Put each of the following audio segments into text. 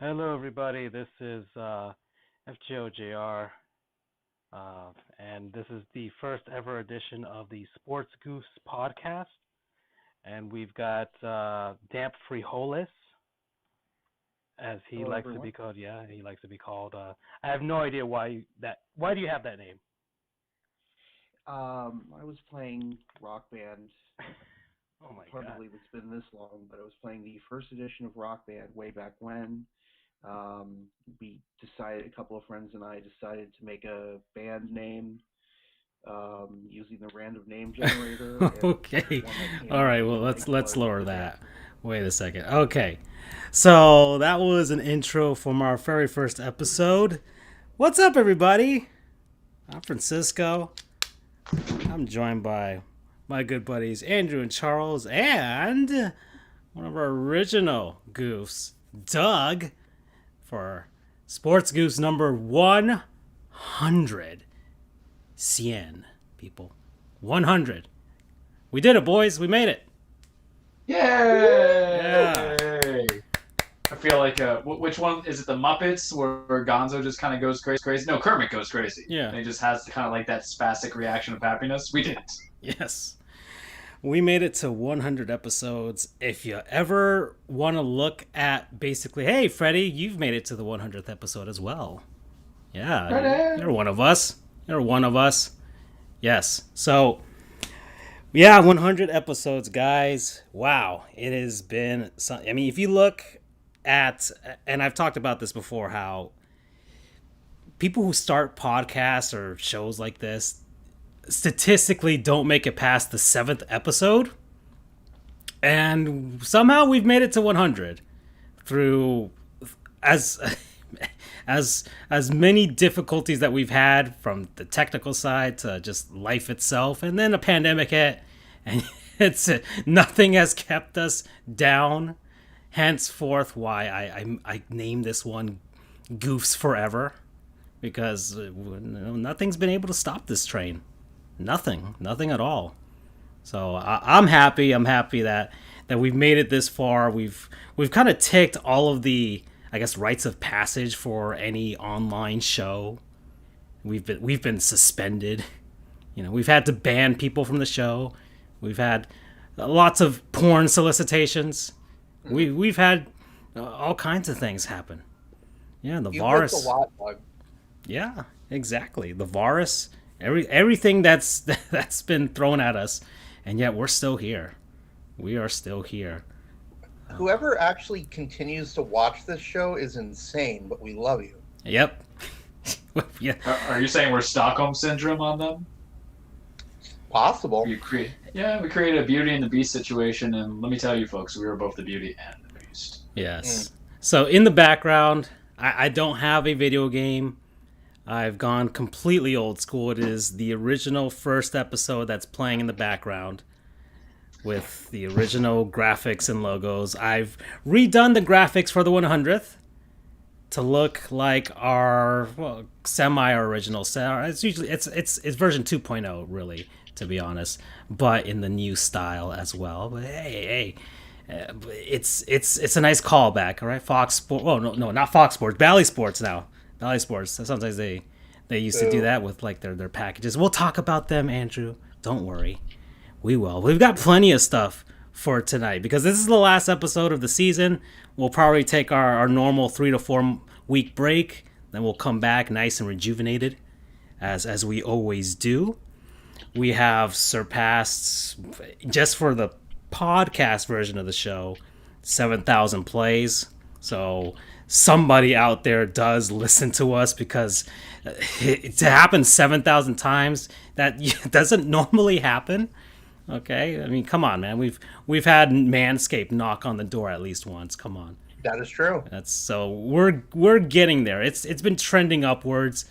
Hello, everybody. This is FGOJR, and this is the first ever edition of the Sports Goofs podcast. And we've got Damp Frijoles, as he Hello, likes to be everyone. called. Yeah, he likes to be called. I have no idea why that. Why do you have that name? I was playing Rock Band. Oh my Hard to God. believe it's been this long, but I was playing the first edition of Rock Band way back when. Um, we decided, a couple of friends and I decided to make a band name using the random name generator, and Okay. one that came All up right. with Well, something let's was lower the Damp that. Frijoles. Wait a second. Okay. So that was an intro from our very first episode. What's up, everybody? I'm Francisco. I'm joined by my good buddies Andrew and Charles, and one of our original goofs, Doug, for Sports Goofs number 100. Cien, people. 100. We did it, boys. We made it. Yeah. Yay! I feel like which one is it? The Muppets where Gonzo just kind of goes crazy. No, Kermit goes crazy. Yeah. And he just has kind of like that spastic reaction of happiness. We did it. Yes. We made it to 100 episodes. If you ever want to look at basically, hey, Freddie, you've made it to the 100th episode as well. Yeah. Freddie! You're one of us. You're one of us. Yes. So, yeah, 100 episodes, guys. Wow. It has been, I mean, if you look at, and I've talked about this before, how people who start podcasts or shows like this statistically don't make it past the seventh episode. And somehow we've made it to 100 through as as many difficulties that we've had, from the technical side to just life itself, and then a pandemic hit, and it's nothing has kept us down. Henceforth, why I named this one Goofs Forever, because nothing's been able to stop this train. Nothing at all. So I'm happy. I'm happy that we've made it this far. We've kind of ticked all of the, I guess, rites of passage for any online show. We've been suspended. We've had to ban people from the show. We've had lots of porn solicitations. We've had all kinds of things happen. Yeah, the You've lived a virus. lot, Doug. Yeah, exactly. The virus, everything that's been thrown at us, and yet we're still here. We are still here. Whoever actually continues to watch this show is insane, but we love you. Yep. Yeah. Are you saying we're Stockholm syndrome on them? Possible. We created a Beauty and the Beast situation, and let me tell you, folks, we were both the Beauty and the Beast. Yes. So in the background, I don't have a video game. I've gone completely old school. It is the original first episode that's playing in the background with the original graphics and logos. I've redone the graphics for the 100th to look like our semi-original. It's version 2.0, really, to be honest, but in the new style as well. But hey, it's a nice callback, all right? Fox Sports. Oh no, not Fox Sports. Bally Sports now. Bally Sports. Sometimes they used to do that with like their packages. We'll talk about them, Andrew. Don't worry, we will. We've got plenty of stuff for tonight because this is the last episode of the season. We'll probably take our normal 3 to 4 week break. Then we'll come back nice and rejuvenated, as we always do. We have surpassed, just for the podcast version of the show, 7,000 plays. So somebody out there does listen to us, because to happen 7,000 times, that doesn't normally happen. Okay, I mean, come on, man. We've had Manscaped knock on the door at least once. Come on. That is true. We're getting there. It's been trending upwards.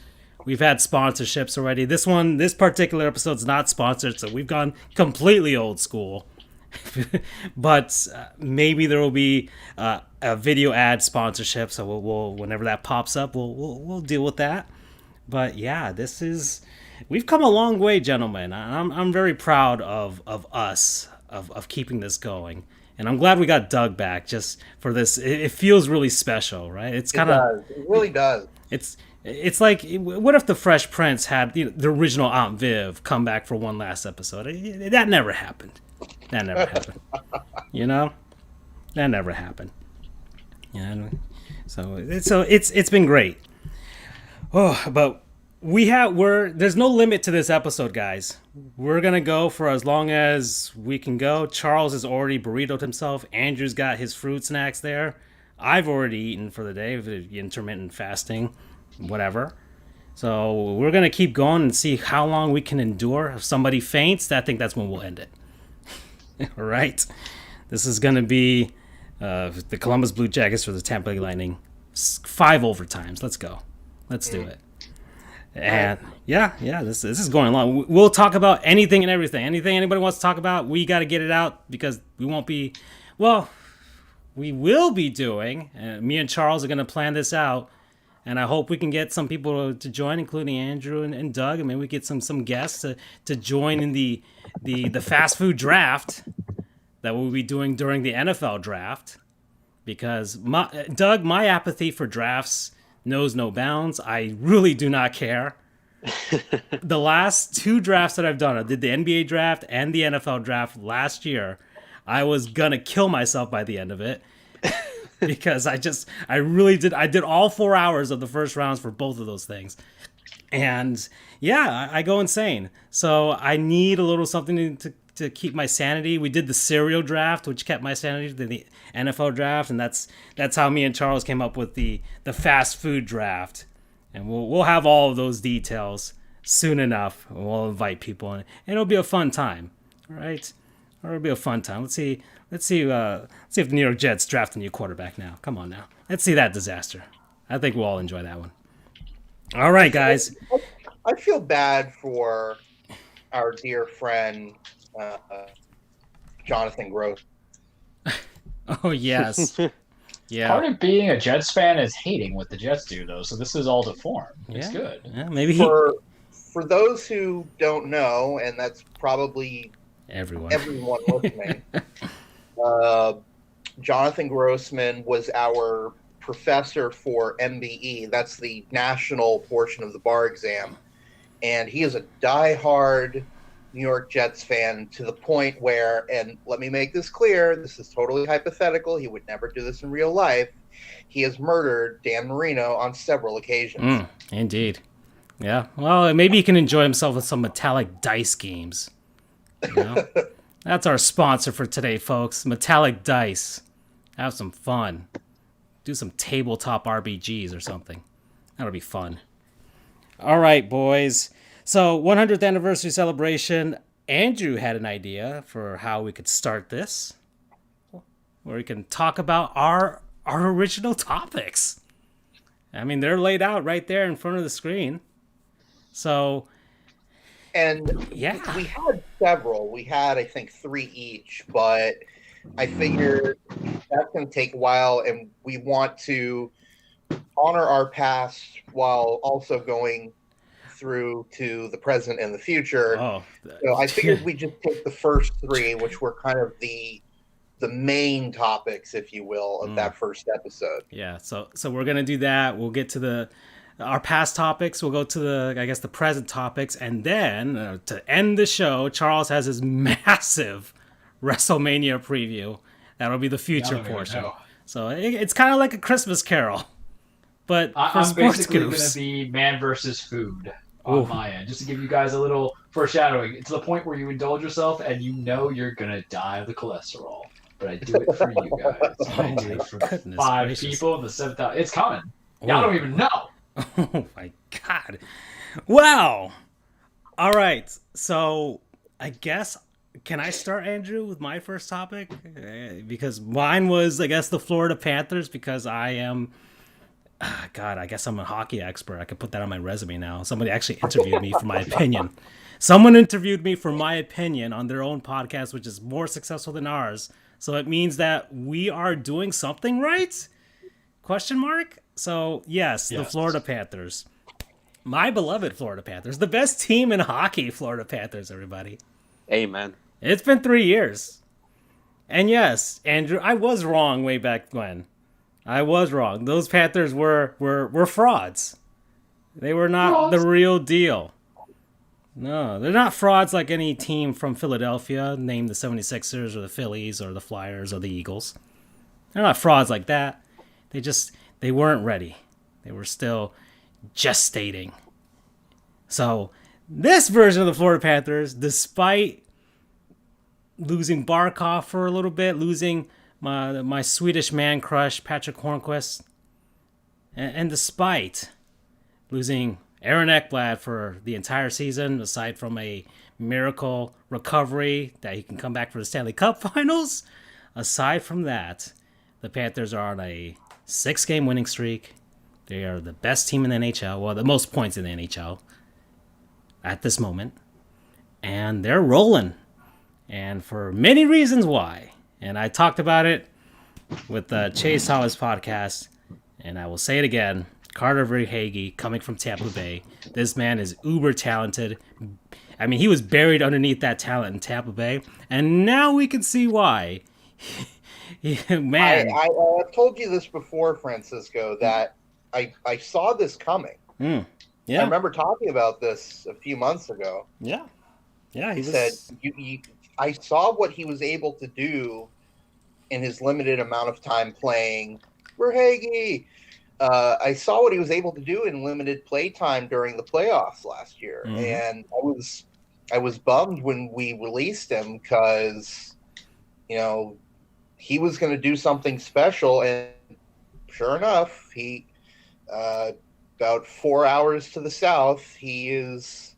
We've had sponsorships already. This particular episode's not sponsored, so we've gone completely old school. But maybe there will be a video ad sponsorship, so we'll whenever that pops up, we'll deal with that. But yeah, we've come a long way, gentlemen. I'm very proud of us of keeping this going. And I'm glad we got Doug back just for this. It feels really special, right? It's kind of. It really does. It's like, what if the Fresh Prince had the original Aunt Viv come back for one last episode? That never happened. That never happened. That never happened. So it's been great. Oh, but there's no limit to this episode, guys. We're gonna go for as long as we can go. Charles has already burritoed himself. Andrew's got his fruit snacks there. I've already eaten for the day, intermittent fasting, whatever. So we're gonna keep going and see how long we can endure. If somebody faints, I think that's when we'll end it. All right. This is gonna be the Columbus Blue Jackets for the Tampa Bay Lightning. 5 overtimes. Let's go. Let's do it. And this is going along. We'll talk about anything and everything. Anything anybody wants to talk about, we got to get it out because we won't be. Well, we will be doing. Me and Charles are going to plan this out, and I hope we can get some people to join, including Andrew and Doug, and maybe we get some guests to join in the fast food draft that we'll be doing during the NFL draft. Because Doug, my apathy for drafts knows no bounds. I really do not care. The last 2 drafts that I've done, I did the NBA draft and the NFL draft last year. I was gonna kill myself by the end of it because I did all 4 hours of the first rounds for both of those things. And yeah, I go insane. So I need a little something to keep my sanity. We did the cereal draft, which kept my sanity, the NFL draft, and that's how me and Charles came up with the fast food draft. And we'll have all of those details soon enough. We'll invite people in, and it'll be a fun time. All right? Or it'll be a fun time. Let's see if the New York Jets draft a new quarterback now. Come on now. Let's see that disaster. I think we'll all enjoy that one. All right, guys. I feel bad for our dear friend Jonathan Gross. Oh, yes. Yeah. Part of being a Jets fan is hating what the Jets do, though. So this is all to form. It's good. Yeah, maybe for those who don't know, and that's probably everyone listening. Jonathan Grossman was our professor for MBE. That's the national portion of the bar exam, and he is a diehard New York Jets fan to the point where, and let me make this clear, this is totally hypothetical, he would never do this in real life, he has murdered Dan Marino on several occasions. Indeed. Yeah. Well, maybe he can enjoy himself with some metallic dice games. That's our sponsor for today, folks. Metallic Dice. Have some fun. Do some tabletop RPGs or something. That'll be fun. All right, boys. So, 100th anniversary celebration. Andrew had an idea for how we could start this, where we can talk about our original topics. I mean, they're laid out right there in front of the screen. So, and yeah, we had several. We had, I think, 3 each, but I figured that's going to take a while, and we want to honor our past while also going through to the present and the future. So I figured we just take the first 3, which were kind of the main topics, if you will, of that first episode. Yeah, so we're gonna do that. We'll get to our past topics. We'll go to the present topics, and then to end the show, Charles has his massive WrestleMania preview. That'll be the future portion. So it's kind of like a Christmas Carol, but I'm basically going to be man versus food on my end, just to give you guys a little foreshadowing. It's the point where you indulge yourself and you know you're going to die of the cholesterol. But I do it for you guys. I do it for 5 people in the 7,000. It's coming. Y'all don't even know. Oh my God. Wow. All right. So I guess, can I start, Andrew, with my first topic? Because mine was, I guess, the Florida Panthers, because I am... God, I guess I'm a hockey expert. I could put that on my resume now. Somebody actually interviewed me for my opinion. Someone interviewed me for my opinion on their own podcast, which is more successful than ours. So it means that we are doing something right? Question mark? So, yes, the Florida Panthers. My beloved Florida Panthers. The best team in hockey, Florida Panthers, everybody. Amen. It's been 3 years. And yes, Andrew, I was wrong way back when. I was wrong. Those Panthers were frauds. They were not the Frauds. real deal. No, they're not frauds like any team from Philadelphia, named the 76ers or the Phillies or the Flyers or the Eagles. They're not frauds like that. They weren't ready. They were still gestating. So, this version of the Florida Panthers, despite losing Barkov for a little bit, losing my Swedish man crush, Patrick Hornquist, and despite losing Aaron Ekblad for the entire season, aside from a miracle recovery that he can come back for the Stanley Cup Finals, aside from that, the Panthers are on a 6-game winning streak. They are the best team in the NHL, well, the most points in the NHL at this moment. And they're rolling. And for many reasons why. And I talked about it with Chase Hollis podcast, and I will say it again. Carter Verhaeghe, coming from Tampa Bay. This man is uber talented. I mean, he was buried underneath that talent in Tampa Bay, and now we can see why. Man. I've told you this before, Francisco, that I saw this coming. Yeah. I remember talking about this a few months ago. Yeah. Yeah, he said, I saw what he was able to do in his limited amount of time playing Verhaeghe. I saw what he was able to do in limited play time during the playoffs last year, and I was bummed when we released him because, he was going to do something special, and sure enough, he about 4 hours to the south, he's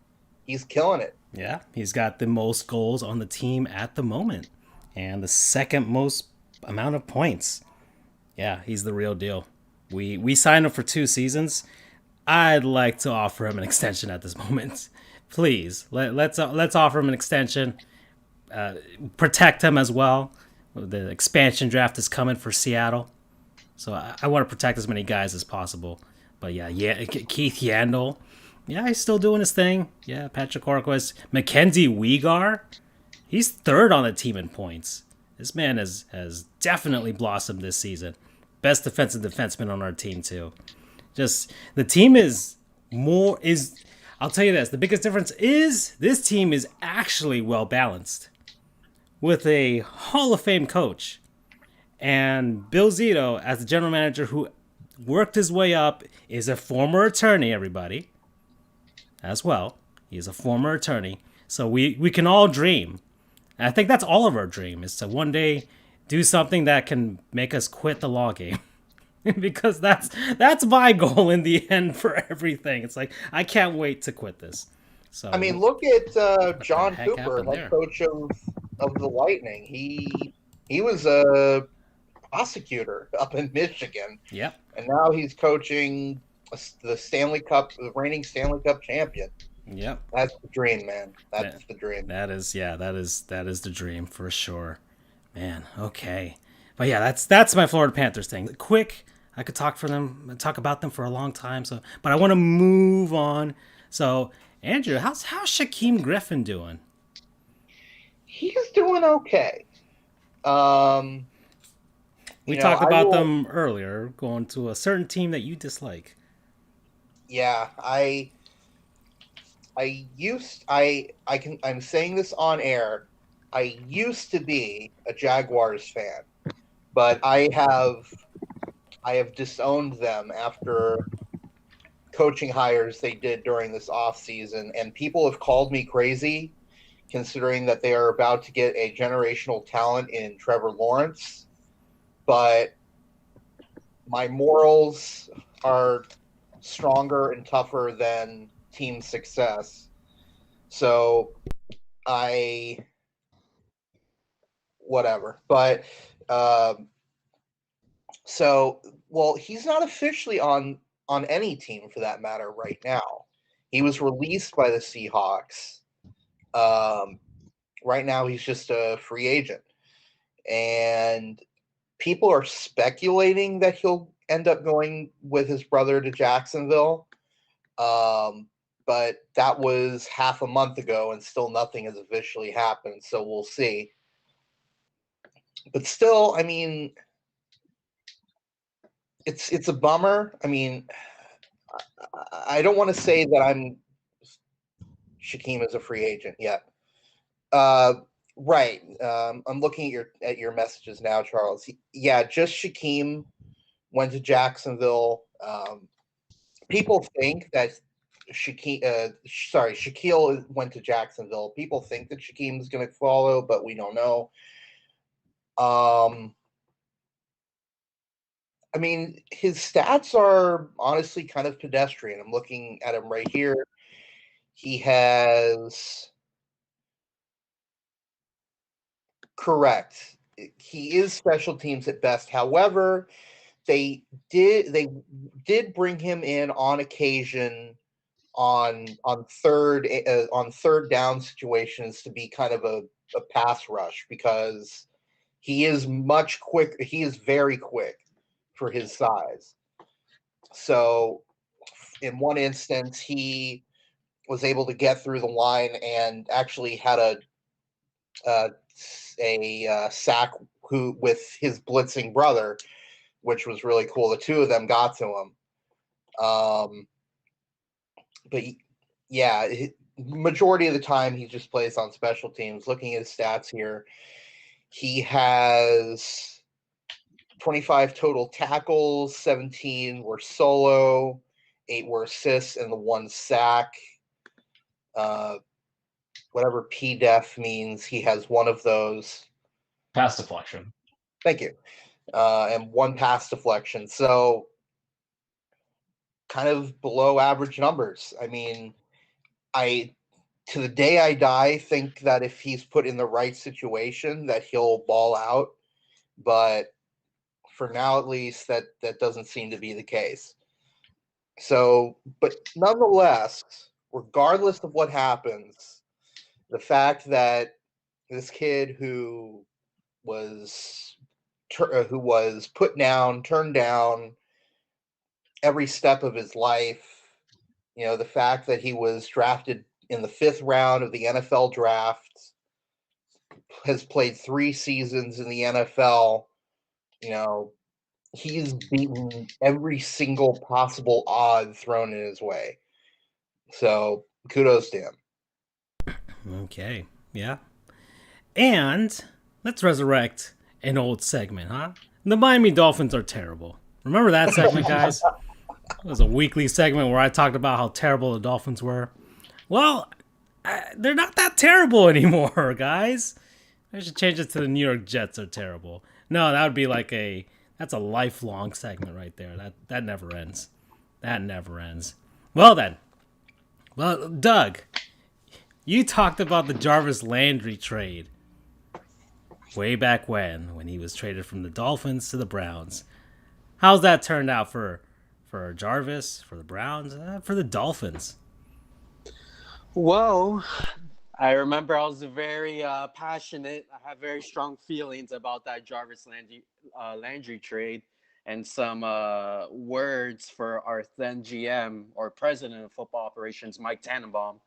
killing it. Yeah, he's got the most goals on the team at the moment, and the second most amount of points. Yeah, he's the real deal. We signed him for 2 seasons. I'd like to offer him an extension at this moment. Please, let's offer him an extension. Protect him as well. The expansion draft is coming for Seattle, so I want to protect as many guys as possible. But yeah, Keith Yandel, yeah, he's still doing his thing. Yeah, Patrick Hornquist, Mackenzie Weegar, he's third on the team in points. This man has definitely blossomed this season. Best defensive defenseman on our team too. Just the team I'll tell you this, the biggest difference is this team is actually well balanced with a Hall of Fame coach and Bill Zito as the general manager who worked his way up, is a former attorney, everybody, as well. He's a former attorney. So we can all dream. And I think that's all of our dream, is to one day do something that can make us quit the law game. Because that's my goal in the end for everything. It's like, I can't wait to quit this. So I mean, look at John Cooper, head coach of the Lightning. He was a prosecutor up in Michigan. Yep. And now he's coaching the Stanley Cup, the reigning Stanley Cup champion. Yep. That's the dream, man. That's the dream. That is the dream for sure. Man, okay. But yeah, that's my Florida Panthers thing. Quick, I could talk about them for a long time, but I want to move on. So, Andrew, how's Shaquem Griffin doing? He's doing okay. We talked about them earlier, going to a certain team that you dislike. Yeah, I'm saying this on air. I used to be a Jaguars fan, but I have disowned them after coaching hires they did during this offseason, and people have called me crazy considering that they are about to get a generational talent in Trevor Lawrence. But my morals are stronger and tougher than team success. So whatever. But he's not officially on any team for that matter right now. He was released by the Seahawks. Right now he's just a free agent. And people are speculating that he'll end up going with his brother to Jacksonville. But that was half a month ago and still nothing has officially happened. So we'll see. But still, I mean, it's a bummer. I mean, I don't want to say that Shaquem is a free agent yet. Right. I'm looking at your messages now, Charles. Yeah, just Shaquem went to Jacksonville. People think that Shaquille went to Jacksonville. People think that Shaquem is going to follow, but we don't know. I mean, his stats are honestly kind of pedestrian. I'm looking at him right here. He has correct. He is special teams at best. However, they did bring him in on occasion on third down situations to be kind of a pass rush because he is much quick. He is very quick for his size. So in one instance, he was able to get through the line and actually had a sack with his blitzing brother, which was really cool. The two of them got to him. But yeah, majority of the time he just plays on special teams. Looking at his stats here, he has 25 total tackles, 17 were solo, 8 were assists, and the 1 sack. Whatever PDEF means, he has one of those. Pass deflection. Thank you. And 1 pass deflection. So kind of below average numbers. I mean, to the day I die, think that if he's put in the right situation, that he'll ball out. But for now, at least, that doesn't seem to be the case. So, but nonetheless, regardless of what happens, the fact that this kid who was put down, turned down every step of his life, the fact that he was drafted in the 5th round of the NFL draft, has played 3 seasons in the NFL, he's beaten every single possible odd thrown in his way. So kudos to him. Okay, yeah. And let's resurrect an old segment, huh? The Miami Dolphins are terrible. Remember that segment, guys? It was a weekly segment where I talked about how terrible the Dolphins were. Well, they're not that terrible anymore, guys. I should change it to the New York Jets are terrible. No, that would be like that's a lifelong segment right there. That never ends. That never ends. Well then. Well, Doug, you talked about the Jarvis Landry trade way back when he was traded from the Dolphins to the Browns. How's that turned out for Jarvis, for the Browns, for the Dolphins? Well, I remember I was very passionate. I have very strong feelings about that Jarvis Landry trade and some words for our then GM or president of football operations, Mike Tannenbaum.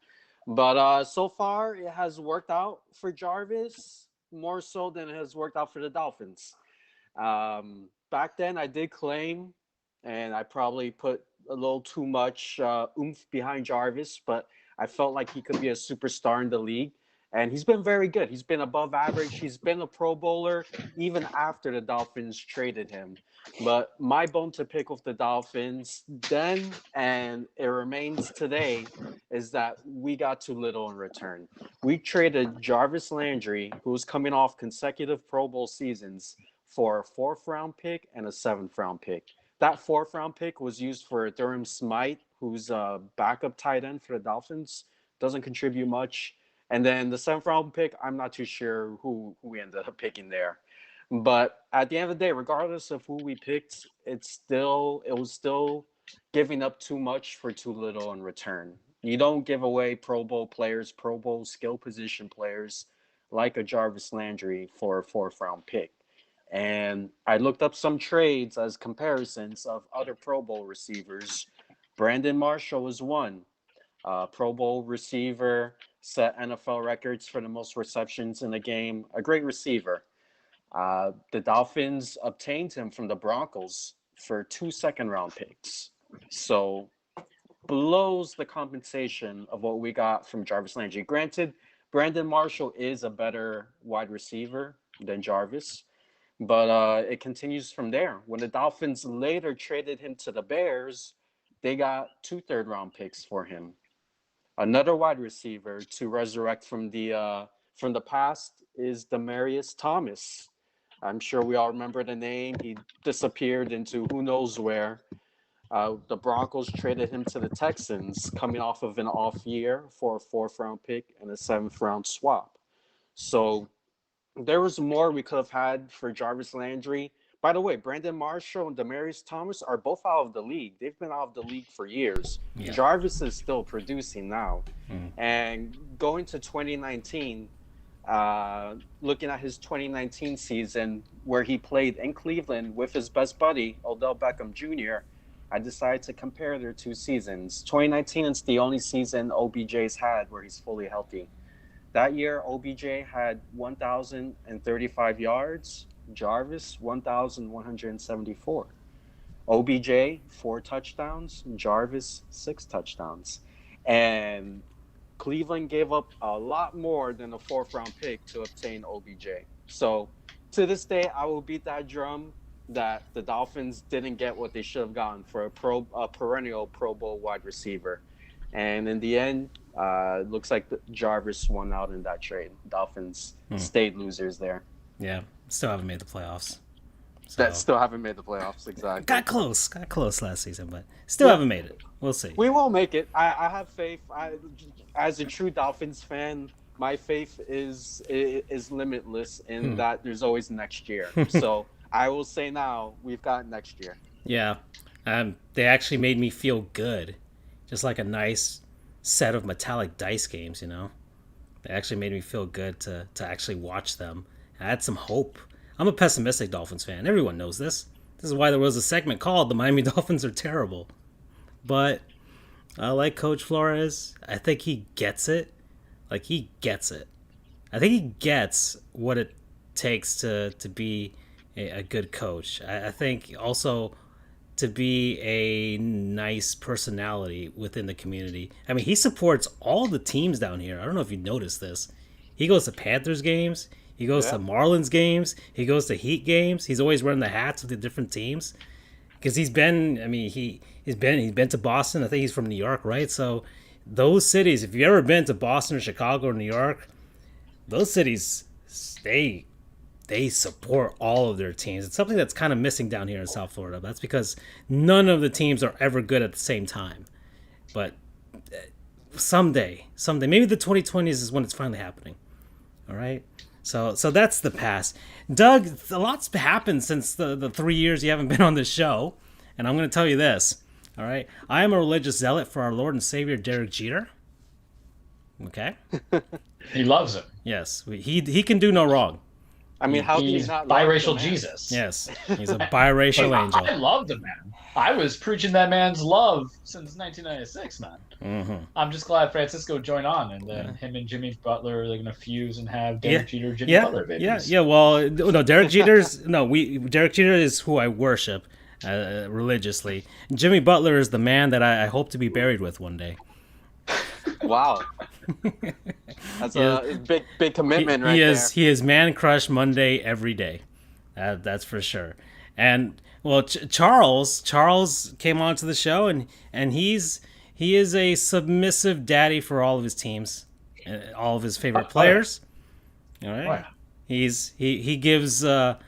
But so far, it has worked out for Jarvis more so than it has worked out for the Dolphins. Back then, I did claim, and I probably put a little too much oomph behind Jarvis, but I felt like he could be a superstar in the league. And he's been very good. He's been above average. He's been a Pro Bowler even after the Dolphins traded him. But my bone to pick with the Dolphins then, and it remains today, is that we got too little in return. We traded Jarvis Landry, who was coming off consecutive Pro Bowl seasons, for a 4th-round pick and a 7th-round pick. That 4th-round pick was used for Durham Smythe, who's a backup tight end for the Dolphins. Doesn't contribute much. And then the 7th-round pick, I'm not too sure who we ended up picking there. But at the end of the day, regardless of who we picked, it was still giving up too much for too little in return. You don't give away Pro Bowl players, Pro Bowl skill position players like a Jarvis Landry for a 4th-round pick. And I looked up some trades as comparisons of other Pro Bowl receivers. Brandon Marshall was one. Pro Bowl receiver, set NFL records for the most receptions in a game. A great receiver. The Dolphins obtained him from the Broncos for 2 second-round picks. So blows the compensation of what we got from Jarvis Landry. Granted, Brandon Marshall is a better wide receiver than Jarvis, but it continues from there. When the Dolphins later traded him to the Bears, they got 2 third-round picks for him. Another wide receiver to resurrect from the past is Demaryius Thomas. I'm sure we all remember the name. He disappeared into who knows where. The Broncos traded him to the Texans, coming off of an off year for a 4th-round pick and a 7th-round swap. So there was more we could have had for Jarvis Landry. By the way, Brandon Marshall and Demaryius Thomas are both out of the league. They've been out of the league for years. Yeah. Jarvis is still producing now. And going to 2019, looking at his 2019 season where he played in Cleveland with his best buddy, Odell Beckham Jr., I decided to compare their 2 seasons. 2019 is the only season OBJ's had where he's fully healthy. That year, OBJ had 1,035 yards. Jarvis, 1,174. OBJ, 4 touchdowns. Jarvis, 6 touchdowns. And Cleveland gave up a lot more than a 4th-round pick to obtain OBJ. So to this day, I will beat that drum that the Dolphins didn't get what they should have gotten for a perennial Pro Bowl wide receiver. And in the end, it looks like Jarvis won out in that trade. Dolphins stayed losers there. Yeah, still haven't made the playoffs. So. That still haven't made the playoffs, exactly. Got close last season, but still haven't made it. We'll see. We will make it. I have faith. As a true Dolphins fan, my faith is limitless in that there's always next year. So I will say now, we've got next year. Yeah, they actually made me feel good. Just like a nice set of metallic dice games, you know? They actually made me feel good to actually watch them. I had some hope. I'm a pessimistic Dolphins fan. Everyone knows this. This is why there was a segment called The Miami Dolphins Are Terrible. But I like Coach Flores. I think he gets it. Like, he gets it. I think he gets what it takes to be a good coach. I think also to be a nice personality within the community. I mean, he supports all the teams down here. I don't know if you noticed this. He goes to Panthers games. He goes to Marlins games. He goes to Heat games. He's always wearing the hats with the different teams. Because he's been to Boston. I think he's from New York, right? So those cities, if you've ever been to Boston or Chicago or New York, those cities, they support all of their teams. It's something that's kind of missing down here in South Florida. That's because none of the teams are ever good at the same time. But someday, maybe the 2020s is when it's finally happening. All right? So that's the past. Doug, a lot's happened since the 3 years you haven't been on this show. And I'm going to tell you this. All right? I am a religious zealot for our Lord and Savior, Derek Jeter. Okay? He loves him. Yes. He can do no wrong. I mean, how he's do you not biracial love the man? Jesus? Yes, he's a biracial angel. I love the man. I was preaching that man's love since 1996, man. Mm-hmm. I'm just glad Francisco joined on, and then him and Jimmy Butler are going to fuse and have Derek Jeter, Jimmy Butler babies. Yeah. Well, no, Derek Jeter is who I worship religiously. Jimmy Butler is the man that I hope to be buried with one day. Wow. That's a big commitment right there. He is man crush Monday every day. That's for sure. And well, Charles came onto the show and he is a submissive daddy for all of his teams, all of his favorite players. All right. Wow. He gives a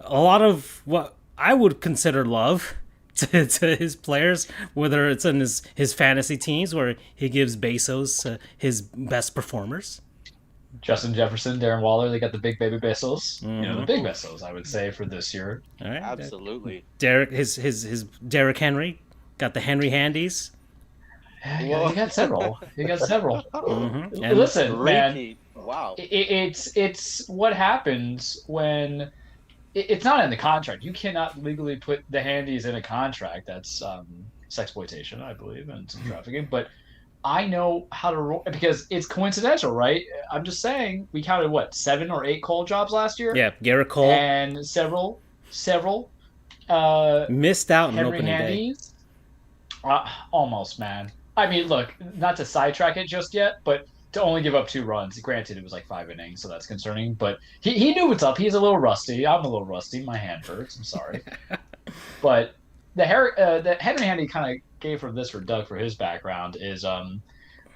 lot of what I would consider love to his players, whether it's in his fantasy teams where he gives Bezos his best performers. Justin Jefferson, Darren Waller, they got the big baby Bezos. Mm-hmm. You know, the big Bezos, I would say, for this year. All right. Absolutely. Derek, his Derrick Henry, got the Henry Handies. Yeah, you got several. Mm-hmm. And listen, man. Wow. It's what happens when it's not in the contract. You cannot legally put the handies in a contract. That's sexploitation, I believe, and some trafficking. But I know how to roll because it's coincidental, right? I'm just saying we counted what 7 or 8 Cole jobs last year. Yeah, Garrett Cole and several missed out on Henry opening day. Handies. Almost, man. I mean, look, not to sidetrack it just yet, but to only give up 2 runs. Granted, it was like 5 innings, so that's concerning. But he knew what's up. He's a little rusty. I'm a little rusty. My hand hurts. I'm sorry. But the Henry Handy kind of gave for this for Doug for his background is I'm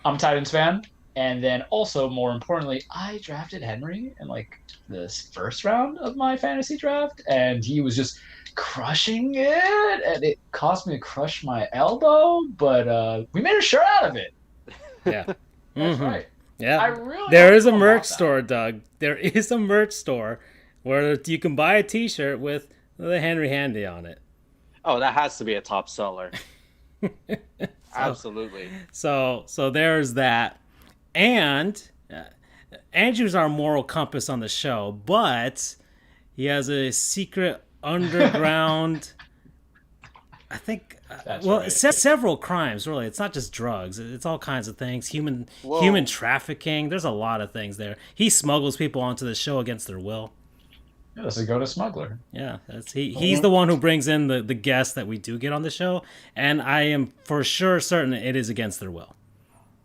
a Titans fan, and then also more importantly, I drafted Henry in like this first round of my fantasy draft, and he was just crushing it, and it caused me to crush my elbow, but we made a shirt out of it. Yeah, that's right. Yeah, I really there is a merch store, Doug. There is a merch store where you can buy a T-shirt with the Henry Handy on it. Oh, that has to be a top seller. Absolutely. So there's that, and Andrew's our moral compass on the show, but he has a secret underground. I think. Right. Several crimes. Really, it's not just drugs. It's all kinds of things. Human trafficking. There's a lot of things there. He smuggles people onto the show against their will. Yeah, that's a go to smuggler. Yeah, he's the one who brings in the guests that we do get on the show, and I am for sure certain it is against their will.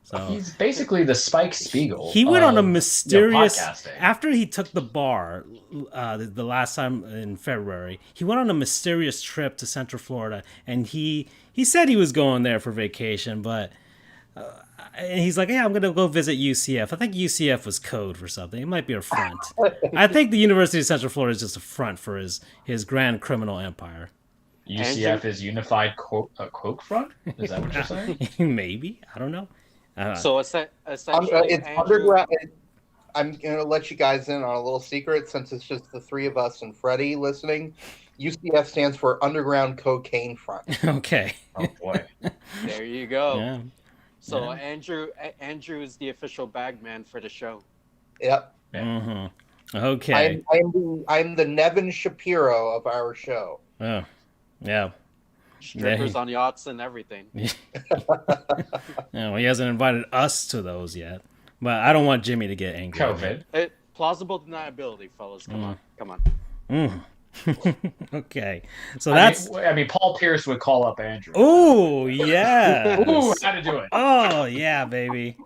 So he's basically the Spike Spiegel. He went on a mysterious after he took the bar the last time in February. He went on a mysterious trip to Central Florida, and he said he was going there for vacation, but and he's like, yeah, I'm gonna go visit UCF. I think UCF was code for something. It might be a front. I think the University of Central Florida is just a front for his grand criminal empire. UCF is Unified Coke Front. Is that what you're saying? Maybe, I don't know. So essentially, it's underground. I'm going to let you guys in on a little secret since it's just the 3 of us and Freddie listening. UCF stands for Underground Cocaine Front. Okay. Oh boy. There you go. Yeah. So Andrew is the official bagman for the show. Yep. Mm-hmm. Okay. I'm the Nevin Shapiro of our show. Oh. Yeah. Strippers on yachts and everything. No, he hasn't invited us to those yet. But I don't want Jimmy to get angry. COVID. Plausible deniability, fellas. Come on. Okay. So that's... I mean, Paul Pierce would call up Andrew. Ooh, yeah. Ooh, how to do it. Oh, yeah, baby.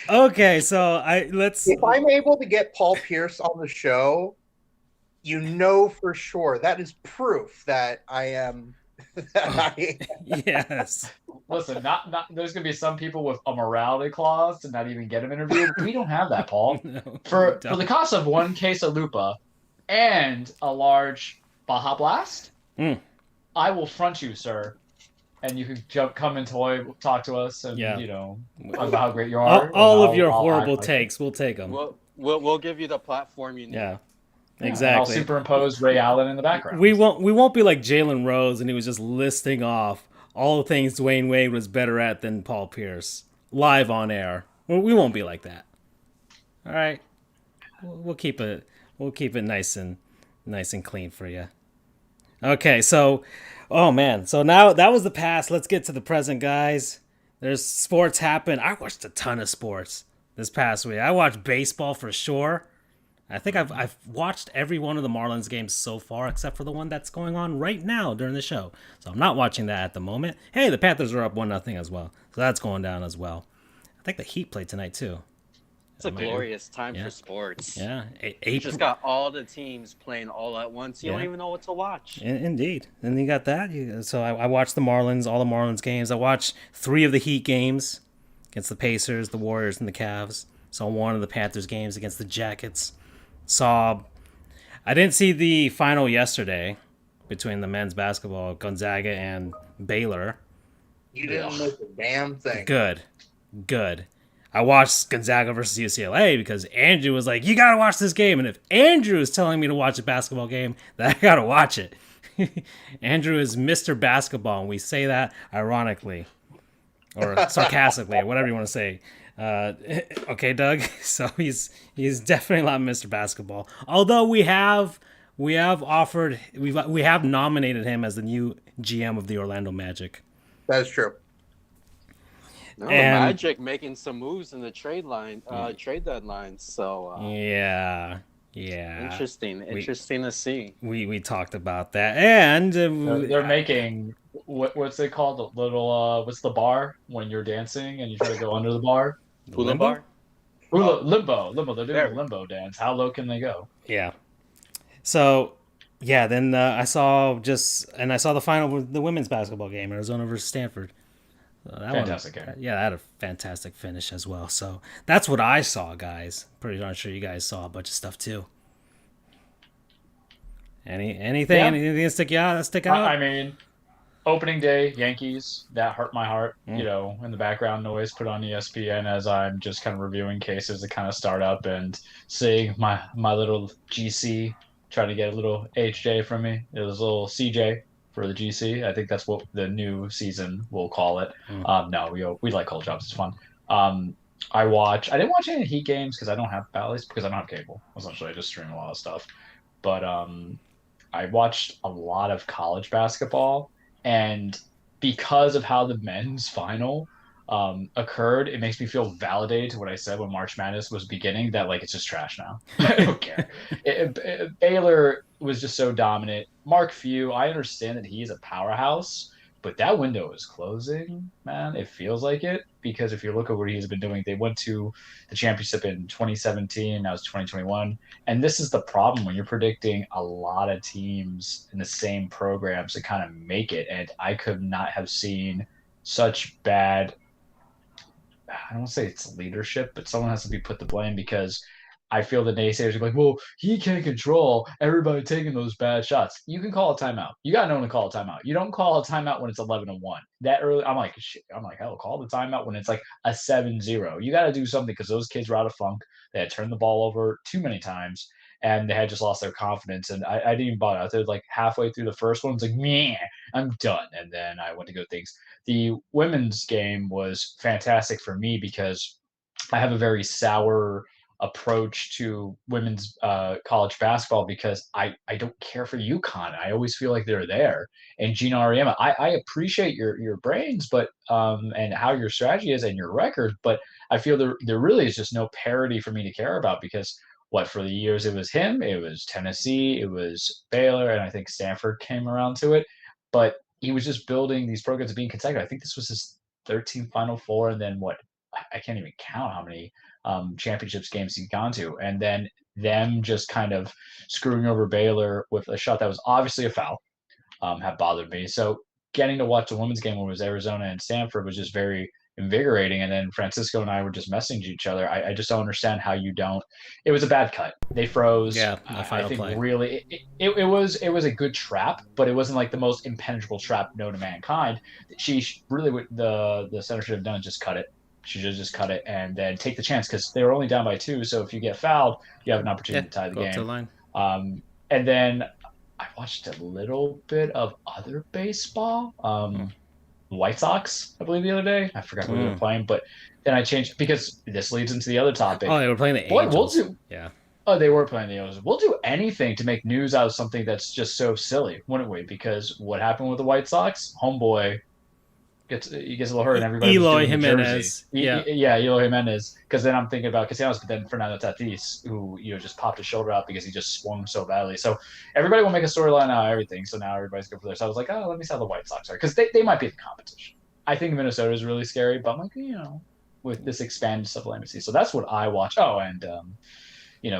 Okay, so If I'm able to get Paul Pierce on the show, you know for sure that is proof that I am... Yes. Listen, not there's gonna be some people with a morality clause to not even get him interviewed. We don't have that, Paul. No, for the cost of 1 case of Lupa and a large Baja Blast, I will front you, sir, and you can come and talk to us, and talk about how great you are. All of your horrible takes, we'll take them. We'll give you the platform you need. Yeah. Yeah, exactly. I'll superimpose Ray Allen in the background. We won't be like Jalen Rose, and he was just listing off all the things Dwayne Wade was better at than Paul Pierce live on air. We won't be like that. All right, we'll keep it nice and clean for you. Okay, so so now that was the past. Let's get to the present, guys. There's sports happen. I watched a ton of sports this past week. I watched baseball for sure. I think I've watched every one of the Marlins games so far, except for the one that's going on right now during the show. So I'm not watching that at the moment. Hey, the Panthers are up 1-0 as well, so that's going down as well. I think the Heat played tonight too. It's a glorious time for sports. Yeah, you just got all the teams playing all at once. You don't even know what to watch. Indeed, and you got that. So I watched all the Marlins games. I watched 3 of the Heat games against the Pacers, the Warriors, and the Cavs. Saw 1 of the Panthers games against the Jackets. I didn't see the final yesterday between the men's basketball, Gonzaga and Baylor. You didn't miss a damn thing. Good. I watched Gonzaga versus UCLA because Andrew was like, you got to watch this game. And if Andrew is telling me to watch a basketball game, then I got to watch it. Andrew is Mr. Basketball, and we say that ironically or sarcastically or whatever you want to say. Okay, Doug. So he's definitely not Mr. Basketball. Although we have nominated him as the new GM of the Orlando Magic. That is true. No, the And Magic making some moves in the trade deadline. So yeah, we interesting to see. we talked about that, and They're making what's it called? The little what's the bar when you're dancing and you try to go under the bar? Hula limbo. bar. Limbo. They're doing the limbo dance. How low can they go? Yeah. So, yeah. Then I saw the final with the women's basketball game, Arizona versus Stanford. So that Fantastic game. Yeah, that had a fantastic finish as well. So that's what I saw, guys. Pretty darn sure you guys saw a bunch of stuff too. Anything stick out? I mean, opening day Yankees, that hurt my heart. You know, in the background noise put on ESPN as I'm just kind of reviewing cases that kind of start up and seeing my little GC trying to get a little HJ from me. It was a little CJ for the GC. I think that's what the new season will call it. No, we like cold jobs. It's fun. I didn't watch any Heat games because I don't have, at least because I don't have cable. Essentially, I just stream a lot of stuff. But I watched a lot of college basketball, and because of how the men's final occurred, it makes me feel validated to what I said when March Madness was beginning, that like it's just trash now. I don't care. Baylor was just so dominant. Mark Few, I understand that he is a powerhouse, but that window is closing, man. It feels like it, because if you look at what he's been doing, they went to the championship in 2017, now it's 2021. And this is the problem when you're predicting a lot of teams in the same programs to kind of make it. And I could not have seen such bad, I don't want to say it's leadership, but someone has to be put to blame, because I feel the naysayers are like, well, he can't control everybody taking those bad shots. You can call a timeout. You got no one to call a timeout. You don't call a timeout when it's 11-1. That early, I'm like, shit. I'm like, hell, call the timeout when it's like a 7-0. You got to do something, because those kids were out of funk. They had turned the ball over too many times, and they had just lost their confidence. And I didn't even bother. I was like halfway through the first one, it's like, man, I'm done. And then I went to go things. The women's game was fantastic for me because I have a very sour approach to women's college basketball, because I don't care for UConn. I always feel like they're there. And Gina Ariema, I appreciate your brains, but and how your strategy is and your record, but I feel there really is just no parity for me to care about, because what, for the years it was him, it was Tennessee, it was Baylor, and I think Stanford came around to it. But he was just building these programs and being consecutive. I think this was his 13th Final Four, and then what? I can't even count how many championships games he's gone to, and then them just kind of screwing over Baylor with a shot that was obviously a foul have bothered me. So getting to watch the women's game when it was Arizona and Stanford was just very invigorating. And then Francisco and I were just messaging each other. I just don't understand how you don't. It was a bad cut. They froze. Yeah, the final I think play. Really, it was a good trap, but it wasn't like the most impenetrable trap known to mankind. She really, the center should have done is just cut it. She should just cut it and then take the chance, because they were only down by 2. So if you get fouled, you have an opportunity to tie the go game. up to the line. And then I watched a little bit of other baseball. White Sox, I believe, the other day. I forgot who they were playing, but then I changed, because this leads into the other topic. Oh, they were playing the Angels. Yeah. Oh, they were playing the Angels. We'll do anything to make news out of something that's just so silly, wouldn't we? Because what happened with the White Sox? Homeboy gets a little hurt, and everybody Eloy Jimenez. Yeah, Eloy Jimenez. Because then I'm thinking about Castellanos, but then Fernando Tatis, who just popped his shoulder out because he just swung so badly. So everybody will make a storyline out of everything. So now everybody's good for there. So I was like, oh, let me see how the White Sox are, because they might be the competition. I think Minnesota is really scary, but I'm like, with this expanded supremacy. So that's what I watch. Oh, and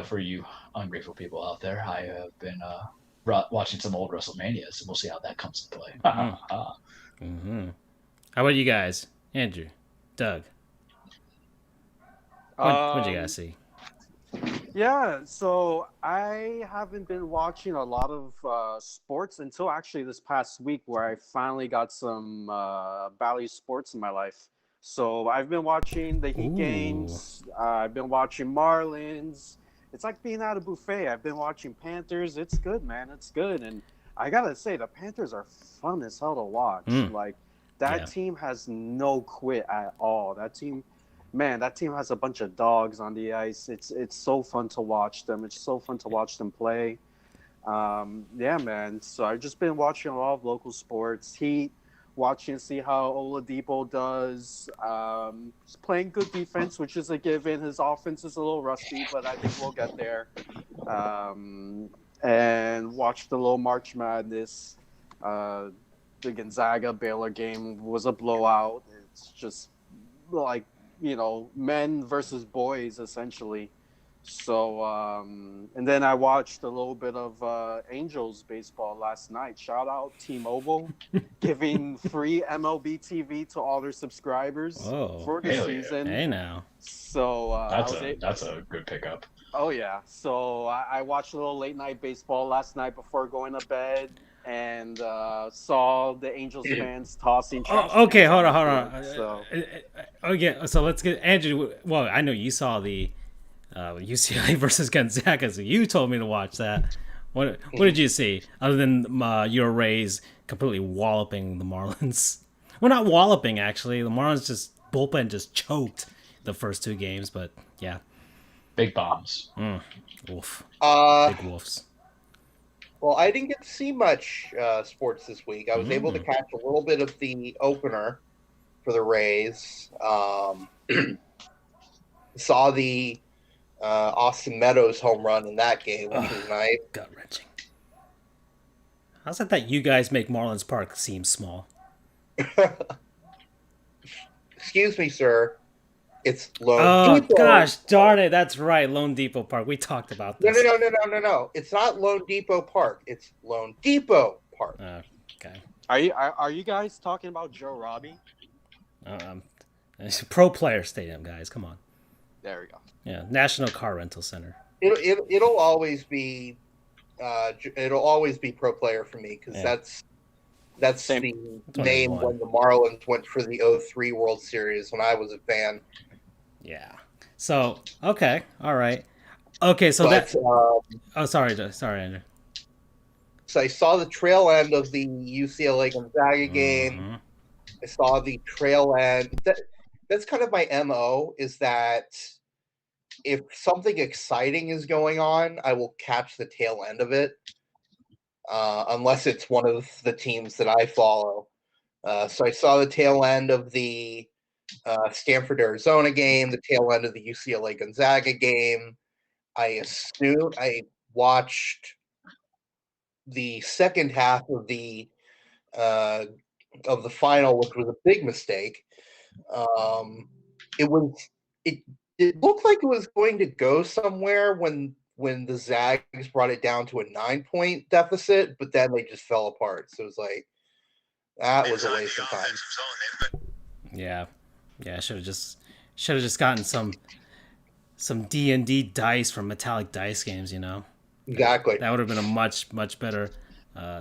for you ungrateful people out there, I have been watching some old WrestleManias, and we'll see how that comes to play. Mm-hmm. How about you guys? Andrew, Doug, what'd you guys see? Yeah, so I haven't been watching a lot of sports until actually this past week, where I finally got some value sports in my life. So I've been watching the Heat games. I've been watching Marlins. It's like being at a buffet. I've been watching Panthers. It's good, man. It's good. And I got to say, the Panthers are fun as hell to watch. Like, that team has no quit at all. That team has a bunch of dogs on the ice. It's so fun to watch them. It's so fun to watch them play. Yeah, man. So I've just been watching a lot of local sports. Heat watching see how Oladipo does. He's playing good defense, which is a given. His offense is a little rusty, but I think we'll get there. And watch the little March Madness. The Gonzaga Baylor game was a blowout. It's just like, men versus boys essentially. So, and then I watched a little bit of Angels baseball last night. Shout out T-Mobile, giving free MLB TV to all their subscribers for the season. Hey now. So that's a good pickup. Oh yeah. So I watched a little late night baseball last night before going to bed, and saw the Angels fans tossing. Okay, hold on. So let's get Andrew. Well, I know you saw the UCLA versus Gonzaga, so you told me to watch that. What did you see other than your Rays completely walloping the Marlins? Well, not walloping actually. The Marlins bullpen just choked the first two games, but yeah, big bombs. Wolf. Big wolves. Well, I didn't get to see much sports this week. I was able to catch a little bit of the opener for the Rays. Saw the Austin Meadows home run in that game, which was nice. Gut-wrenching. How's it that you guys make Marlins Park seem small? Excuse me, sir. It's Lone Depot. Oh, gosh, darn it. That's right, Lone Depot Park. We talked about this. No. It's not Lone Depot Park. It's Lone Depot Park. Okay. Are you guys talking about Joe Robbie? It's a pro player stadium, guys. Come on. There we go. Yeah, National Car Rental Center. It'll always be pro player for me because that's the name when the Marlins went for the 2003 World Series when I was a fan. Yeah. So okay, all right. Okay, so sorry, Andrew. So I saw the trail end of the UCLA Gonzaga game. I saw the trail end. That's kind of my MO, is that if something exciting is going on, I will catch the tail end of it, unless it's one of the teams that I follow. So I saw the tail end of the Stanford, Arizona game, the tail end of the UCLA Gonzaga game. I watched the second half of the final, which was a big mistake. It looked like it was going to go somewhere when the Zags brought it down to a 9-point deficit, but then they just fell apart. So it was like, that was a waste of time. Yeah. Should have just gotten some D&D dice from Metallic Dice Games, Exactly. That would have been a much better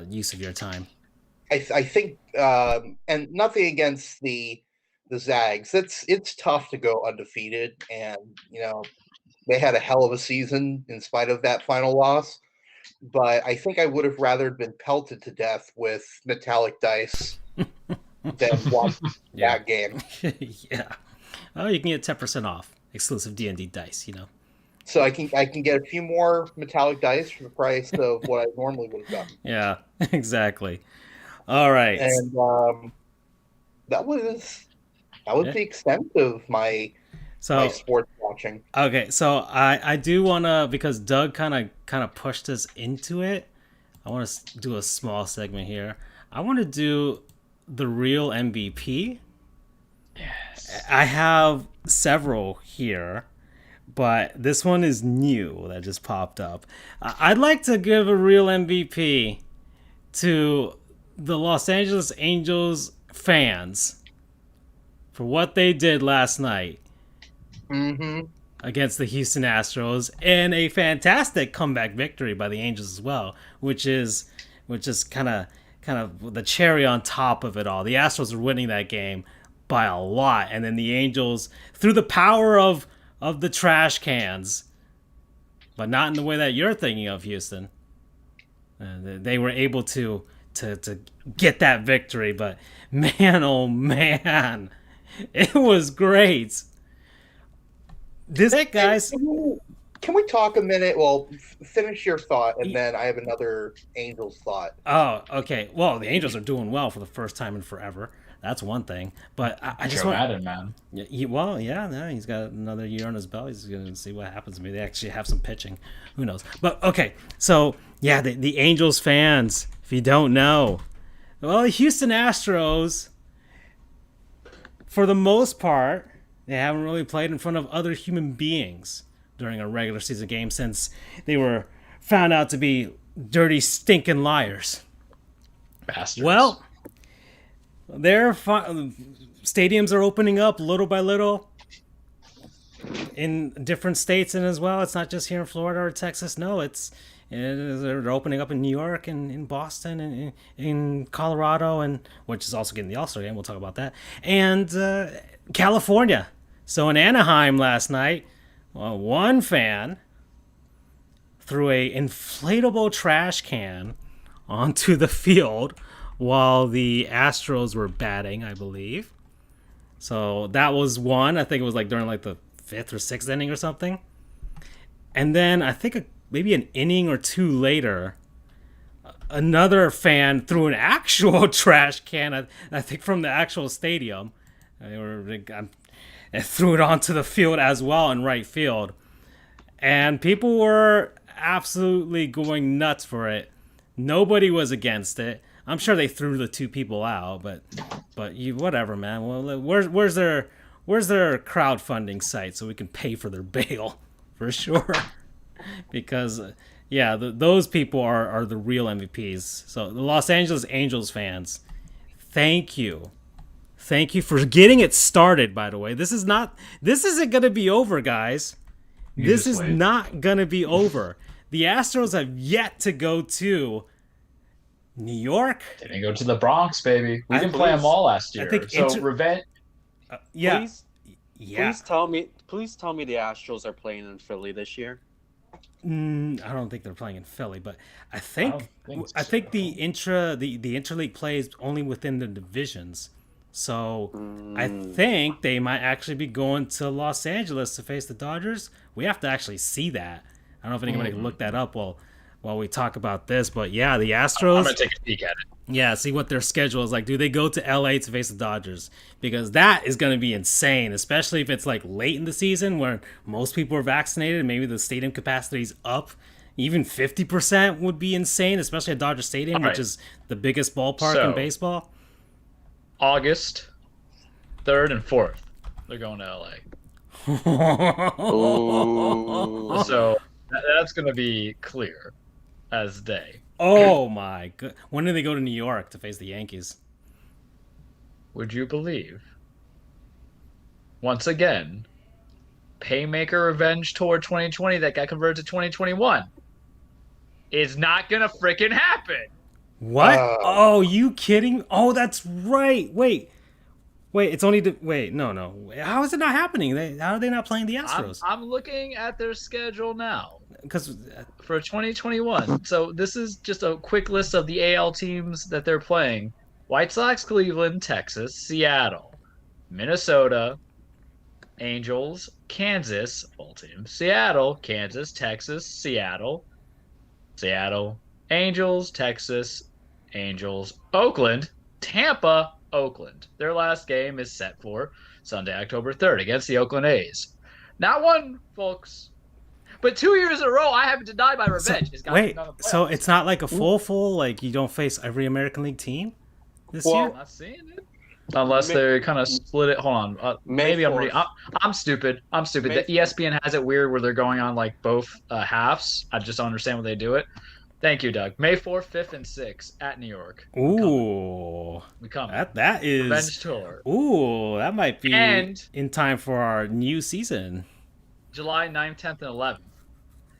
use of your time. I think, and nothing against the Zags. It's tough to go undefeated, and they had a hell of a season in spite of that final loss. But I think I would have rather been pelted to death with Metallic Dice than watch that game. Yeah. Oh, you can get 10% off exclusive D&D dice, So I can get a few more Metallic Dice for the price of what I normally would have done. Yeah, exactly. All right. And that was the extent of my sports watching. Okay, so I do want to, because Doug kind of pushed us into it, I want to do a small segment here. I want to do the real MVP. Yes. I have several here, but this one is new that just popped up. I'd like to give a real MVP to the Los Angeles Angels fans for what they did last night against the Houston Astros, and a fantastic comeback victory by the Angels as well, which is kind of the cherry on top of it all. The Astros were winning that game by a lot, and then the Angels, through the power of the trash cans, but not in the way that you're thinking of, Houston, they were able to get that victory. But man, oh man, it was great. Guys. Can we talk a minute? Well, finish your thought, and then I have another Angels thought. Oh, okay. Well, the Angels are doing well for the first time in forever. That's one thing. But I just Joe want. Madden, man. Yeah, he's got another year on his belt. He's going to see what happens. Maybe they actually have some pitching. Who knows? But okay, so yeah, the Angels fans, if you don't know, well, the Houston Astros, for the most part, they haven't really played in front of other human beings during a regular season game since they were found out to be dirty, stinking liars. Bastards. Well, their stadiums are opening up little by little in different states, and as well, it's not just here in Florida or Texas. No, they're opening up in New York and in Boston and in Colorado, and which is also getting the All-Star game. We'll talk about that. And California. So in Anaheim last night, one fan threw a inflatable trash can onto the field while the Astros were batting, I believe. So that was one. I think it was like during like the 5th or 6th inning or something. And then I think maybe an inning or two later, another fan threw an actual trash can, I think from the actual stadium. And threw it onto the field as well in right field. And people were absolutely going nuts for it. Nobody was against it. I'm sure they threw the two people out, but you whatever, man. Well, where's their crowdfunding site so we can pay for their bail for sure? Because those people are the real MVPs. So the Los Angeles Angels fans, thank you. Thank you for getting it started, by the way. This isn't going to be over, guys. This is not going to be over. The Astros have yet to go to New York. They didn't go to the Bronx, baby. We didn't play them all last year. Revenge. Please tell me the Astros are playing in Philly this year. I don't think they're playing in Philly, but I think the interleague plays only within the divisions. So I think they might actually be going to Los Angeles to face the Dodgers. We have to actually see that. I don't know if anybody can look that up while we talk about this. But yeah, the Astros. I'm going to take a peek at it. Yeah, see what their schedule is like. Do they go to LA to face the Dodgers? Because that is going to be insane, especially if it's like late in the season where most people are vaccinated and maybe the stadium capacity is up. Even 50% would be insane, especially at Dodger Stadium, which is the biggest ballpark in baseball. August 3rd and 4th, they're going to LA. So that's going to be clear as day. Oh my god! When do they go to New York to face the Yankees? Would you believe? Once again, Paymaker Revenge Tour 2020 that got converted to 2021 is not going to freaking happen. What? Oh, you kidding? Oh, that's right. Wait. It's only no. How is it not happening? How are they not playing the Astros? I'm looking at their schedule now. Because for 2021. So this is just a quick list of the AL teams that they're playing. White Sox, Cleveland, Texas, Seattle, Minnesota, Angels, Kansas, all teams. Seattle, Kansas, Texas, Seattle, Angels, Texas, Angels, Oakland, Tampa, Oakland. Their last game is set for Sunday, October 3rd against the Oakland A's. Not one, folks, but 2 years in a row I haven't denied my revenge. So it's not like a full, like you don't face every American League team this year? I'm not seeing it. Unless they kind of split it. Hold on. Maybe I'm stupid. The ESPN has it weird where they're going on like both halves. I just don't understand when they do it. Thank you, Doug. May 4th, 5th, and 6th at New York. Ooh. We come. That is. Revenge tour. Ooh, that might be in time for our new season. July 9th, 10th, and 11th.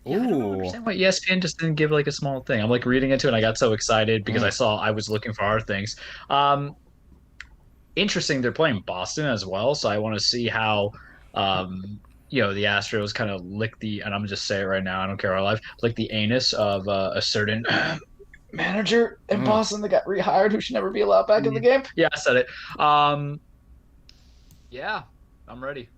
Yeah, I don't understand why ESPN just didn't give like a small thing. I'm like reading into it and I got so excited because I was looking for our things. Interesting, they're playing Boston as well, so I want to see how the Astros kind of lick the, and I'm just say it right now, I don't care our life, lick the anus of a certain manager in Boston that got rehired who should never be allowed back in the game. Yeah, I said it. Yeah, I'm ready.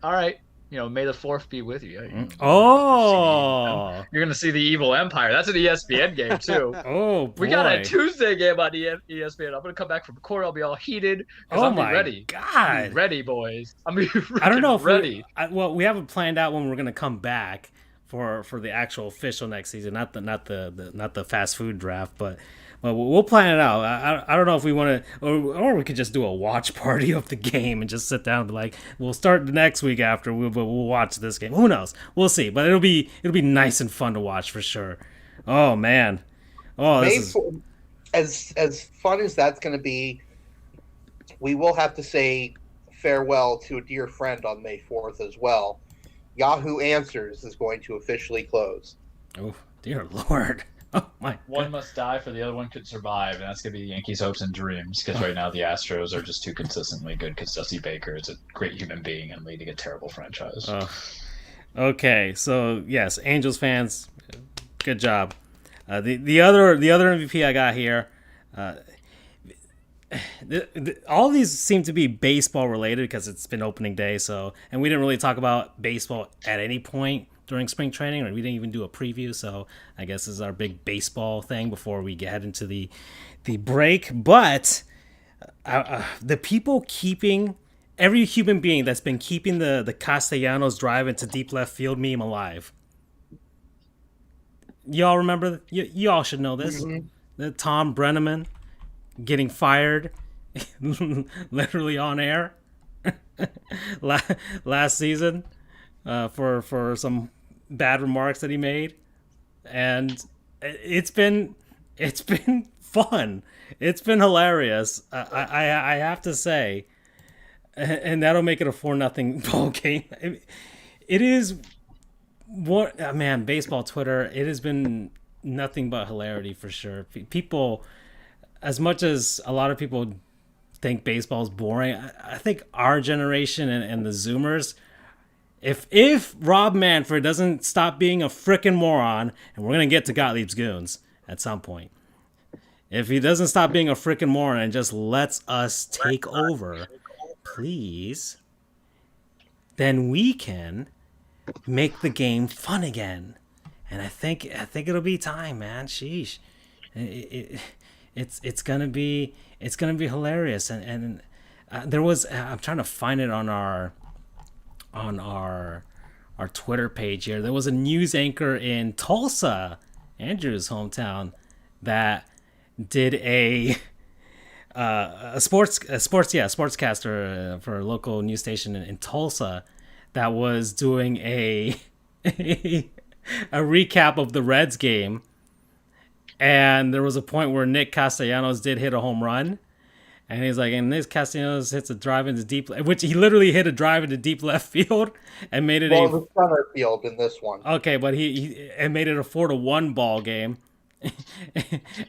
All right, May the fourth be with you. Oh, you're gonna see the evil empire. That's an ESPN game too. Oh boy. We got a Tuesday game on ESPN. I'm gonna come back from court. I'll be all heated. Oh I'll my be ready. God. Be ready, boys. I'm I don't know if ready. we haven't planned out when we're gonna come back for the actual official next season, not the fast food draft, but we'll plan it out. I don't know if we want to, or we could just do a watch party of the game and just sit down and be like, we'll start the next week after, we'll watch this game. Who knows? We'll see. But it'll be nice and fun to watch for sure. Oh man. Oh, this is... as fun as that's going to be. We will have to say farewell to a dear friend on May 4th as well. Yahoo Answers is going to officially close. Oh dear Lord. Oh my! One must die for the other one could survive, and that's gonna be the Yankees' hopes and dreams. Because right now the Astros are just too consistently good. Because Dusty Baker is a great human being and leading a terrible franchise. Okay, so yes, Angels fans, good job. The other MVP I got here. All these seem to be baseball related because it's been opening day. And we didn't really talk about baseball at any point during spring training, or we didn't even do a preview. So I guess this is our big baseball thing before we get into the break. But the people keeping, every human being that's been keeping the Castellanos drive into deep left field meme alive. Y'all remember? Y'all should know this. Mm-hmm. The Tom Brenneman getting fired literally on air last season for some bad remarks that he made, and it's been fun. It's been hilarious. I have to say, and that'll make it a 4-0 ball game. It is what man, baseball Twitter. It has been nothing but hilarity for sure. People. As much as a lot of people think baseball is boring, I think our generation and the Zoomers, if Rob Manfred doesn't stop being a frickin' moron, and we're going to get to Gottlieb's Goons at some point, if he doesn't stop being a frickin' moron and just lets us take over, please, then we can make the game fun again. And I think it'll be time, man. Sheesh. It's gonna be hilarious, and there was, I'm trying to find it on our Twitter page here. There was a news anchor in Tulsa, Andrew's hometown, that did a sportscaster for a local news station in Tulsa that was doing a recap of the Reds game. And there was a point where Nick Castellanos did hit a home run. And he's like, and Nick Castellanos hits a drive into deep, which he literally hit a drive into deep left field and made it the center field in this one. Okay, but he made it a 4-1 ball game.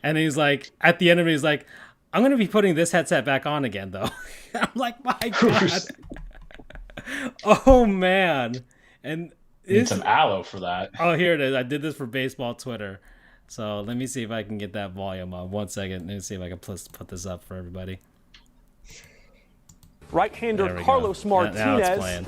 And he's like, at the end of it, he's like, I'm going to be putting this headset back on again, though. I'm like, my God. Oh, man. And need some aloe for that. Oh, here it is. I did this for baseball Twitter. So let me see if I can get that volume on. 1 second. Let me see if I can put this up for everybody. Right-hander Carlos Martinez.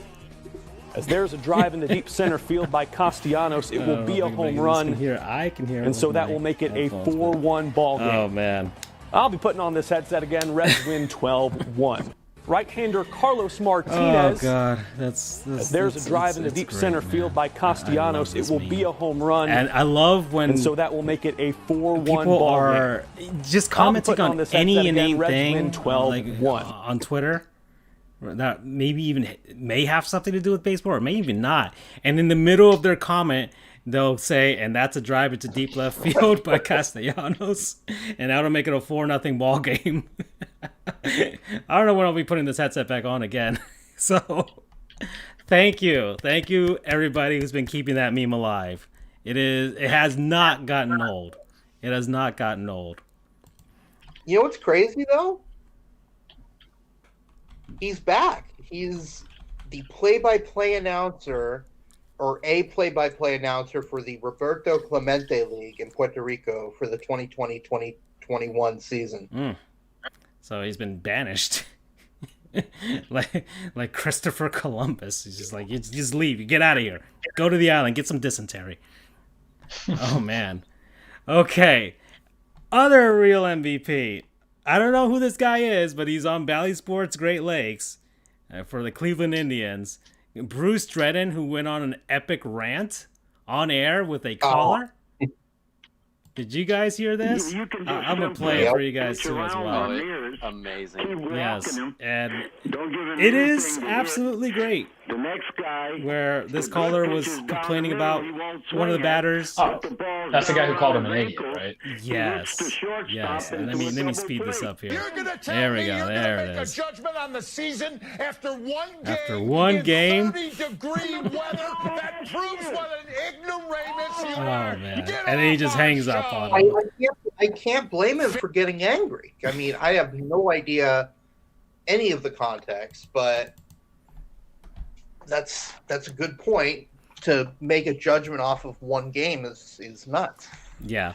As there's a drive in the deep center field by Castellanos, it will be a home run. I can hear. And so that will make it a 4-1 ball game. Oh, man. I'll be putting on this headset again. Reds win 12-1. Right-hander Carlos Martinez. Oh, God. There's a drive in the deep center field by Castellanos. It will be a home run. And I love when... And so that will make it a 4-1 people ball are game. Just commenting on any innate thing 12-1. Like, on Twitter that maybe even may have something to do with baseball or may even not. And in the middle of their comment, they'll say, and that's a drive into deep left field by Castellanos. And that'll make it a 4-0 ball game. I don't know when I'll be putting this headset back on again. So, thank you, everybody who's been keeping that meme alive. It has not gotten old. It has not gotten old. You know what's crazy though? He's back. He's the play-by-play announcer, or a play-by-play announcer for the Roberto Clemente League in Puerto Rico for the 2020-2021 season. So he's been banished. like Christopher Columbus. He's just like, you just leave, you get out of here, go to the island, get some dysentery. Oh man. Okay. Other real MVP. I don't know who this guy is, but he's on Bally Sports Great Lakes for the Cleveland Indians. Bruce Dredden, who went on an epic rant on air with a caller. Did you guys hear this? I'm going to play it for you guys too as well. Amazing. Yes, and it is absolutely great. The next guy, where this caller was complaining about one of the batters. Oh, that's the guy who called him an idiot, right? Yes. Yes. And let me speed this up here. There we go. There it is. Judgment on the season after one game. After one game. 30-degree weather that proves what an ignoramus you are. Oh man! And then he just hangs up on him. I can't blame him for getting angry. I mean, I have no idea any of the context, but that's a good point. To make a judgment off of one game is nuts. Yeah.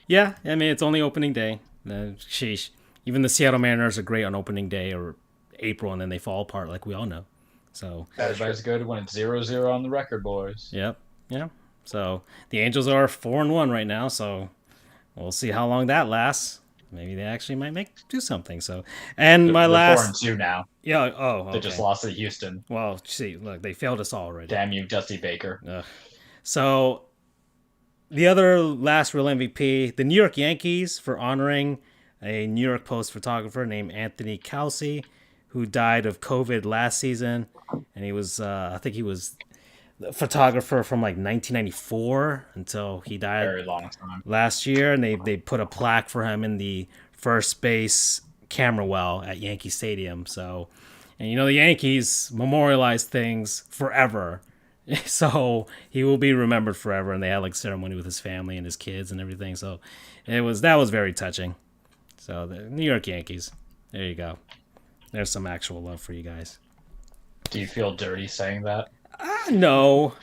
I mean, it's only opening day. Sheesh. Even the Seattle Mariners are great on opening day or April, and then they fall apart, like we all know. So everybody's good when it's 0-0 on the record, boys. Yep. Yeah. So the Angels are 4-1 right now. So we'll see how long that lasts. Maybe they actually might do something. So, and they're last 4-2 now. Yeah. Oh, okay. They just lost to Houston. Well, see, look, they failed us all already. Damn you, Dusty Baker. Ugh. So, the other last real MVP, the New York Yankees, for honoring a New York Post photographer named Anthony Kelsey, who died of COVID last season, and he was, I think he was the photographer from like 1994 until he died. Very long time. Last year, and they put a plaque for him in the first base camera well at Yankee Stadium. So, and the Yankees memorialize things forever. So he will be remembered forever, and they had like ceremony with his family and his kids and everything. So that was very touching. So the New York Yankees, there you go. There's some actual love for you guys. Do you feel dirty saying that? No.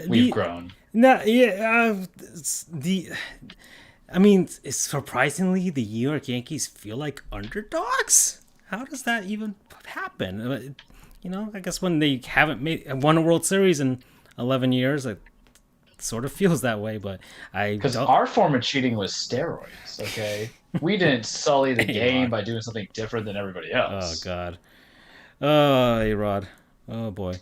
We've grown. No, yeah. I mean, it's surprisingly, the New York Yankees feel like underdogs. How does that even happen? I guess when they haven't won a World Series in 11 years, it sort of feels that way. But because our form of cheating was steroids. Okay, we didn't sully the game by doing something different than everybody else. Oh God. Oh, A-Rod. Oh boy.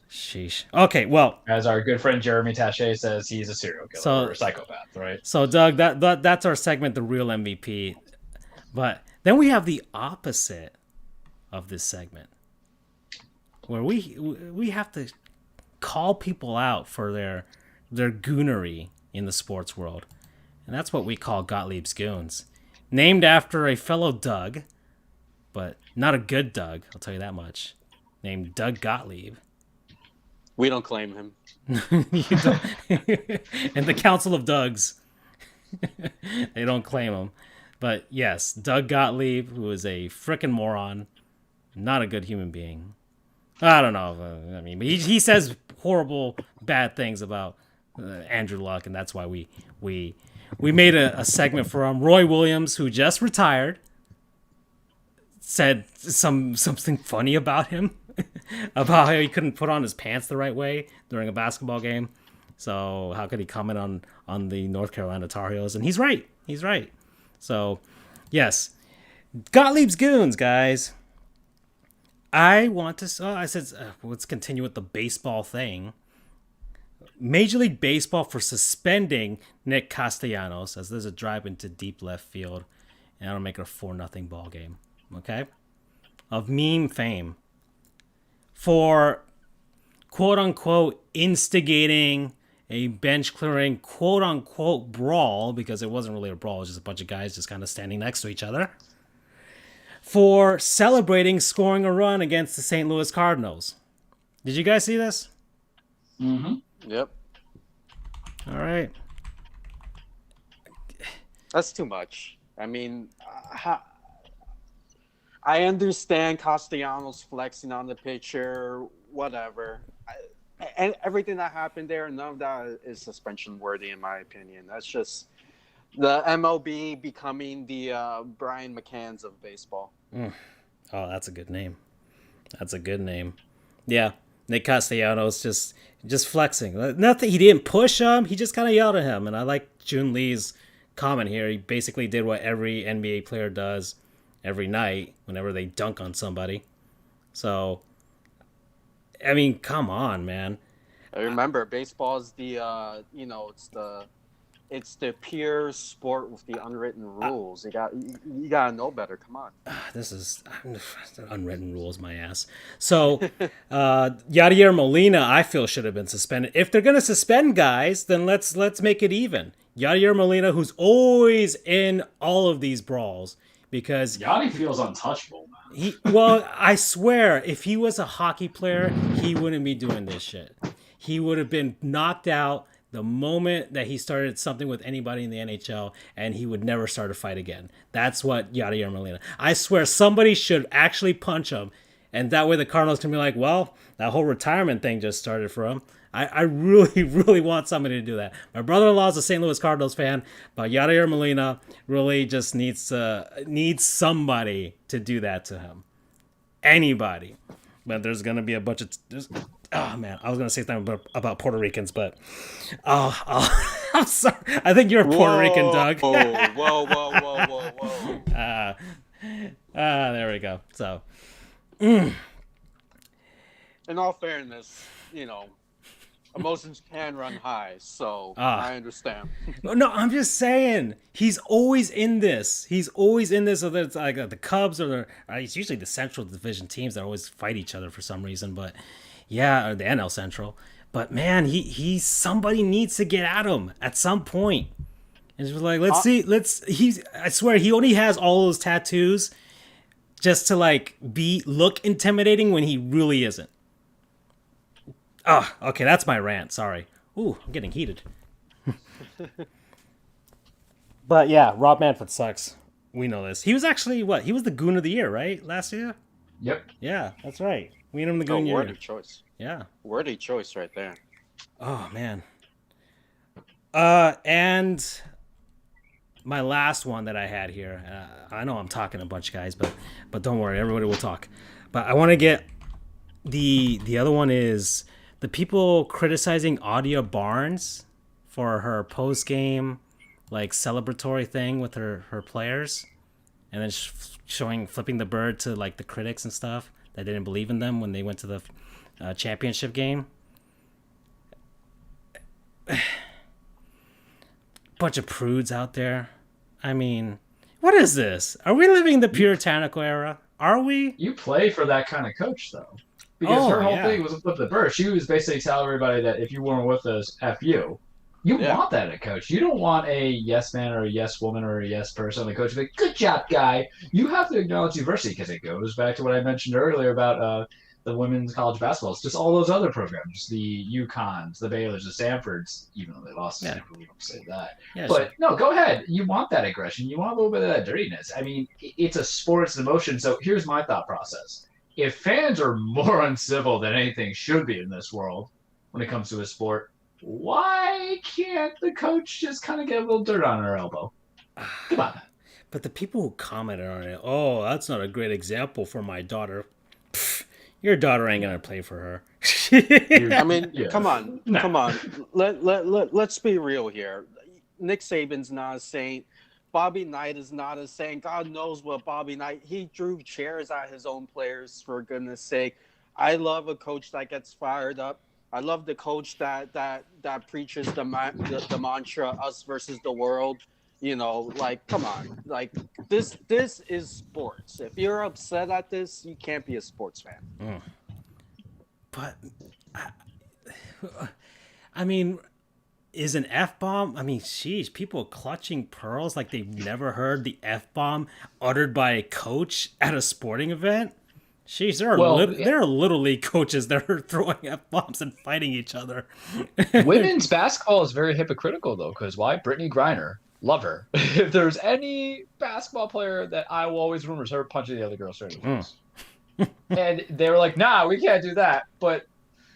Sheesh. Okay, well, as our good friend Jeremy Taché says, he's a serial killer or a psychopath, right? So, Doug, that's our segment, the real MVP. But then we have the opposite of this segment, where we have to call people out for their goonery in the sports world, and that's what we call Gottlieb's Goons, named after a fellow Doug, but not a good Doug. I'll tell you that much. Named Doug Gottlieb. We don't claim him. And the Council of Dougs, they don't claim him. But yes, Doug Gottlieb, who is a frickin' moron, not a good human being. I don't know. I mean, but he says horrible, bad things about Andrew Luck, and that's why we made a segment for him. Roy Williams, who just retired, said something funny about him. About how he couldn't put on his pants the right way during a basketball game. So how could he comment on the North Carolina Tar Heels? And he's right. So, yes. Gottlieb's Goons, guys. I said, let's continue with the baseball thing. Major League Baseball for suspending Nick Castellanos as there's a drive into deep left field. And that'll make it a 4-0 ball game. Okay? Of meme fame. For quote-unquote instigating a bench-clearing quote-unquote brawl, because it wasn't really a brawl, it was just a bunch of guys just kind of standing next to each other, for celebrating scoring a run against the St. Louis Cardinals. Did you guys see this? Mm-hmm. Yep. All right. That's too much. I mean, I understand Castellanos flexing on the pitcher, whatever. And everything that happened there, none of that is suspension worthy, in my opinion. That's just the MLB becoming the Brian McCanns of baseball. Oh, that's a good name. That's a good name. Yeah, Nick Castellanos just flexing. Nothing. He didn't push him. He just kind of yelled at him. And I like Jun Lee's comment here. He basically did what every NBA player does every night whenever they dunk on somebody. So, I mean, come on, man. I remember baseball is the it's the pure sport with the unwritten rules. You gotta know better. Come on. This is unwritten rules, my ass. So, Yadier Molina, I feel should have been suspended. If they're gonna suspend guys, then let's make it even. Yadier Molina, who's always in all of these brawls, because Yadi feels untouchable, man. Well, I swear, if he was a hockey player, he wouldn't be doing this shit. He would have been knocked out the moment that he started something with anybody in the NHL, and he would never start a fight again. That's what Yadier Molina. I swear somebody should actually punch him, and that way the Cardinals can be like, well, that whole retirement thing just started for him. I really, really want somebody to do that. My brother-in-law is a St. Louis Cardinals fan, but Yadier Molina really just needs somebody to do that to him. Anybody. But there's going to be a bunch of... Oh, man. I was going to say something about Puerto Ricans, but... I'm sorry. I think you're a Puerto Rican, Doug. Whoa. There we go. So... In all fairness, emotions can run high, so I understand. No, I'm just saying he's always in this. Whether it's like the Cubs or it's usually the Central Division teams that always fight each other for some reason. But yeah, or the NL Central. But man, he's somebody needs to get at him at some point. And it's like I swear he only has all those tattoos just to look intimidating when he really isn't. Oh, okay, that's my rant. Sorry. Ooh, I'm getting heated. But yeah, Rob Manfred sucks. We know this. He was actually He was the Goon of the Year, right? Last year? Yep. Yeah, that's right. We named him the Goon of the Year. Worthy choice. Yeah. Worthy choice right there. Oh, man. And my last one that I had here. I know I'm talking a bunch, guys, but don't worry. Everybody will talk. But I want to get... The other one is... the people criticizing Audia Barnes for her post-game, celebratory thing with her players, and then flipping the bird to, the critics and stuff that didn't believe in them when they went to the championship game. Bunch of prudes out there. I mean, what is this? Are we living the puritanical era? Are we? You play for that kind of coach, though. Because her whole thing was flip the bird. She was basically telling everybody that if you weren't with us, F you. You want that in a coach. You don't want a yes man or a yes woman or a yes person on the coach. Like, good job, guy. You have to acknowledge diversity because it goes back to what I mentioned earlier about the women's college basketball. It's just all those other programs, the UConns, the Baylors, the Stanfords, even though they lost to Stanford, we don't say that. Yeah, but no, go ahead. You want that aggression. You want a little bit of that dirtiness. I mean, it's a sports emotion. So here's my thought process. If fans are more uncivil than anything should be in this world when it comes to a sport, why can't the coach just kind of get a little dirt on her elbow? Come on. But the people who commented on it, oh, that's not a great example for my daughter. Pfft, your daughter ain't going to play for her. I mean, come on. Let's be real here. Nick Saban's not a saint. Bobby Knight is not a saint. God knows what Bobby Knight. He drew chairs at his own players, for goodness sake. I love a coach that gets fired up. I love the coach that preaches the mantra, us versus the world. Come on. This is sports. If you're upset at this, you can't be a sports fan. But, I mean... is an F-bomb? I mean, sheesh, people clutching pearls like they've never heard the F-bomb uttered by a coach at a sporting event? Sheesh, there are little league coaches that are throwing F-bombs and fighting each other. Women's basketball is very hypocritical, though, because why? Brittany Griner. Love her. If there's any basketball player that I will always remember is her punching the other girl straight in the face. And they were like, nah, we can't do that. But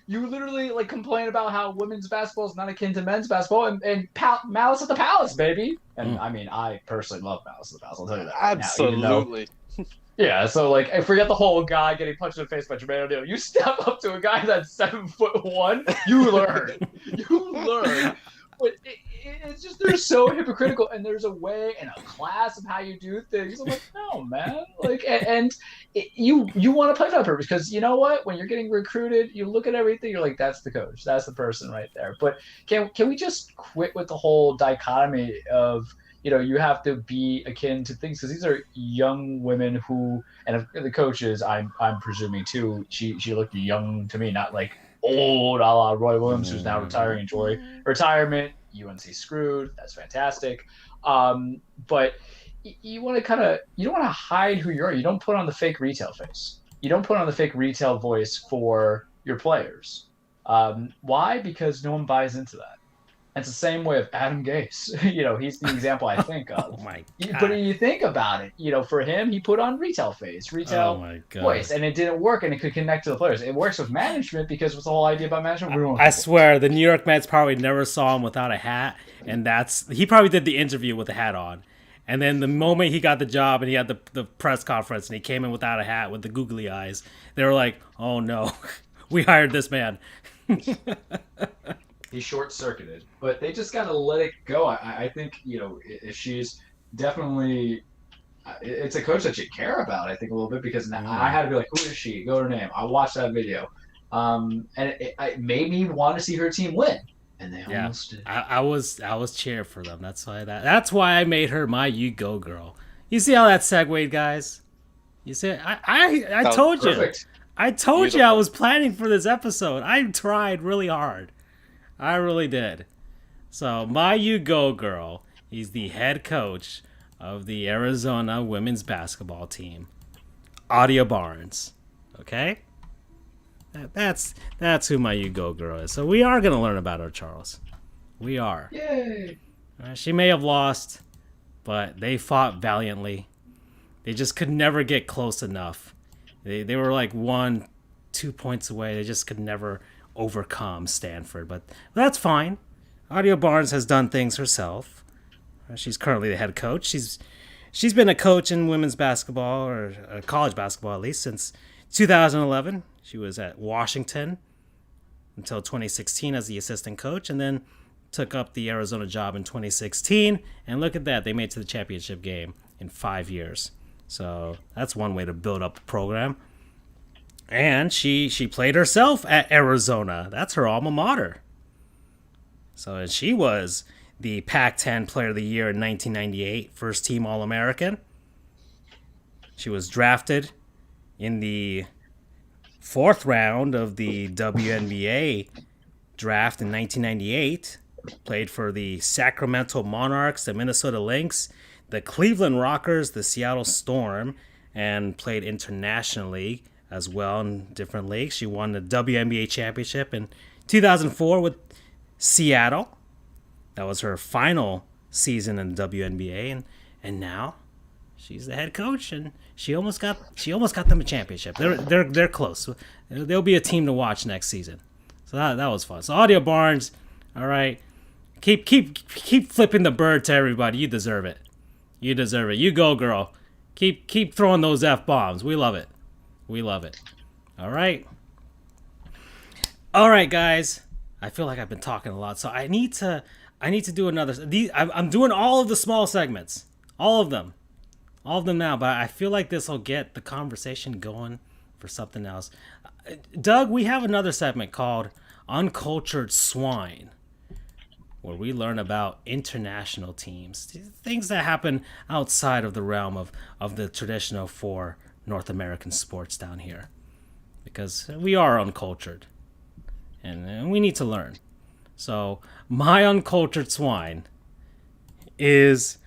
You literally like complain about how women's basketball is not akin to men's basketball, and Malice at the Palace, baby. And I mean, I personally love Malice at the Palace. I'll tell you that. Absolutely. Right now, yeah, so like, I forget the whole guy getting punched in the face by Jermaine O'Neal. You step up to a guy that's 7'1", you learn. You learn. But it's just, they're so hypocritical, and there's a way and a class of how you do things. I'm like, no, man. Like, you want to play for that purpose, because you know what? When you're getting recruited, you look at everything, you're like, that's the coach, that's the person right there. But can we just quit with the whole dichotomy of, you have to be akin to things, because these are young women who, and the coaches, I'm presuming too, she looked young to me, not like old a la Roy Williams, who's now retiring. Enjoy retirement. UNC screwed. That's fantastic. But you want to you don't want to hide who you are. You don't put on the fake retail face. You don't put on the fake retail voice for your players. Why? Because no one buys into that. It's the same way of Adam Gase. He's the example I think of. Oh my God. But you think about it, for him, he put on retail face, retail voice, and it didn't work, and it could connect to the players. It works with management, because what's the whole idea about management? I swear, the New York Mets probably never saw him without a hat, and he probably did the interview with a hat on. And then the moment he got the job and he had the press conference and he came in without a hat with the googly eyes, they were like, oh no, we hired this man. He short-circuited, but they just got to let it go. I think, if she's definitely, it's a coach that you care about, I think, a little bit, because now I had to be like, who is she? Go to her name. I watched that video. And it made me want to see her team win. And they almost did. I was cheering for them. That's why I made her my you go girl. You see how that segued, guys? You see, I told you. Perfect. I told you I was planning for this episode. I tried really hard. I really did. So, my you go girl, he's the head coach of the Arizona women's basketball team, Audia Barnes. Okay? That's who my you go girl is. So, we are going to learn about her, Charles. We are. Yay! She may have lost, but they fought valiantly. They just could never get close enough. They were like 1-2 points away. They just could never overcome Stanford, but that's fine. Audia Barnes has done things herself. She's currently the head coach. She's been a coach in women's basketball, or college basketball at least, since 2011. She was at Washington until 2016 as the assistant coach, and then took up the Arizona job in 2016. And look at that, they made it to the championship game in 5 years. So that's one way to build up a program. And she played herself at Arizona. That's her alma mater. So she was the Pac-10 Player of the Year in 1998, first team All-American. She was drafted in the 4th round of the WNBA draft in 1998. Played for the Sacramento Monarchs, the Minnesota Lynx, the Cleveland Rockers, the Seattle Storm, and played internationally as well in different leagues. She won the WNBA championship in 2004 with Seattle. That was her final season in the WNBA, and now she's the head coach, and she almost got them a championship. They're close. They'll be a team to watch next season. So that was fun. So Audia Barnes, all right, keep flipping the bird to everybody. You deserve it. You deserve it. You go, girl. Keep throwing those F-bombs. We love it. We love it. All right. All right, guys. I feel like I've been talking a lot, so I need to do another. I'm doing all of the small segments, all of them now. But I feel like this will get the conversation going for something else. Doug, we have another segment called "Uncultured Swine," where we learn about international teams, things that happen outside of the realm of the traditional for North American sports down here, because we are uncultured and we need to learn. So my uncultured swine is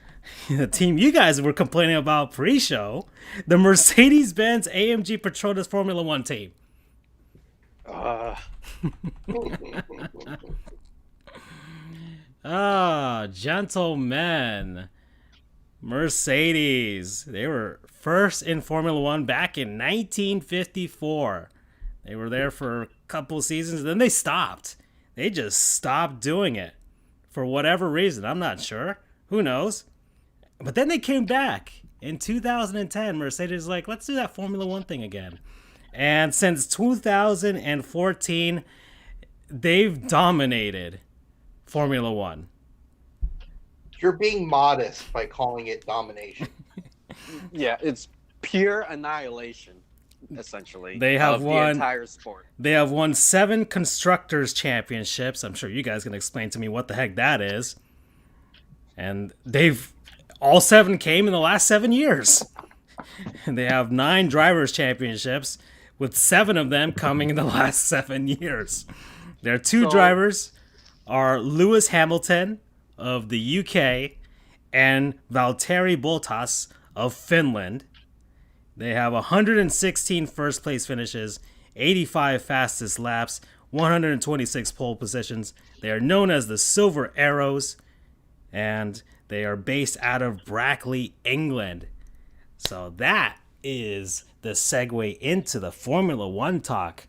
the team you guys were complaining about pre-show, the Mercedes-Benz AMG Petronas Formula One team. Gentlemen, Mercedes. They were first in Formula One back in 1954. They were there for a couple seasons, then they stopped. They just stopped doing it for whatever reason. I'm not sure. Who knows? But then they came back. In 2010, Mercedes was like, let's do that Formula One thing again. And since 2014, they've dominated Formula One. You're being modest by calling it domination. Yeah, it's pure annihilation, essentially. They have won the entire sport. They have won 7 constructors championships. I'm sure you guys can explain to me what the heck that is. And all 7 came in the last 7 years. And they have 9 drivers championships, with 7 of them coming in the last 7 years. Their 2 drivers are Lewis Hamilton of the UK and Valtteri Bottas of Finland. They have 116 first place finishes, 85 fastest laps, 126 pole positions. They are known as the Silver Arrows, and they are based out of Brackley, England. So that is the segue into the Formula One talk.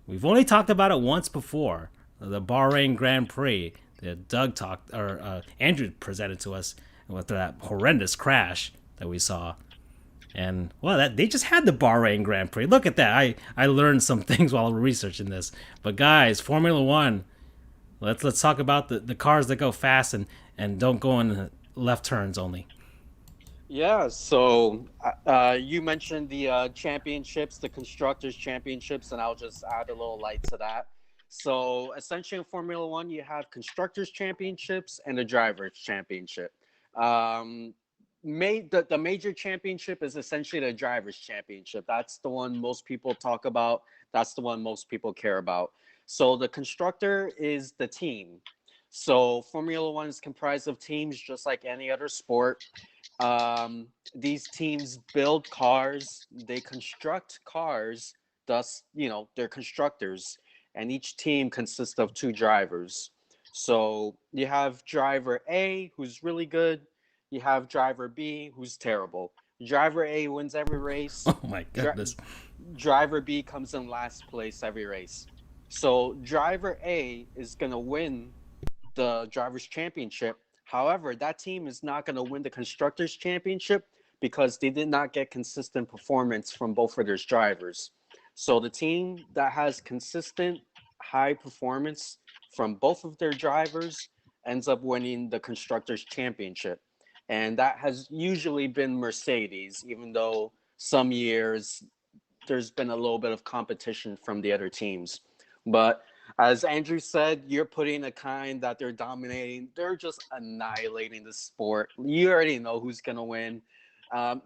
We've only talked about it once before, the Bahrain Grand Prix that Andrew presented to us with that horrendous crash that we saw. And well, they just had the Bahrain Grand Prix. Look at that. I learned some things while researching this. But guys, Formula One, let's talk about the cars that go fast and don't go in left turns only. Yeah, so you mentioned the championships, the constructors championships, and I'll just add a little light to that. So essentially in Formula One, you have constructors championships and the drivers championship. The major championship is essentially the drivers championship. That's the one most people talk about. That's the one most people care about. So the constructor is the team. So Formula One is comprised of teams just like any other sport. These teams build cars, they construct cars, thus, they're constructors. And each team consists of 2 drivers. So you have driver A, who's really good. You have driver B, who's terrible. Driver A wins every race. Oh my goodness. Driver B comes in last place every race. So driver A is going to win the drivers championship. However, that team is not going to win the constructors championship because they did not get consistent performance from both of their drivers. So the team that has consistent high performance from both of their drivers ends up winning the constructors championship. And that has usually been Mercedes, even though some years there's been a little bit of competition from the other teams. But as Andrew said, you're putting a kind that they're dominating. They're just annihilating the sport. You already know who's going to win.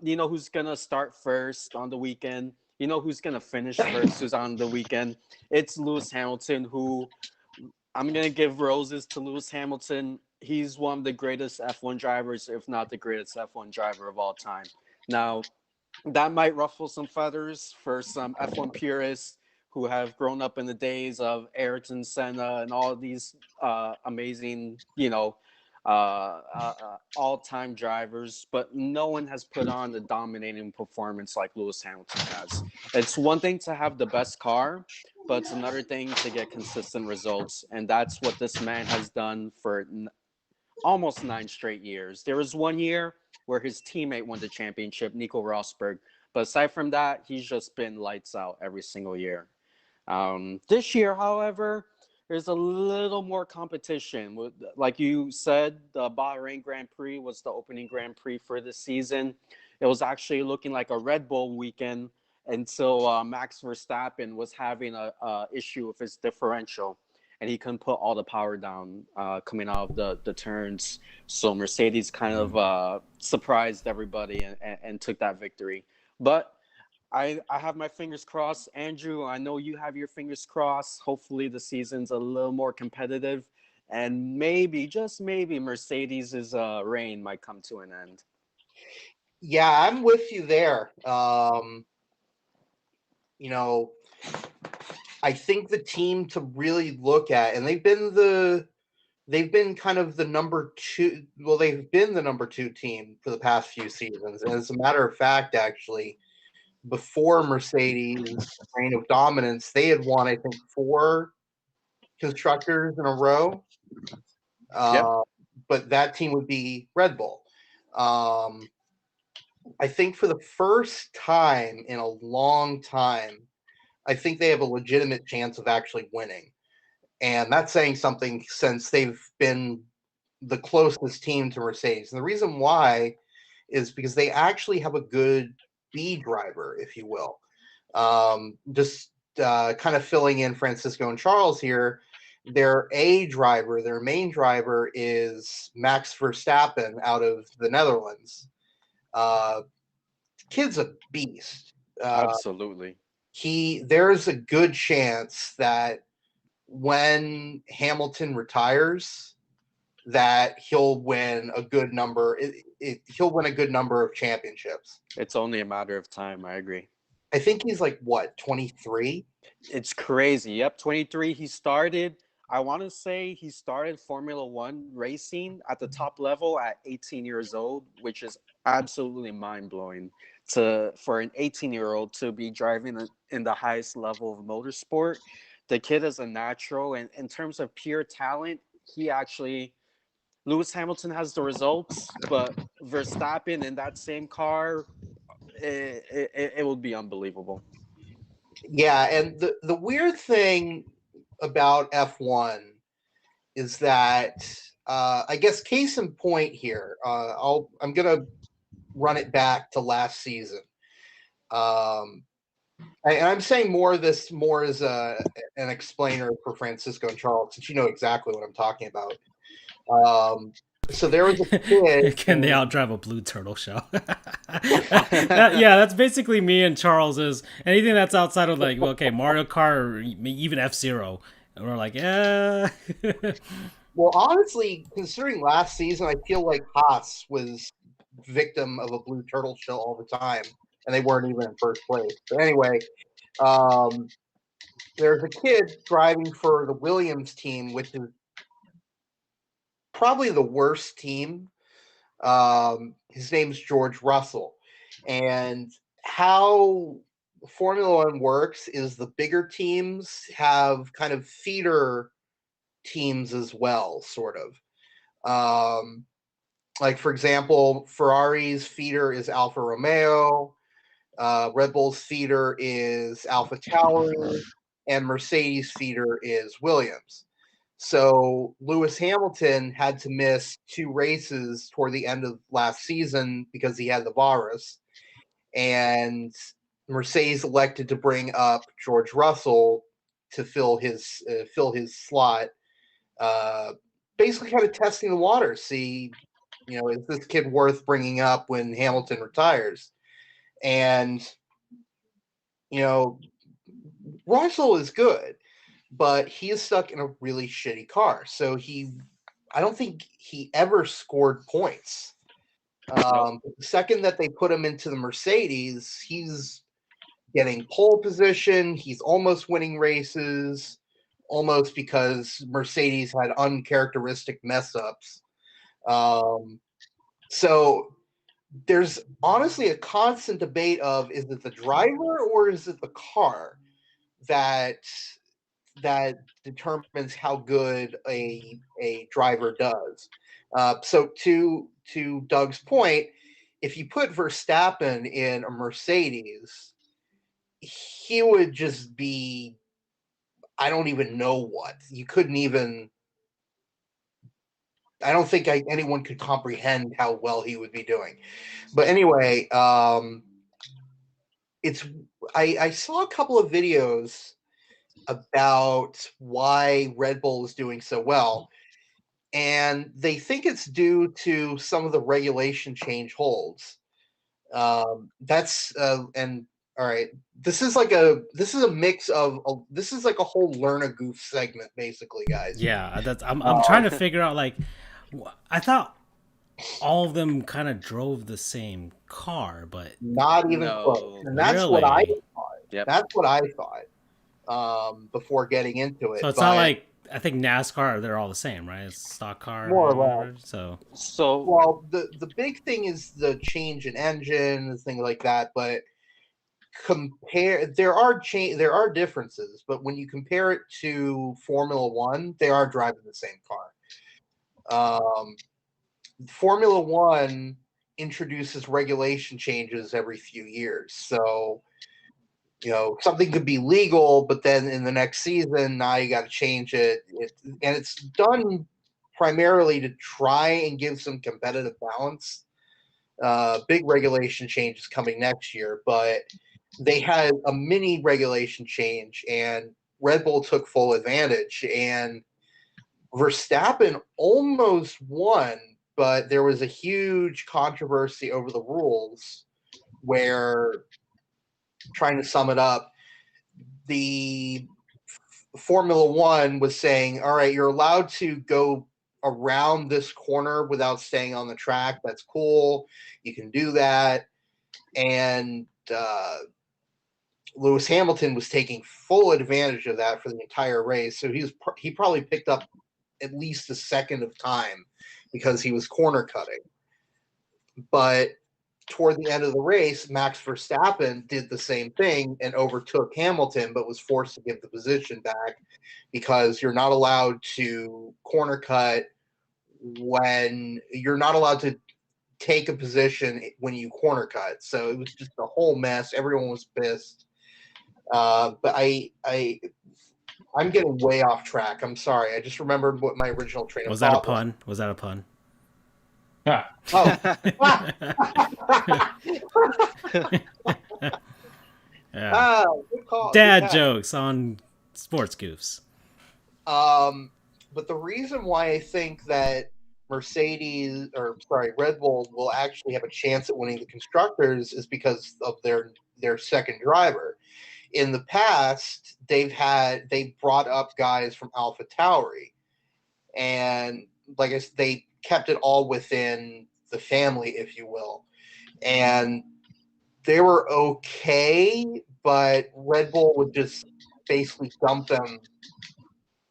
You know who's going to start first on the weekend. You know who's going to finish first who's on the weekend. It's Lewis Hamilton, who I'm going to give roses to Lewis Hamilton. He's one of the greatest F1 drivers, if not the greatest F1 driver of all time. Now, that might ruffle some feathers for some F1 purists who have grown up in the days of Ayrton Senna and all these amazing, all-time drivers, but no one has put on the dominating performance like Lewis Hamilton has. It's one thing to have the best car, but it's another thing to get consistent results, and that's what this man has done for almost 9 straight years. There was one year where his teammate won the championship, Nico Rosberg, but aside from that, he's just been lights out every single year. This year, however, there's a little more competition. Like you said, the Bahrain Grand Prix was the opening Grand Prix for this season. It was actually looking like a Red Bull weekend until Max Verstappen was having a issue with his differential, and he couldn't put all the power down coming out of the turns. So Mercedes kind of surprised everybody and took that victory. But I have my fingers crossed. Andrew, I know you have your fingers crossed. Hopefully the season's a little more competitive, and maybe, just maybe, Mercedes' reign might come to an end. Yeah, I'm with you there. I think the team to really look at, and they've been kind of the number 2. Well, they've been the number 2 team for the past few seasons. And as a matter of fact, actually, before Mercedes' reign of dominance, they had won, I think, 4 constructors in a row. But that team would be Red Bull. I think for the first time in a long time, I think they have a legitimate chance of actually winning. And that's saying something since they've been the closest team to Mercedes. And the reason why is because they actually have a good B driver, if you will. Just kind of filling in Francisco and Charles here. Their A driver, their main driver is Max Verstappen out of the Netherlands. Kid's a beast. Absolutely. There's a good chance that when Hamilton retires, that he'll win a good number. He'll win a good number of championships. It's only a matter of time. I agree. I think he's like, what, 23? It's crazy. Yep, 23. I want to say he started Formula One racing at the top level at 18 years old, which is absolutely mind-blowing for an 18-year-old to be driving in the highest level of motorsport. The kid is a natural, and in terms of pure talent, Lewis Hamilton has the results, but Verstappen in that same car, it would be unbelievable. Yeah, and the weird thing about F1 is that I guess case in point here, I'm gonna run it back to last season. And I'm saying more as an explainer for Francisco and Charles, since you know exactly what I'm talking about. So there was a kid. Can they outdrive a blue turtle shell? That's basically me and Charles. Is anything that's outside of like, okay, Mario Kart or even F-Zero. And we're like, yeah. Well, honestly, considering last season, I feel like Haas was victim of a blue turtle shell all the time, and they weren't even in first place. But anyway, there's a kid driving for the Williams team, which is probably the worst team. His name's George Russell. And how Formula One works is the bigger teams have kind of feeder teams as well, sort of. Like, for example, Ferrari's feeder is Alfa Romeo, Red Bull's feeder is Alfa Tauri, and Mercedes' feeder is Williams. So Lewis Hamilton had to miss 2 races toward the end of last season because he had the virus. And Mercedes elected to bring up George Russell to fill his slot, basically kind of testing the water, see, is this kid worth bringing up when Hamilton retires? And, Russell is good, but he is stuck in a really shitty car. So I don't think he ever scored points. The second that they put him into the Mercedes, he's getting pole position. He's almost winning races, almost because Mercedes had uncharacteristic mess ups. So there's honestly a constant debate of, is it the driver or is it the car that determines how good a driver does. So to Doug's point, if you put Verstappen in a Mercedes, he would just be, I don't even know what. You couldn't even, I don't think anyone could comprehend how well he would be doing. But anyway, I saw a couple of videos about why Red Bull is doing so well, and they think it's due to some of the regulation change holds. That's and all right, this is like a mix of this is like a whole Learn a Goof segment, basically, guys. Yeah, I'm trying to figure out, like, I thought all of them kind of drove the same car, but not even close. And that's really what I thought. Yep. That's what I thought. Before getting into it. So it's not like, I think NASCAR, they're all the same, right? It's stock car. More or less. So well, the big thing is the change in engine and things like that. But there are differences, but when you compare it to Formula One, they are driving the same car. Formula One introduces regulation changes every few years. So, something could be legal, but then in the next season, now you got to change it. And it's done primarily to try and give some competitive balance. Big regulation changes coming next year, but they had a mini regulation change, and Red Bull took full advantage. And Verstappen almost won, but there was a huge controversy over the rules where, trying to sum it up, the Formula One was saying, all right, you're allowed to go around this corner without staying on the track. That's cool. You can do that. And Lewis Hamilton was taking full advantage of that for the entire race. So he probably picked up at least a second of time because he was corner cutting. But toward the end of the race, Max Verstappen did the same thing and overtook Hamilton, but was forced to give the position back because you're not allowed to corner cut when you're not allowed to take a position when you corner cut. So it was just a whole mess. Everyone was pissed. But I'm getting way off track. I'm sorry. I just remembered what my original train of thought was. Was that a pun? Yeah. Oh. Yeah. Good call. Dad jokes on Sports Goofs. But the reason why I think that Red Bull will actually have a chance at winning the constructors is because of their second driver. In the past, they brought up guys from AlphaTauri, and like I said, they kept it all within the family, if you will. And they were okay, but Red Bull would just basically dump them,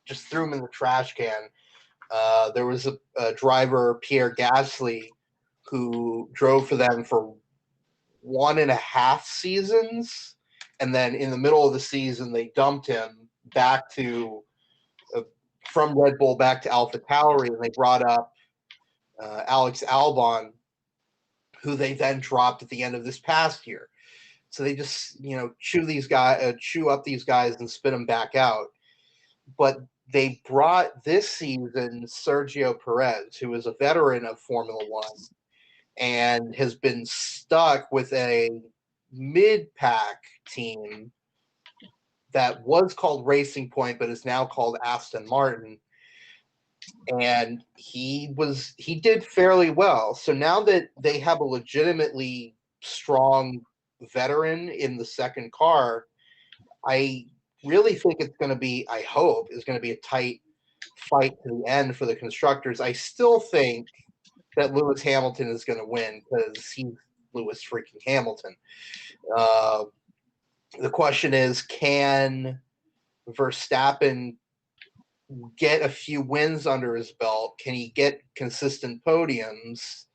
just threw them in the trash can. There was a driver, Pierre Gasly, who drove for them for 1.5 seasons, and then in the middle of the season, they dumped him back to from Red Bull back to AlphaTauri, and they brought up Alex Albon, who they then dropped at the end of this past year. So they just chew up these guys and spit them back out. But they brought this season Sergio Perez, who is a veteran of Formula One and has been stuck with a mid-pack team that was called Racing Point but is now called Aston Martin. And he did fairly well. So now that they have a legitimately strong veteran in the second car, I really think it's going to be, I hope, is going to be a tight fight to the end for the constructors. I still think that Lewis Hamilton is going to win because he's Lewis freaking Hamilton. The question is, can Verstappen get a few wins under his belt? Can he get consistent podiums?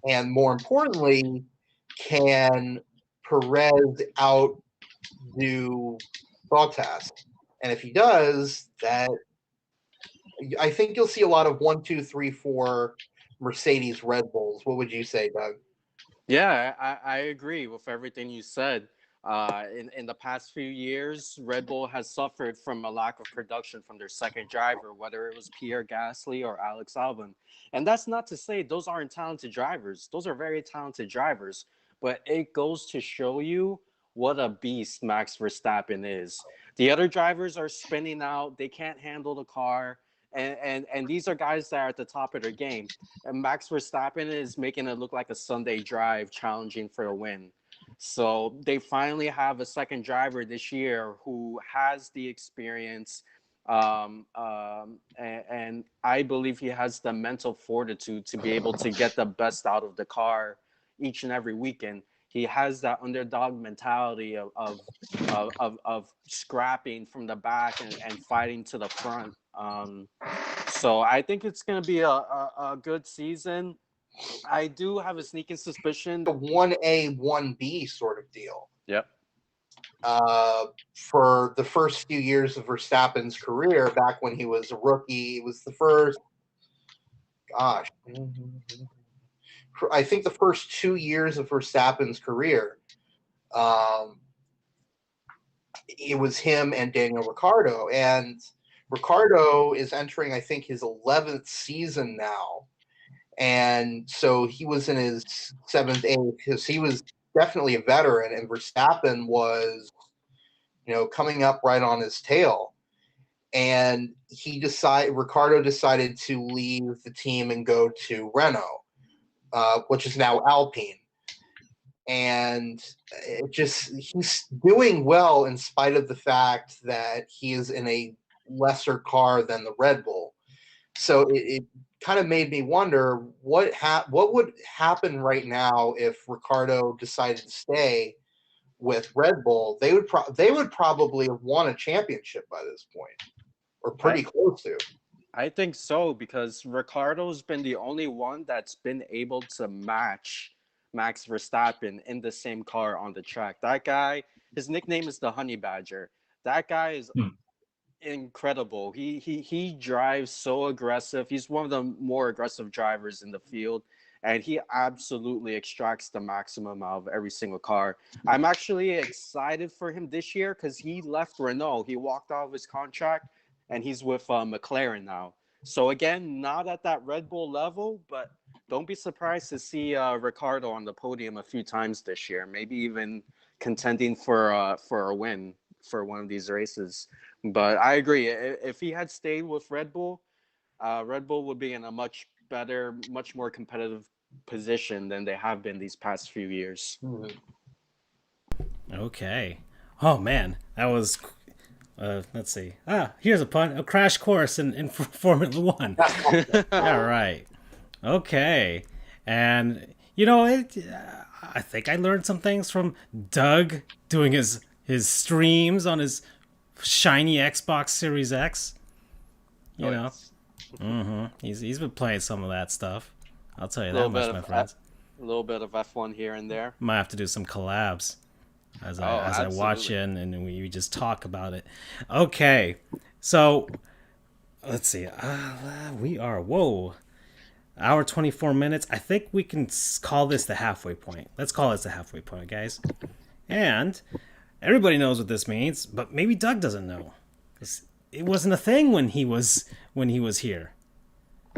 And more importantly, can Perez outdo Bottas? And if he does, that I think you'll see a lot of 1, 2, 3, 4 Mercedes Red Bulls. What would you say, Doug? Yeah, I agree with everything you said. In the past few years, Red Bull has suffered from a lack of production from their second driver, whether it was Pierre Gasly or Alex Albon. And that's not to say those aren't talented drivers. Those are very talented drivers. But it goes to show you what a beast Max Verstappen is. The other drivers are spinning out. They can't handle the car. And these are guys that are at the top of their game. And Max Verstappen is making it look like a Sunday drive, challenging for a win. So they finally have a second driver this year who has the experience, and I believe he has the mental fortitude to be able to get the best out of the car each and every weekend. He has that underdog mentality of scrapping from the back and fighting to the front. So I think it's going to be a good season. I do have a sneaking suspicion. A 1A, 1B sort of deal. Yep. for the first few years of Verstappen's career, back when he was a rookie. It was the first, gosh, I think the first 2 years of Verstappen's career. It was him and Daniel Ricciardo, and Ricciardo is entering, I think, his 11th season now, and so he was in his 7th, 8th, because he was definitely a veteran, and Verstappen was, coming up right on his tail, and Ricciardo decided to leave the team and go to Renault, which is now Alpine. And he's doing well in spite of the fact that he is in a lesser car than the Red Bull. So it kind of made me wonder what would happen right now if Ricciardo decided to stay with Red Bull. They would probably have won a championship by this point, or pretty close to. I think so, because Ricciardo's been the only one that's been able to match Max Verstappen in the same car on the track. That guy, his nickname is the Honey Badger. That guy is incredible. He drives so aggressive. He's one of the more aggressive drivers in the field, and he absolutely extracts the maximum out of every single car. I'm actually excited for him this year because he left Renault. He walked out of his contract, and he's with McLaren now. So again, not at that Red Bull level, but don't be surprised to see Ricciardo on the podium a few times this year, maybe even contending for a win for one of these races. But I agree. If he had stayed with Red Bull would be in a much better, much more competitive position than they have been these past few years. Okay. Oh, man. That was... let's see. Here's a pun. A crash course in Formula One. All right. Okay. And, I think I learned some things from Doug doing his streams on his shiny Xbox Series X. You know. Mm-hmm. He's been playing some of that stuff. I'll tell you that much, my friends. A little bit of F1 here and there. Might have to do some collabs as I watch it and we just talk about it. Okay, so let's see. We are hour 24 minutes. I think we can call this the halfway point. Let's call this the halfway point, guys. And everybody knows what this means, but maybe Doug doesn't know. It wasn't a thing when he was here.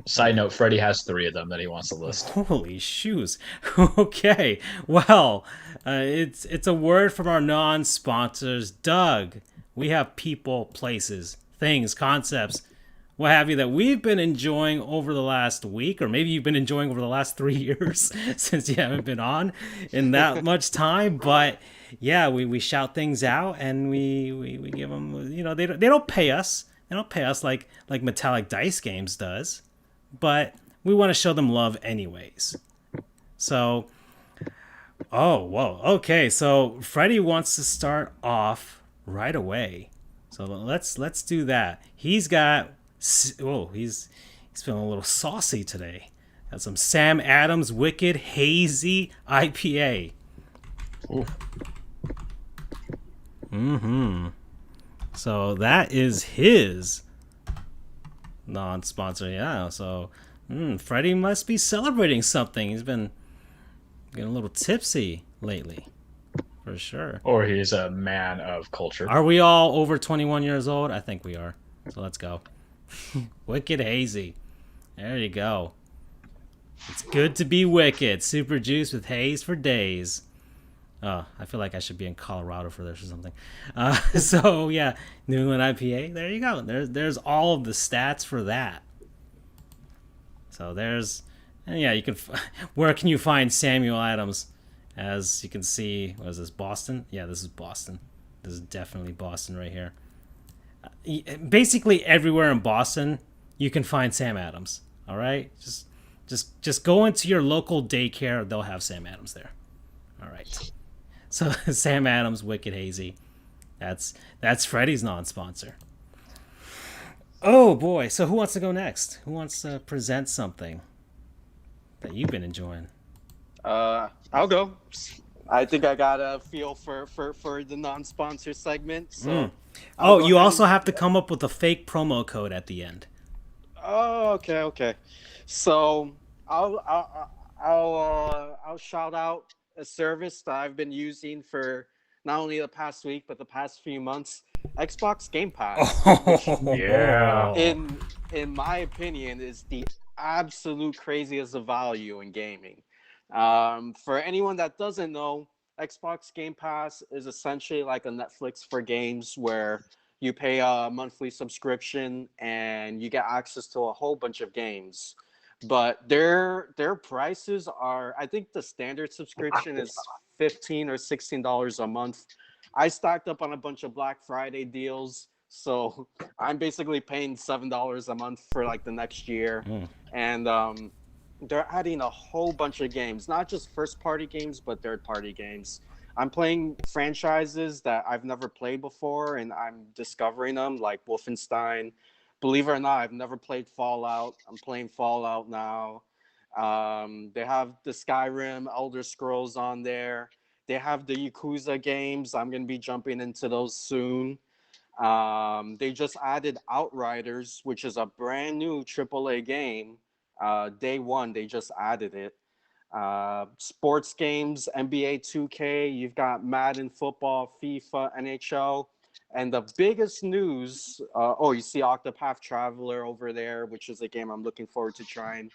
Side note, Freddie has 3 of them that he wants to list. Holy shoes. Okay. Well, it's a word from our non-sponsors. Doug, we have people, places, things, concepts, what have you, that we've been enjoying over the last week, or maybe you've been enjoying over the last 3 years since you haven't been on in that much time. But yeah, we shout things out and we give them, they don't pay us. They don't pay us like Metallic Dice Games does. But we want to show them love anyways. So, okay. So Freddie wants to start off right away. So let's do that. He's got he's feeling a little saucy today. Got some Sam Adams Wicked Hazy IPA. Ooh. So that is his non-sponsor, yeah. So Freddie must be celebrating something. He's been getting a little tipsy lately, for sure. Or he's a man of culture. Are we all over 21 years old? I think we are. So let's go. Wicked Hazy. There you go. It's good to be wicked. Super juice with haze for days. Oh, I feel like I should be in Colorado for this or something. So yeah, New England IPA. There you go. There's all of the stats for that. So you can. Where can you find Samuel Adams? As you can see, what is this, Boston? Yeah, this is Boston. This is definitely Boston right here. Basically everywhere in Boston, you can find Sam Adams. All right, just go into your local daycare. They'll have Sam Adams there. All right. So Sam Adams, Wicked Hazy. That's Freddie's non-sponsor. Oh boy. So who wants to go next? Who wants to present something that you've been enjoying? I'll go. I think I got a feel for the non-sponsor segment. So, Oh, you also have to come up with a fake promo code at the end. Oh, okay. So I'll shout out a service that I've been using for not only the past week but the past few months. Xbox Game Pass, which in my opinion is the absolute craziest of value in gaming. For anyone that doesn't know, Xbox Game Pass is essentially like a Netflix for games where you pay a monthly subscription and you get access to a whole bunch of games. But their prices are, I think the standard subscription is $15 or $16 a month. I stacked up on a bunch of Black Friday deals, so I'm basically paying $7 a month for like the next year. And they're adding a whole bunch of games, not just first party games, but third party games. I'm playing franchises that I've never played before, and I'm discovering them, like Wolfenstein. Believe it or not, I've never played Fallout. I'm playing Fallout now. They have the Skyrim, Elder Scrolls on there. They have the Yakuza games. I'm going to be jumping into those soon. They just added Outriders, which is a brand new AAA game. Day one, they just added it. Sports games, NBA 2K, you've got Madden football, FIFA, NHL. And the biggest news, you see Octopath Traveler over there, which is a game I'm looking forward to trying.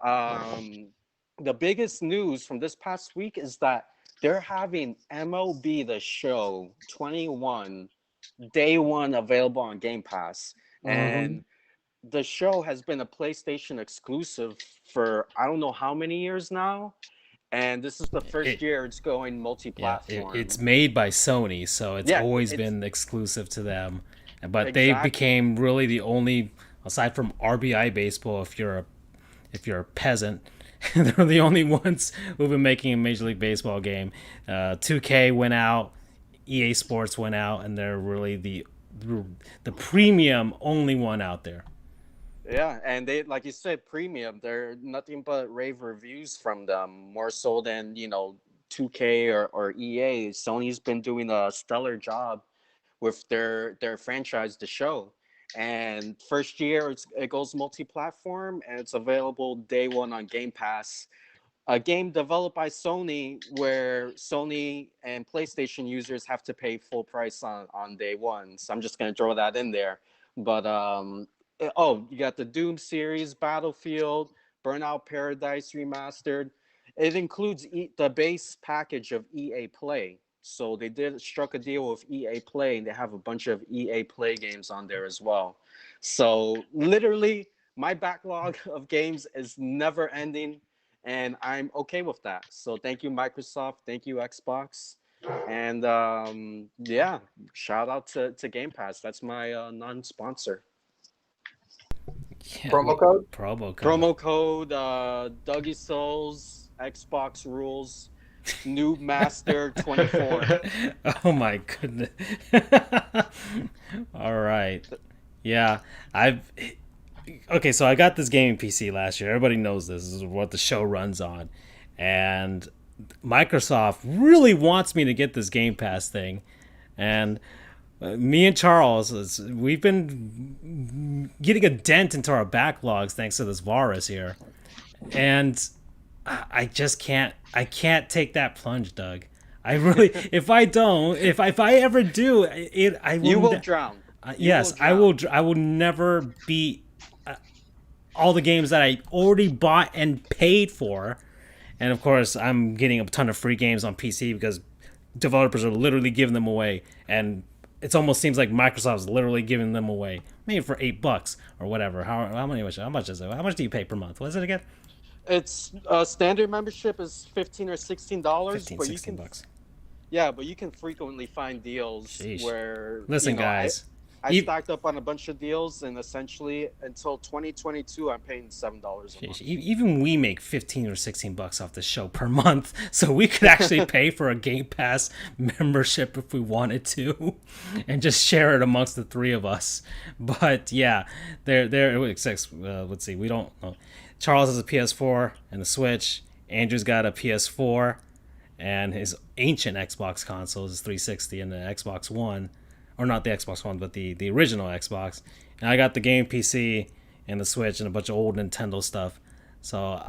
The biggest news from this past week is that they're having MLB The Show 21, day one available on Game Pass. And the show has been a PlayStation exclusive for I don't know how many years now. And this is the first year it's going multi-platform. Yeah, it's made by Sony, so it's always been exclusive to them. But they became really the only, aside from RBI Baseball, if you're a peasant, they're the only ones who've been making a Major League Baseball game. 2K went out, EA Sports went out, and they're really the premium only one out there. Yeah, and they, like you said, premium. They're nothing but rave reviews from them, more so than 2K or EA. Sony's been doing a stellar job with their franchise, The Show. And first year it goes multi-platform, and it's available day one on Game Pass. A game developed by Sony, where Sony and PlayStation users have to pay full price on day one. So I'm just gonna throw that in there. But you got the Doom series, Battlefield, Burnout Paradise Remastered. It includes the base package of EA Play. So they struck a deal with EA Play, and they have a bunch of EA Play games on there as well. So literally, my backlog of games is never ending, and I'm okay with that. So thank you, Microsoft. Thank you, Xbox. And shout out to Game Pass. That's my non-sponsor. Yeah, promo code? Promo code Dougie Souls, Xbox Rules, Noob Master 24. Oh my goodness. All right. Yeah, so I got this gaming PC last year. Everybody knows this is what the show runs on. And Microsoft really wants me to get this Game Pass thing. And me and Charles, we've been getting a dent into our backlogs thanks to this virus here. And I can't take that plunge, Doug. I really, if I ever do, you will drown. Yes, I will never beat all the games that I already bought and paid for. And of course, I'm getting a ton of free games on PC because developers are literally giving them away. And it almost seems like Microsoft's literally giving them away, maybe for $8 or whatever. How much is it? How much do you pay per month? What is it again? It's standard membership is $15 or $16. $16. Yeah, but you can frequently find deals. Sheesh. Where listen, guys. I stacked up on a bunch of deals, and essentially until 2022, I'm paying $7 a month. Even we make $15 or $16 off the show per month, so we could actually pay for a Game Pass membership if we wanted to, and just share it amongst the three of us. But yeah, let's see, we don't know. Charles has a PS4 and a Switch. Andrew's got a PS4. and his ancient Xbox consoles, his 360 and the Xbox One, or not the Xbox One, but the original Xbox. And I got the game PC and the Switch and a bunch of old Nintendo stuff. So,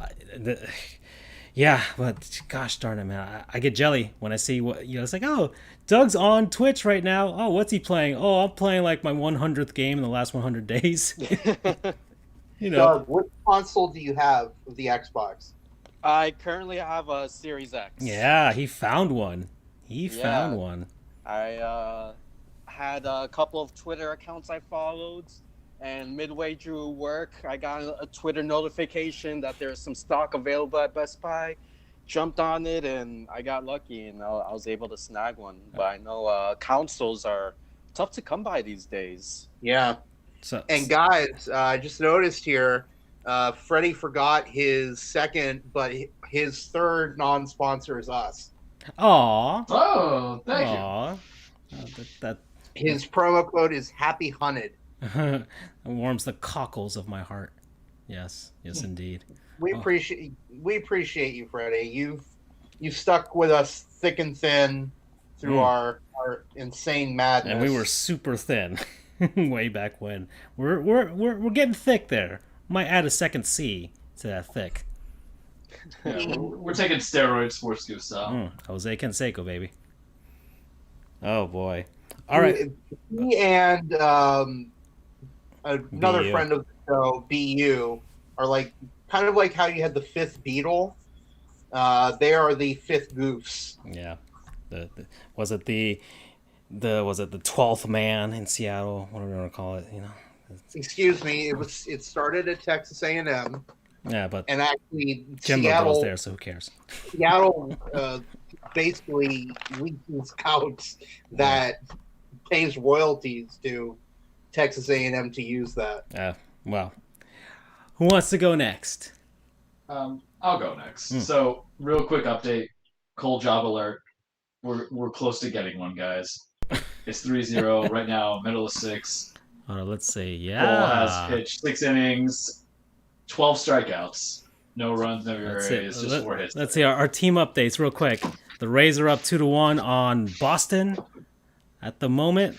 yeah, but gosh darn it, man, I get jelly when I see what it's like. Oh, Doug's on Twitch right now. Oh, what's he playing? Oh, I'm playing like my 100th game in the last 100 days. Doug, what console do you have of the Xbox? I currently have a Series X. Yeah, he found one. Found one. I had a couple of Twitter accounts I followed, and midway through work, I got a Twitter notification that there's some stock available at Best Buy. Jumped on it, and I got lucky, and I was able to snag one. But I know consoles are tough to come by these days. Yeah. And guys, I just noticed here, Freddie forgot his second, but his third non-sponsor is us. Aww. Oh, thank you. His promo code is Happy Hunted. It warms the cockles of my heart. Yes, indeed. We appreciate you, Freddie. You've stuck with us thick and thin through our insane madness. And we were super thin way back when. We're getting thick there. Might add a second C to that thick. Yeah, we're taking steroids, Sports Goofs style. Jose Canseco, baby. Oh boy! All right. He and another BU. friend of the show, BU, are like kind of like how you had the fifth Beatle. They are the fifth Goofs. Yeah. Was it the 12th man in Seattle? What do we want to call it? Excuse me. It started at Texas A&M. Yeah, but and actually Jimbo Seattle goes there, so who cares? Seattle basically leases scouts that pays royalties to Texas A&M to use that. Well, who wants to go next? I'll go next. So, real quick update. Cold job alert. We're close to getting one, guys. It's 3-0 right now, middle of 6. Let's see. Cole has pitched 6 innings, 12 strikeouts, no runs, no errors, just 4 hits. Let's see our team updates real quick. The Rays are up 2-1 on Boston at the moment.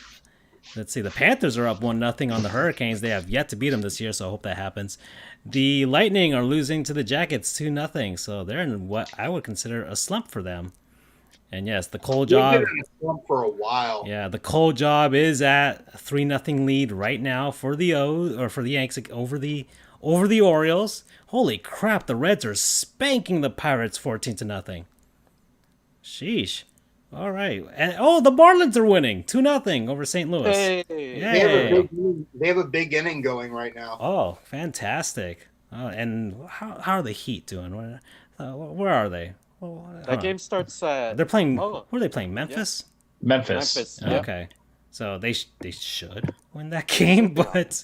Let's see. The Panthers are up 1-0 on the Hurricanes. They have yet to beat them this year, so I hope that happens. The Lightning are losing to the Jackets 2-0, so they're in what I would consider a slump for them. And yes, the cold job. They've been in a slump for a while. Yeah, the cold job is at a 3-0 lead right now for the Yanks over the Orioles. Holy crap! The Reds are spanking the Pirates 14-0. Sheesh. All right, and the Marlins are winning 2-0 over St. Louis. Hey. They have a big inning going right now. Oh, fantastic! And how are the Heat doing? Where are they? That game starts at... They're playing... Who are they playing? Memphis? Yeah. Memphis. Yeah. Okay. So they should win that game, but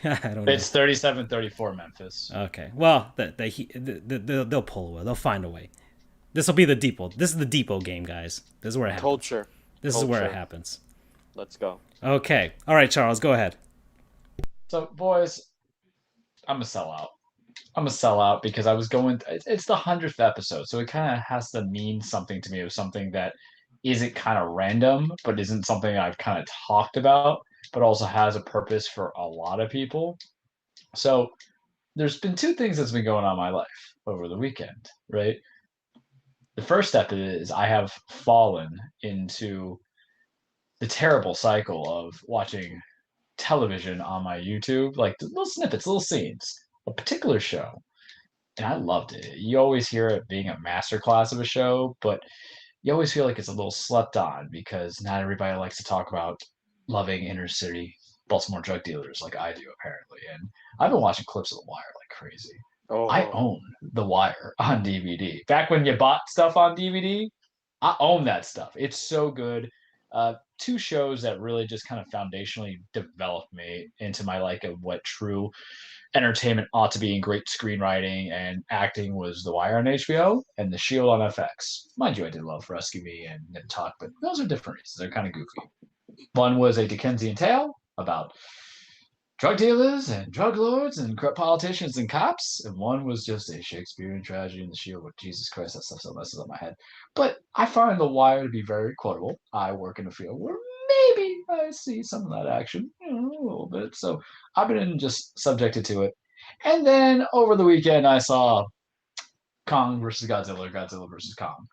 I don't know. It's 37-34 Memphis. Okay. Well, they'll pull away. They'll find a way. This will be the depot. This is the depot game, guys. This is where it happens. Culture. This is where it happens. Let's go. Okay. All right, Charles, go ahead. So, boys, I'm a sellout. Because I was going. It's the 100th episode, so it kind of has to mean something to me. It was something that isn't kind of random, but isn't something I've kind of talked about, but also has a purpose for a lot of people. So there's been 2 things that's been going on in my life over the weekend, right? The first step is I have fallen into the terrible cycle of watching television on my YouTube, like little snippets, little scenes. A particular show, and I loved it. You always hear it being a masterclass of a show, but you always feel like it's a little slept on because not everybody likes to talk about loving inner city Baltimore drug dealers like I do, apparently. And I've been watching clips of The Wire like crazy. I own The Wire on DVD. Back when you bought stuff on DVD, I own that stuff. It's so good. 2 shows that really just kind of foundationally developed me into my like of what true entertainment ought to be in great screenwriting and acting was The Wire on HBO and The Shield on FX. Mind you, I did love Rescue Me and Nip Tuck, but those are different reasons. They're kind of goofy. One was a Dickensian tale about drug dealers and drug lords and corrupt politicians and cops, and one was just a Shakespearean tragedy in the Shield. With Jesus Christ, that stuff still messes up my head. But I find The Wire to be very quotable. I work in a field where maybe I see some of that action, a little bit. So I've been just subjected to it. And then over the weekend, I saw Kong versus Godzilla, Godzilla versus Kong.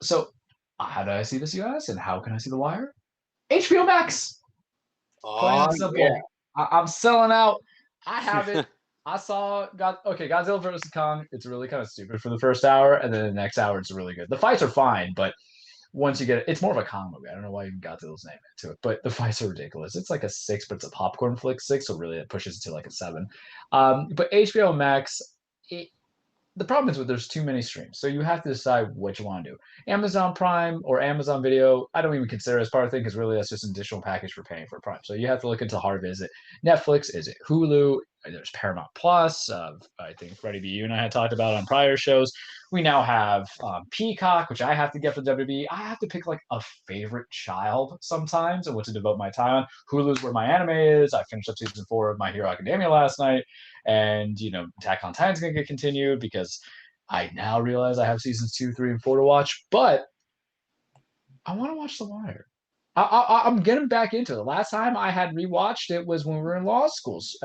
So how do I see this, you guys? And how can I see The Wire? HBO Max. Plain and simple. Yeah. I'm selling out. I have it. I saw Godzilla versus Kong. It's really kind of stupid for the first hour, and then the next hour it's really good. The fights are fine, but once you get it, it's more of a Kong movie. I don't know why even Godzilla's name into it, but the fights are ridiculous. It's like a 6, but it's a popcorn flick 6, so really it pushes it to like a 7. But HBO Max, the problem is there's too many streams, so you have to decide what you want to do. Amazon Prime or Amazon Video, I don't even consider it as part of the thing because really that's just an additional package for paying for Prime. So you have to look into hard. Is it Netflix? Is it Hulu? There's Paramount Plus. I think Freddie B. You and I had talked about on prior shows. We now have Peacock, which I have to get for WWE. I have to pick like a favorite child sometimes and what to devote my time on. Hulu's where my anime is. I finished up season 4 of My Hero Academia last night. And, Attack on Titan's going to get continued because I now realize I have seasons 2, 3, and 4 to watch. But I want to watch The Wire. I'm getting back into it. The last time I had rewatched it was when we were in law schools.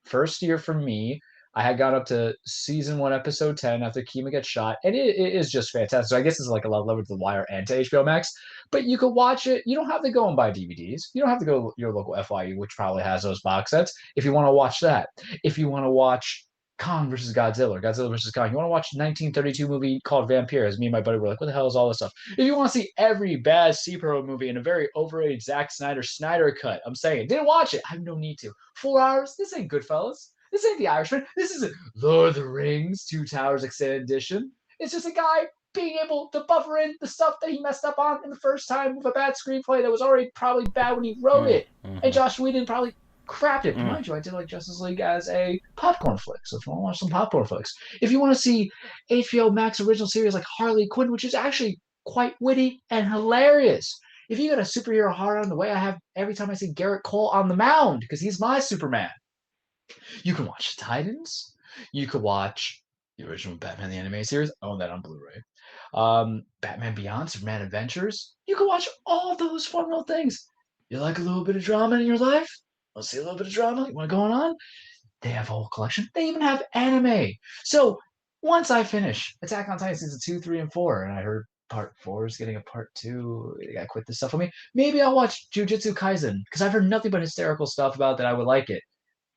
First year for me, I had got up to season 1, episode 10 after Kima gets shot. And it is just fantastic. So I guess it's like a love letter to The Wire and to HBO Max. But you could watch it. You don't have to go and buy DVDs. You don't have to go to your local FYE, which probably has those box sets, if you want to watch that. If you want to watch Kong versus Godzilla, Godzilla versus Kong. You want to watch a 1932 movie called Vampires. Me and my buddy were like, what the hell is all this stuff? If you want to see every bad superhero movie in a very overrated Zack Snyder cut, I'm saying, didn't watch it. I have no need to. 4 hours? This ain't Goodfellas. This ain't The Irishman. This isn't Lord of the Rings, 2 Towers Extended Edition. It's just a guy being able to buffer in the stuff that he messed up on in the first time with a bad screenplay that was already probably bad when he wrote it. And Josh Whedon probably crapped it. Mind you, I did like Justice League as a popcorn flick. So if you want to watch some popcorn flicks, if you want to see HBO Max original series like Harley Quinn, which is actually quite witty and hilarious. If you got a superhero heart on the way I have every time I see Garrett Cole on the mound, because he's my Superman. You can watch Titans. You could watch the original Batman the Animated Series. I own that on Blu-ray. Batman Beyond, Superman Adventures. You can watch all those fun little things. You like a little bit of drama in your life? Let's see a little bit of drama. You want going on? They have a whole collection. They even have anime. So once I finish Attack on Titan season 2, 3, and 4, and I heard part 4 is getting a part 2, they gotta quit this stuff on me. Maybe I'll watch Jujutsu Kaisen because I've heard nothing but hysterical stuff about that. I would like it.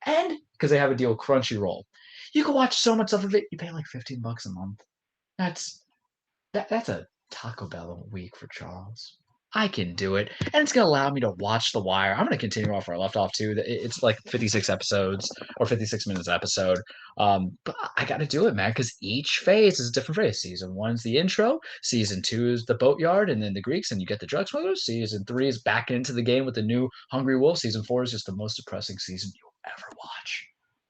And because they have a deal with Crunchyroll, you can watch so much stuff of it. You pay like $15 a month. That's a Taco Bell a week for Charles. I can do it, and it's gonna allow me to watch The Wire. I'm gonna continue off where I left off too. It's like 56 episodes or 56 minutes episode. But I got to do it, man, because each phase is a different phase. Season 1's the intro. Season 2 is the boatyard, and then the Greeks, and you get the drug smugglers. Season 3 is back into the game with the new Hungry Wolf. Season 4 is just the most depressing season you'll ever watch.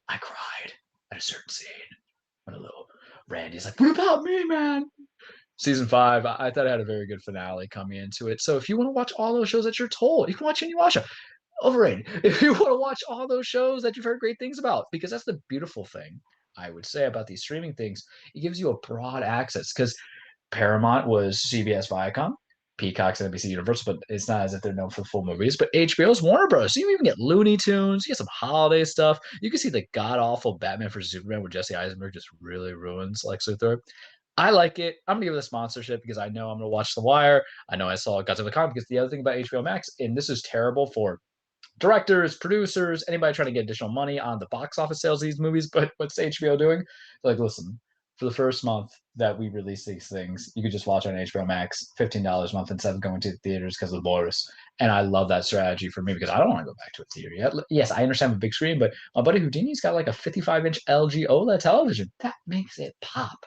I cried at a certain scene when a little Randy's like, "What about me, man?" Season 5, I thought it had a very good finale coming into it. So if you want to watch all those shows that you're told, you can watch Inuyasha. Overrated. If you want to watch all those shows that you've heard great things about, because that's the beautiful thing, I would say, about these streaming things. It gives you a broad access, because Paramount was CBS Viacom, Peacock's NBC Universal, but it's not as if they're known for full movies. But HBO's Warner Bros. So you even get Looney Tunes, you get some holiday stuff. You can see the god-awful Batman vs. Superman where Jesse Eisenberg just really ruins Lex Luthor. I like it. I'm going to give it a sponsorship because I know I'm going to watch The Wire. I know I saw Godzilla Kong, because the other thing about HBO Max, and this is terrible for directors, producers, anybody trying to get additional money on the box office sales of these movies, but what's HBO doing? They're like, listen, for the first month that we release these things, you could just watch on HBO Max, $15 a month instead of going to the theaters because of the virus. And I love that strategy for me because I don't want to go back to a theater yet. Yes, I understand a big screen, but my buddy Houdini's got like a 55-inch LG OLED television. That makes it pop.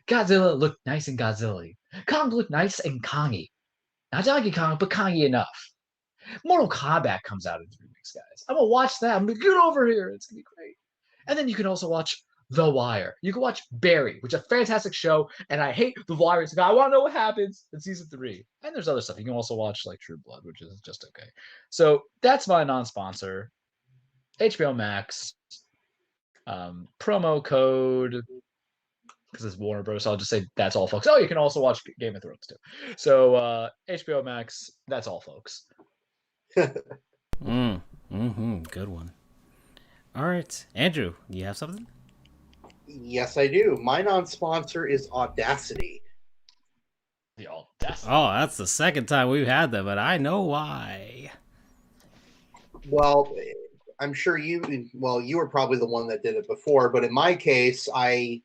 Godzilla looked nice and Godzilla-y. Kong looked nice and Kongy. Not Donkey Kong, but Kongy enough. Mortal Kombat comes out in 3 weeks, guys. I'm going to watch that. I'm going to get over here. It's going to be great. And then you can also watch The Wire. You can watch Barry, which is a fantastic show, and I hate The Wire. So I want to know what happens in season 3. And there's other stuff. You can also watch like True Blood, which is just okay. So that's my non-sponsor. HBO Max, promo code, because it's Warner Bros. So I'll just say that's all, folks. Oh, you can also watch Game of Thrones too. So HBO Max, that's all, folks. Good one. All right, Andrew, do you have something? Yes, I do. My non-sponsor is Audacity. The Audacity. Oh, that's the second time we've had that, but I know why. Well, I'm sure you were probably the one that did it before, but in my case, I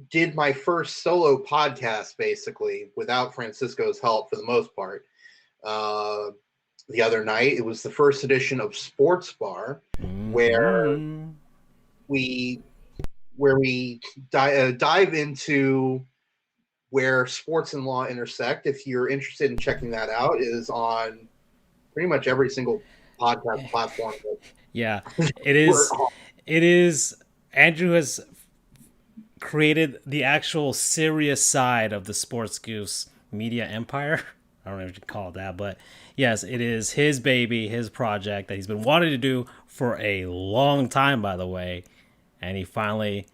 did my first solo podcast basically without Francisco's help for the most part. The other night, it was the first edition of Sports Bar, where we dive into where sports and law intersect. If you're interested in checking that out, it is on pretty much every single podcast platform. Yeah, it is. It is. Andrew has created the actual serious side of the Sports Goofs media empire. I don't know if you call it that, but yes, it is his baby, his project that he's been wanting to do for a long time, by the way, and he finally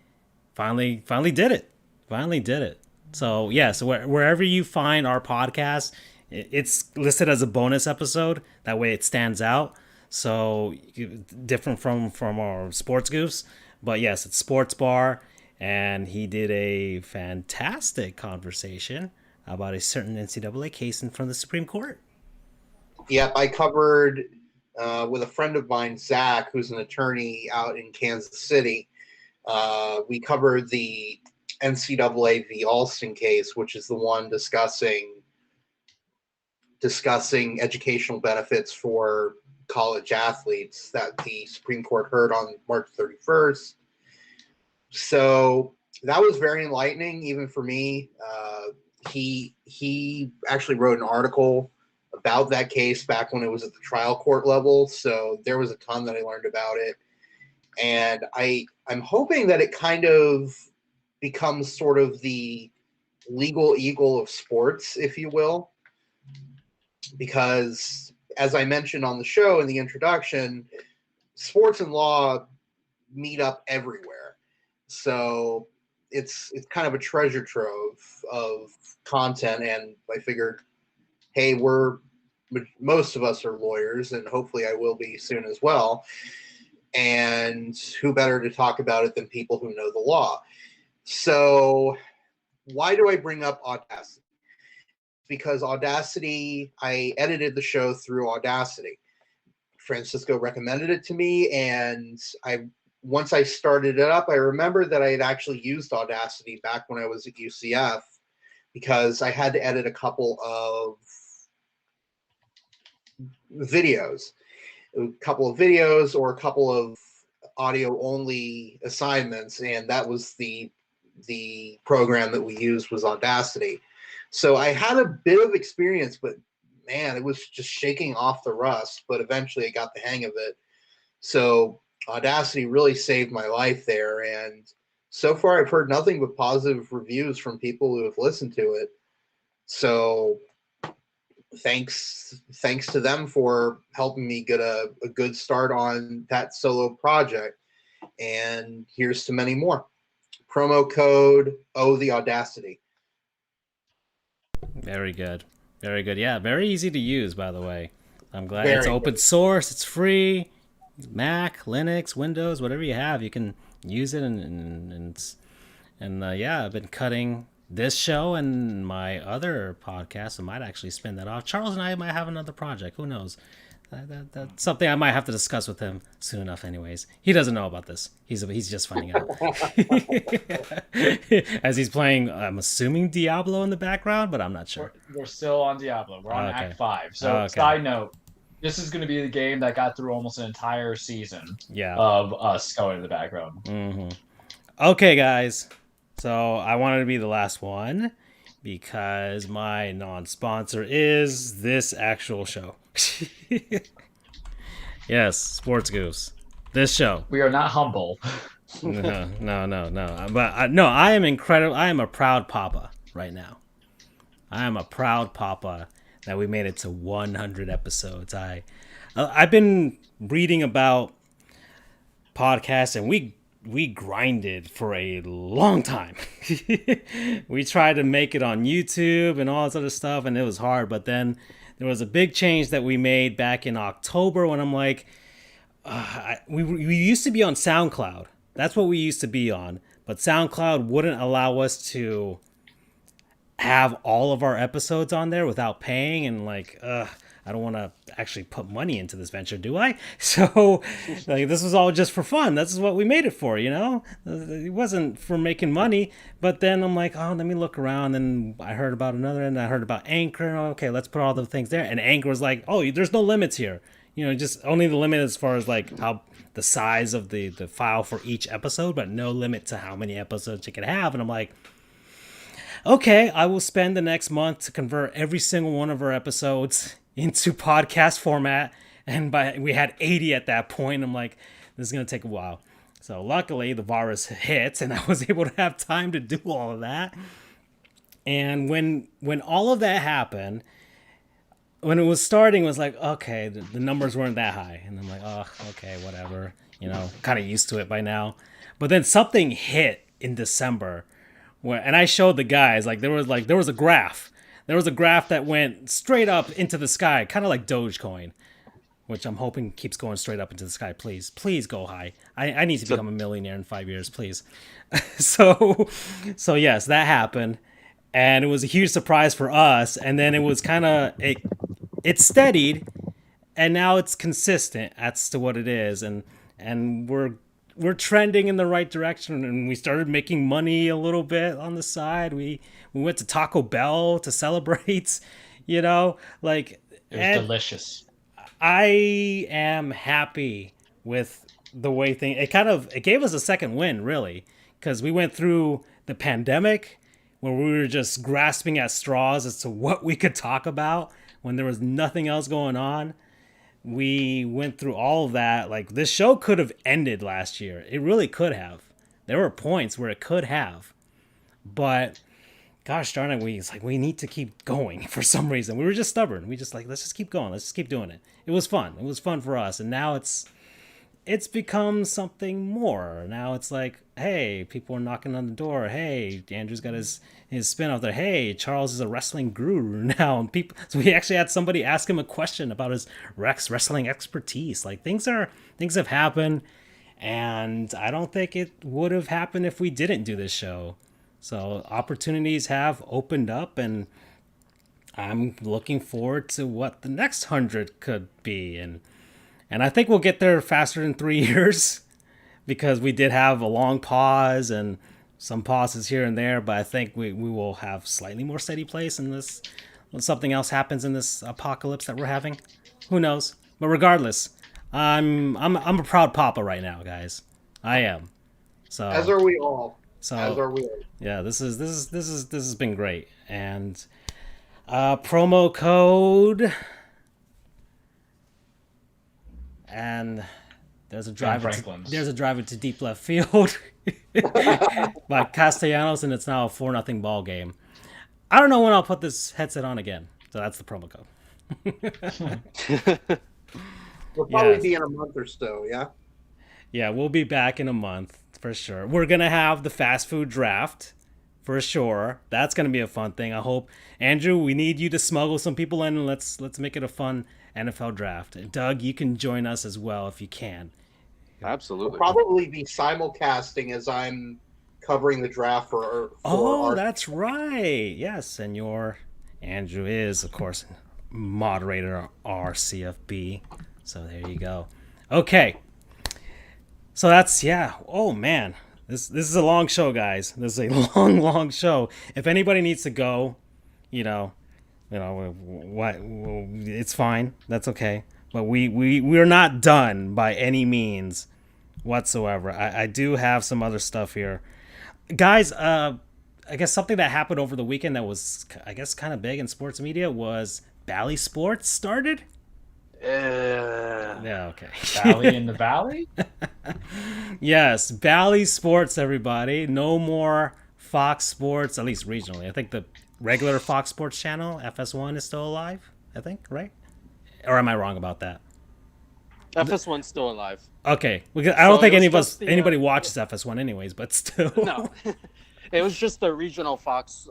did it. Finally did it. So yes, wherever you find our podcast, it's listed as a bonus episode. That way, it stands out. So different from our Sports Goofs, but yes, it's Sports Bar, and he did a fantastic conversation about a certain NCAA case in front of the Supreme Court. Yep, I covered with a friend of mine, Zach, who's an attorney out in Kansas City. We covered the NCAA v. Alston case, which is the one discussing educational benefits for college athletes that the Supreme Court heard on March 31st. So that was very enlightening, even for me. He actually wrote an article about that case back when it was at the trial court level. So there was a ton that I learned about it. And I'm hoping that it kind of becomes sort of the legal eagle of sports, if you will. Because as I mentioned on the show in the introduction, sports and law meet up everywhere. So it's kind of a treasure trove of content, and I figured, hey, most of us are lawyers, and hopefully I will be soon as well. And who better to talk about it than people who know the law? So why do I bring up Audacity? Because Audacity, I edited the show through Audacity. Francisco recommended it to me, and once I started it up, I remember that I had actually used Audacity back when I was at UCF, because I had to edit a couple of videos or a couple of audio only assignments, and that was the program that we used was Audacity. So I had a bit of experience, but man, it was just shaking off the rust, but eventually I got the hang of it. So Audacity really saved my life there, and so far I've heard nothing but positive reviews from people who have listened to it. So thanks to them for helping me get a good start on that solo project. And here's to many more. Promo code the Audacity. Very good. Very good. Yeah, very easy to use, by the way. I'm glad it's open source. It's free. Mac, Linux, Windows, whatever you have, you can use it. And yeah, I've been cutting this show and my other podcast. I might actually spin that off. Charles and I might have another project. Who knows? That's something I might have to discuss with him soon enough. Anyways, he doesn't know about this. He's just finding out as he's playing. I'm assuming Diablo in the background, but I'm not sure. We're still on Diablo. We're on Act 5. So side note, this is going to be the game that got through almost an entire season. Of us going in the background. Mm-hmm. Okay, guys. So I wanted to be the last one because my non-sponsor is this actual show. Yes, Sports Goofs. This show. We are not humble. No. But I am incredible. I am a proud papa right now. I am a proud papa that we made it to 100 episodes. I I've been reading about podcasts, and we grinded for a long time. We tried to make it on YouTube and all this other stuff, and it was hard. But then there was a big change that we made back in October when I'm like, we used to be on SoundCloud. That's what we used to be on. But SoundCloud wouldn't allow us to have all of our episodes on there without paying, and like, I don't want to actually put money into this venture, do I? So like, this was all just for fun. This is what we made it for, you know? It wasn't for making money. But then I'm like, oh, let me look around. And I heard about another, and I heard about Anchor. Okay, let's put all the things there. And Anchor was like, oh, there's no limits here. You know, just only the limit as far as like how the size of the file for each episode, but no limit to how many episodes you can have. And I'm like, okay, I will spend the next month to convert every single one of our episodes into podcast format. And we had 80 at that point. I'm like, this is going to take a while. So luckily the virus hit and I was able to have time to do all of that. And when all of that happened, when it was starting, it was like, okay, the numbers weren't that high. And I'm like, oh, okay, whatever. You know, kind of used to it by now. But then something hit in December. And I showed the guys, like there was a graph. There was a graph that went straight up into the sky, kind of like Dogecoin, which I'm hoping keeps going straight up into the sky. Please go high. I need to become a millionaire in 5 years, please. So yes, that happened, and it was a huge surprise for us. And then it was kind of it steadied, and now it's consistent as to what it is, and we're trending in the right direction, and we started making money a little bit on the side. We went to Taco Bell to celebrate, you know, like it was delicious. I am happy with the way it gave us a second win, really, because we went through the pandemic where we were just grasping at straws as to what we could talk about when there was nothing else going on. We went through all of that. Like, this show could have ended last year. It really could have. There were points where it could have. But gosh darn it, we need to keep going for some reason. We were just stubborn. We just like, let's just keep going. Let's just keep doing it. It was fun. It was fun for us. And now it's become something more. Now it's like, hey, people are knocking on the door. Hey, Andrew's got his spin out there. Hey, Charles is a wrestling guru now. And so we actually had somebody ask him a question about his wrestling expertise. Like, things have happened, and I don't think it would have happened if we didn't do this show. So opportunities have opened up, and I'm looking forward to what the next 100 could be. And I think we'll get there faster than 3 years, because we did have a long pause and some pauses here and there, but I think we will have slightly more steady pace unless something else happens in this apocalypse that we're having. Who knows? But regardless, I'm a proud papa right now, guys. I am. So as are we all. Yeah, this has been great. And promo code, and there's a driver to deep left field by Castellanos, and it's now a 4-0 ball game. I don't know when I'll put this headset on again, so that's the promo code. We'll probably be in a month or so, yeah? Yeah, we'll be back in a month for sure. We're going to have the fast food draft for sure. That's going to be a fun thing. I hope, Andrew, we need you to smuggle some people in, and let's make it a fun NFL draft. And Doug, you can join us as well if you can. Absolutely. We'll probably be simulcasting as I'm covering the draft for that's right. Yes, and Andrew is, of course, moderator RCFB. So there you go. Okay. So that's, yeah. Oh man, this is a long show, guys. This is a long show. If anybody needs to go, what? It's fine. That's okay. But we're not done by any means whatsoever. I do have some other stuff here, guys. I guess something that happened over the weekend that was, I guess, kind of big in sports media was Bally Sports started. Yeah, okay. Bally in the Valley? Yes, Bally Sports, everybody. No more Fox Sports, at least regionally. I think the regular Fox Sports channel, FS1, is still alive, I think, right? Or am I wrong about that? FS1's still alive. Okay, because I don't think anybody the, watches FS1 anyways, but still. No. It was just the regional Fox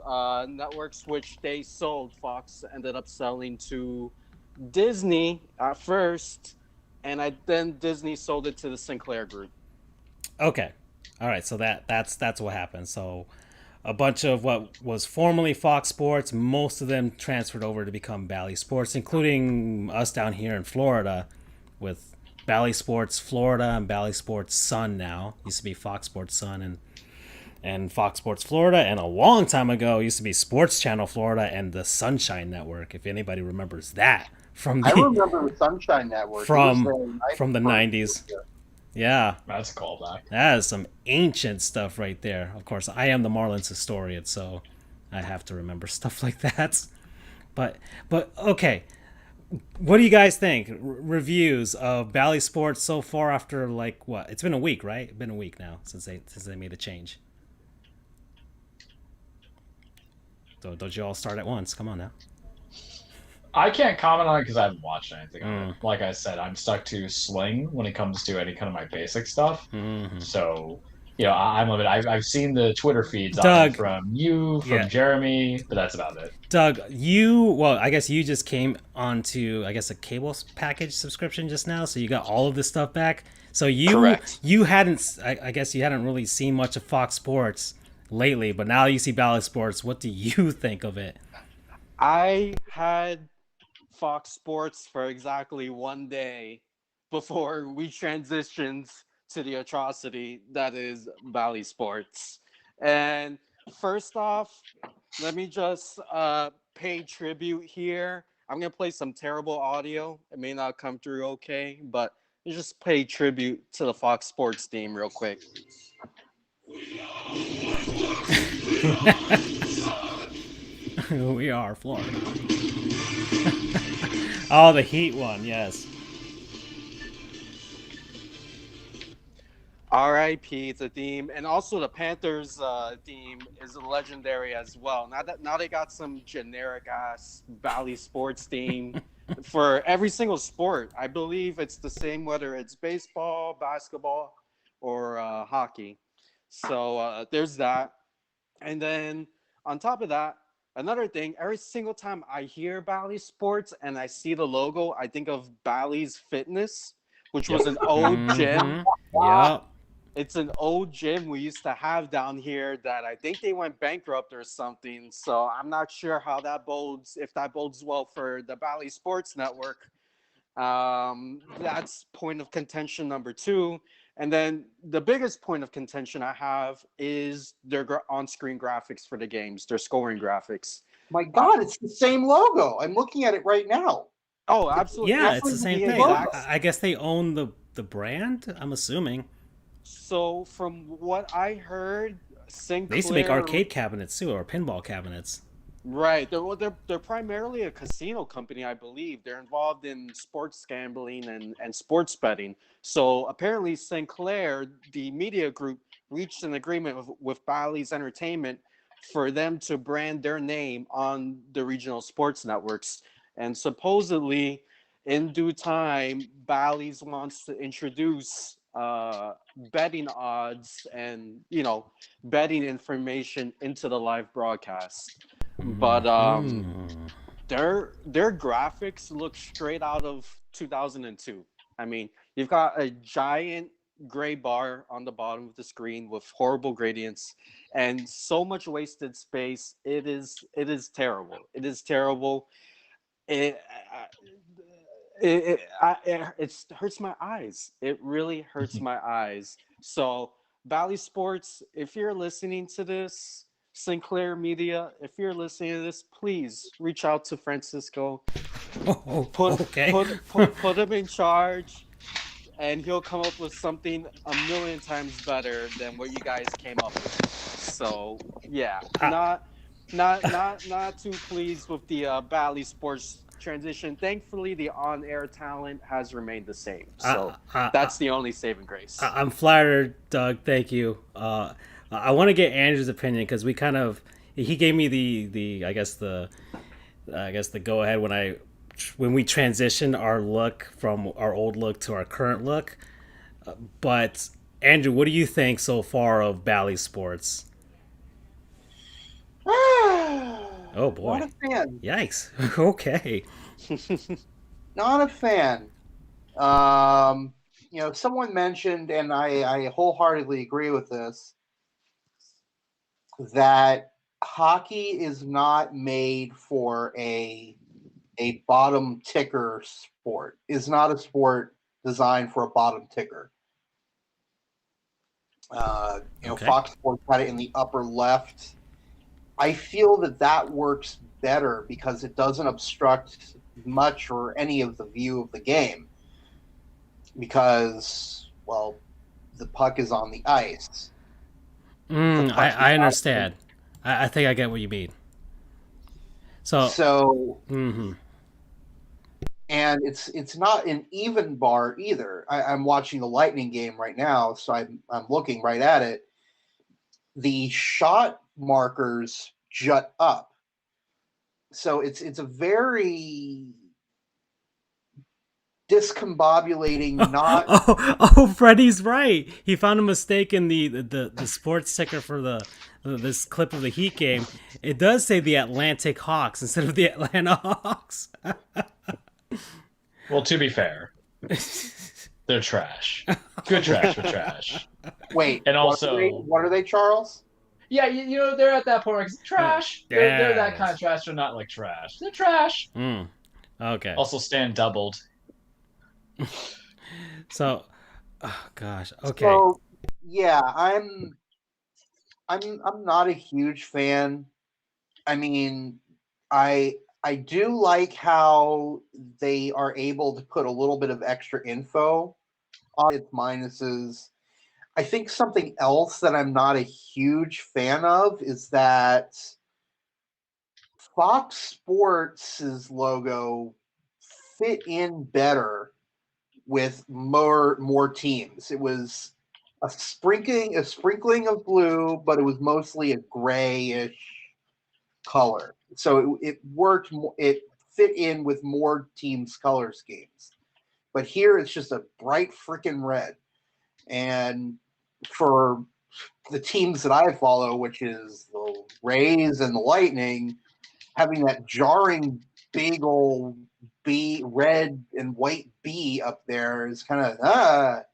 networks, which they sold. Fox ended up selling to Disney at first, and then Disney sold it to the Sinclair Group. Okay, all right. So that's what happened. So a bunch of what was formerly Fox Sports, most of them transferred over to become Bally Sports, including us down here in Florida, with Bally Sports Florida and Bally Sports Sun now. Used to be Fox Sports Sun and Fox Sports Florida, and a long time ago used to be Sports Channel Florida and the Sunshine Network, if anybody remembers that. I remember the Sunshine Network from the 90s. Yeah. That's a callback. That is some ancient stuff right there. Of course, I am the Marlins historian, so I have to remember stuff like that. But okay. What do you guys think? Reviews of Bally Sports so far after, like, what? It's been a week, right? It's been a week now since they made a change. So don't you all start at once? Come on now. I can't comment on it because I haven't watched anything on it. Like I said, I'm stuck to Sling when it comes to any kind of my basic stuff. Mm-hmm. So, I'm limited. I've seen the Twitter feeds Doug, from you, from Jeremy, but that's about it. Doug, I guess you just came onto, I guess, a cable package subscription just now, so you got all of this stuff back. So you hadn't, I guess you hadn't really seen much of Fox Sports lately, but now you see Bally Sports. What do you think of it? I had Fox Sports for exactly one day before we transitioned to the atrocity that is Bally Sports. And first off, let me just pay tribute here. I'm going to play some terrible audio. It may not come through okay, but just pay tribute to the Fox Sports team real quick. We are Florida. Oh, the Heat one, yes. R.I.P. the theme, and also the Panthers theme is legendary as well. Now they got some generic ass Bally Sports theme for every single sport. I believe it's the same whether it's baseball, basketball, or hockey. So there's that. And then on top of that, another thing, every single time I hear Bally Sports and I see the logo, I think of Bally's Fitness, which was an old gym. Yeah. It's an old gym we used to have down here that I think they went bankrupt or something. So I'm not sure how that bodes, if that bodes well for the Bally Sports Network. That's point of contention number 2. And then the biggest point of contention I have is their on-screen graphics for the games, their scoring graphics. My God, it's the same logo. I'm looking at it right now. Oh, absolutely. Yeah, it's the same thing. I guess they own the brand, I'm assuming. So from what I heard, Sinclair... They used to make arcade cabinets too, or pinball cabinets. Right. They're primarily a casino company, I believe. They're involved in sports gambling and sports betting. So apparently Sinclair, the media group, reached an agreement with Bally's Entertainment for them to brand their name on the regional sports networks. And supposedly, in due time, Bally's wants to introduce betting odds and, betting information into the live broadcast. But their graphics look straight out of 2002. I mean, you've got a giant gray bar on the bottom of the screen with horrible gradients and so much wasted space. It is terrible. It is terrible. It hurts my eyes. It really hurts my eyes. So Bally Sports, if you're listening to this, Sinclair Media, if you're listening to this, please reach out to Francisco. Put him in charge, and he'll come up with something a million times better than what you guys came up with. So yeah, not too pleased with the Bally Sports transition. Thankfully, the on-air talent has remained the same. So that's the only saving grace. I'm flattered, Doug. Thank you. I want to get Andrew's opinion because he gave me the go ahead when I transitioned our look from our old look to our current look. But Andrew, what do you think so far of Bally Sports? Oh boy! Not a fan. Yikes! Okay. Not a fan. Someone mentioned, and I wholeheartedly agree with this, that hockey is not made for a bottom ticker sport. Is not a sport designed for a bottom ticker. Okay. Fox Sports had it in the upper left. I feel that works better because it doesn't obstruct much or any of the view of the game. Because, well, the puck is on the ice. I understand. I think I get what you mean. So and it's not an even bar either. I'm watching the Lightning game right now, so I'm looking right at it. The shot markers jut up, so it's a very discombobulating. Freddie's right. He found a mistake in the sports ticker for this clip of the Heat game. It does say the Atlantic Hawks instead of the Atlanta Hawks. Well, to be fair, they're trash. Good trash for trash. Wait, and also, what are they, Charles? Yeah, they're at that point where it's trash. They're that kind of trash. They're not like trash. They're trash. Okay. Also, Stan doubled. So, oh gosh. Okay. So, yeah, I'm not a huge fan. I mean, I do like how they are able to put a little bit of extra info on its minuses. I think something else that I'm not a huge fan of is that Fox Sports' logo fit in better with more teams. It was a sprinkling of blue, but it was mostly a grayish color. So it worked. It fit in with more teams' color schemes. But here it's just a bright freaking red. And for the teams that I follow, which is the Rays and the Lightning, having that jarring big old red and white B up there is kind of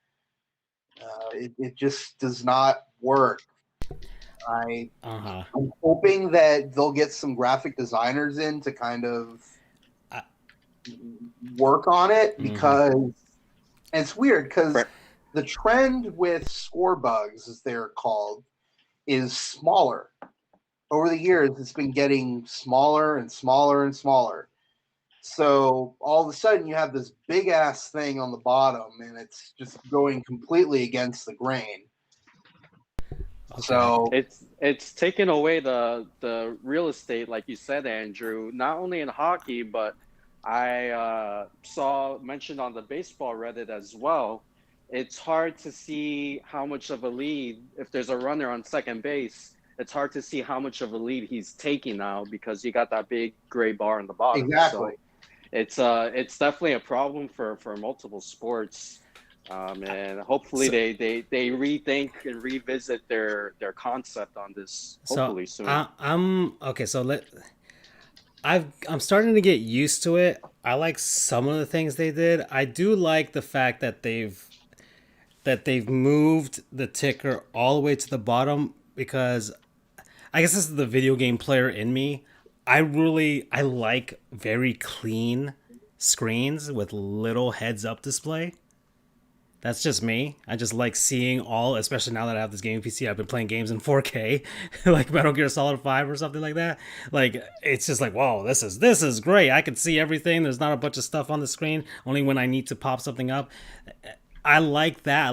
it just does not work. I'm hoping that they'll get some graphic designers in to kind of work on it, because it's weird because the trend with score bugs, as they're called, is smaller. Over the years, it's been getting smaller and smaller and smaller. So all of a sudden, you have this big ass thing on the bottom, and it's just going completely against the grain. Okay. So it's taken away the real estate, like you said, Andrew. Not only in hockey, but I saw mentioned on the baseball Reddit as well. It's hard to see how much of a lead, if there's a runner on second base, it's hard to see how much of a lead he's taking now because you got that big gray bar on the bottom. Exactly. So it's definitely a problem for multiple sports. And hopefully they rethink and revisit their concept on this hopefully soon. I'm starting to get used to it. I like some of the things they did. I do like the fact that they've moved the ticker all the way to the bottom, because I guess this is the video game player in me. I like very clean screens with little heads up display. That's just me. I just like seeing all, especially now that I have this gaming PC. I've been playing games in 4K, like Metal Gear Solid 5 or something like that. Like, it's just like, whoa, this is great. I can see everything. There's not a bunch of stuff on the screen, only when I need to pop something up. I like that.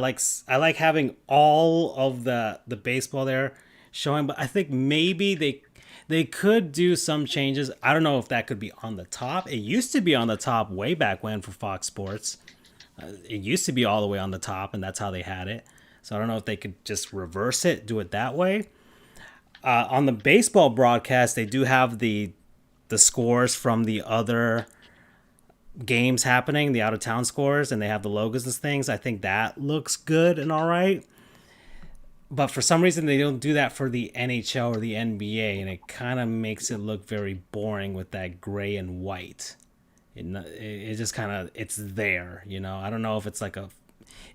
I like having all of the baseball there showing, but I think maybe they could do some changes. I don't know if that could be on the top. It used to be on the top way back when for Fox Sports. It used to be all the way on the top, and that's how they had it. So I don't know if they could just reverse it, do it that way. On the baseball broadcast, they do have the scores from the other games happening, the out of town scores, and they have the logos and things. I think that looks good and all right. But for some reason, they don't do that for the NHL or the NBA, and it kind of makes it look very boring with that gray and white. It just kind of, it's there, you know. I don't know if it's like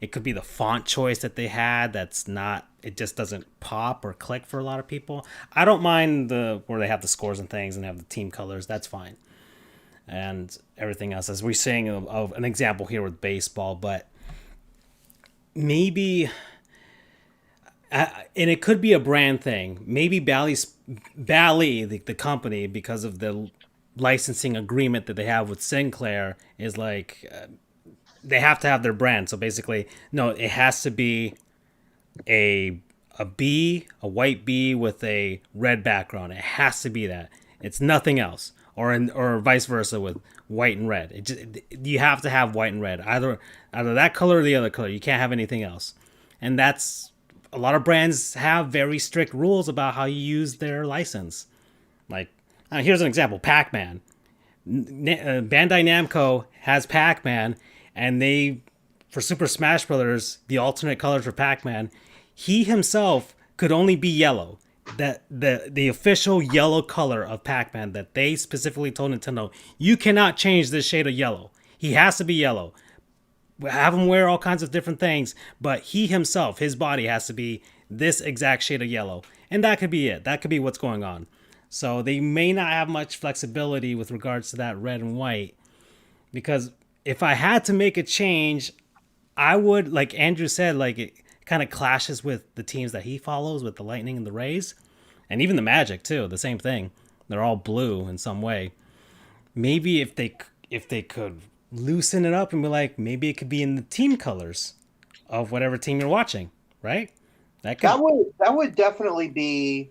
it could be the font choice that they had that's not, it just doesn't pop or click for a lot of people. I don't mind where they have the scores and things and have the team colors. That's fine. And everything else, as we're saying of an example here with baseball, but maybe... and it could be a brand thing. Maybe Bally, the company, because of the licensing agreement that they have with Sinclair, is like they have to have their brand. So basically, no, it has to be a bee, a white bee with a red background. It has to be that. It's nothing else, or vice versa with white and red. You have to have white and red, either that color or the other color. You can't have anything else, and that's. A lot of brands have very strict rules about how you use their license. Like, here's an example: Pac-Man. Bandai Namco has Pac-Man, and for Super Smash Brothers, the alternate colors for Pac-Man, he himself could only be yellow. That the official yellow color of Pac-Man that they specifically told Nintendo, you cannot change this shade of yellow. He has to be yellow. Have him wear all kinds of different things, but he himself, his body has to be this exact shade of yellow. And that could be it. That could be what's going on. So they may not have much flexibility with regards to that red and white. Because if I had to make a change, I would, like Andrew said, like it kind of clashes with the teams that he follows, with the Lightning and the Rays. And even the Magic too, the same thing. They're all blue in some way. Maybe if they could loosen it up and be like, maybe it could be in the team colors of whatever team you're watching, right? That would definitely be